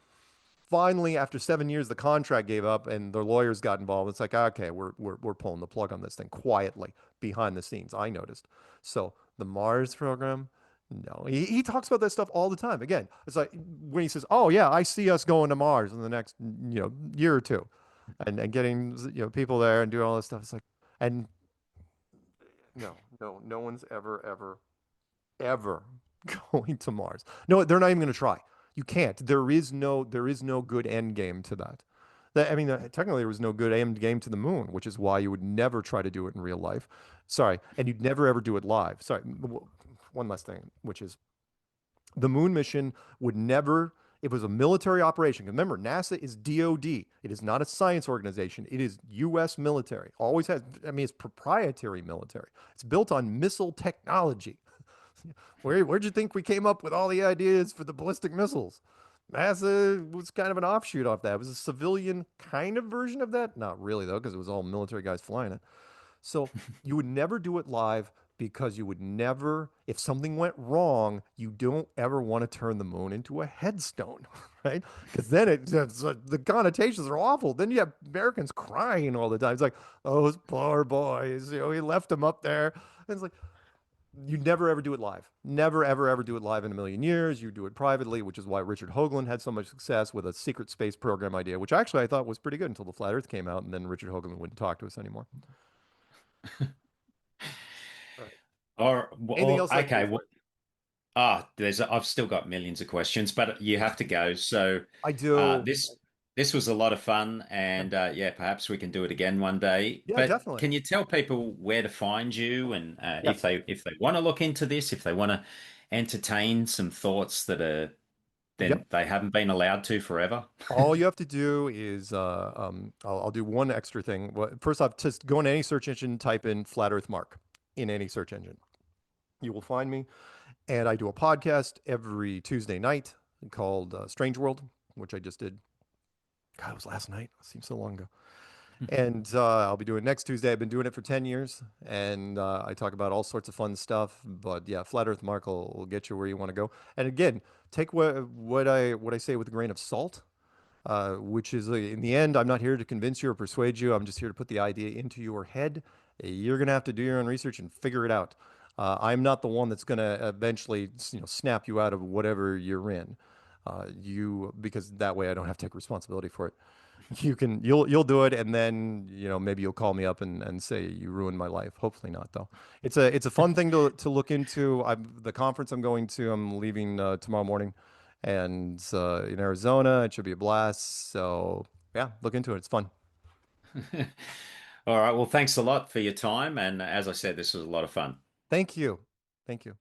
finally, after 7 years, the contract gave up and the lawyers got involved. It's like, okay, we're pulling the plug on this thing quietly behind the scenes. I noticed. So the Mars program, no, he talks about that stuff all the time. Again, it's like when he says, "Oh yeah, I see us going to Mars in the next year or two, and getting people there and doing all this stuff." It's like, and no, no, no one's ever going to Mars. No, they're not even going to try. You can't. There is no good end game to that. I mean, technically, there was no good end game to the moon, which is why you would never try to do it in real life. Sorry, and you'd never ever do it live. Sorry, one last thing, which is the moon mission would never. It was a military operation. Remember, NASA is DoD. It is not a science organization. It is U.S. military. Always has. I mean, it's proprietary military. It's built on missile technology. Where'd you think we came up with all the ideas for the ballistic missiles? NASA was kind of an offshoot off that. It was a civilian kind of version of that. Not really, though, because it was all military guys flying it. So you would never do it live because you would never, if something went wrong, you don't ever want to turn the moon into a headstone, right? Because then the connotations are awful. Then you have Americans crying all the time. It's like, oh, those poor boys, we left them up there. And it's like, you never ever do it live. Never ever ever do it live in a million years. You do it privately, which is why Richard Hoagland had so much success with a secret space program idea, which actually I thought was pretty good until the flat Earth came out, and then Richard Hoagland wouldn't talk to us anymore. All right. Anything else I can do Okay. for you? I've still got millions of questions, but you have to go. So I uh, do. this this was a lot of fun, Yeah, and yeah, perhaps we can do it again one day. yeah, But definitely. can you tell people where to find you, and Yes. if they want to look into this, if they want to entertain some thoughts that are then Yep. they haven't been allowed to forever? All you have to do is, I'll do one extra thing. Well, first off, just go in any search engine, type in Flat Earth Mark in any search engine. You will find me. And I do a podcast every Tuesday night called Strange World, which I just did. God, it was last night. It seems so long ago. And I'll be doing next Tuesday. I've been doing it for 10 years. And I talk about all sorts of fun stuff. But yeah, Flat Earth Mark will get you where you want to go. And again, take what I say with a grain of salt, which is in the end, I'm not here to convince you or persuade you. I'm just here to put the idea into your head. You're going to have to do your own research and figure it out. I'm not the one that's going to eventually, snap you out of whatever you're in. Because that way I don't have to take responsibility for it. You'll do it, and then maybe you'll call me up and say you ruined my life. Hopefully not, though. It's a fun thing to look into. The conference I'm going to. I'm leaving tomorrow morning, and in Arizona, it should be a blast. So yeah, look into it. It's fun. All right. Well, thanks a lot for your time, and as I said, this was a lot of fun. Thank you. Thank you.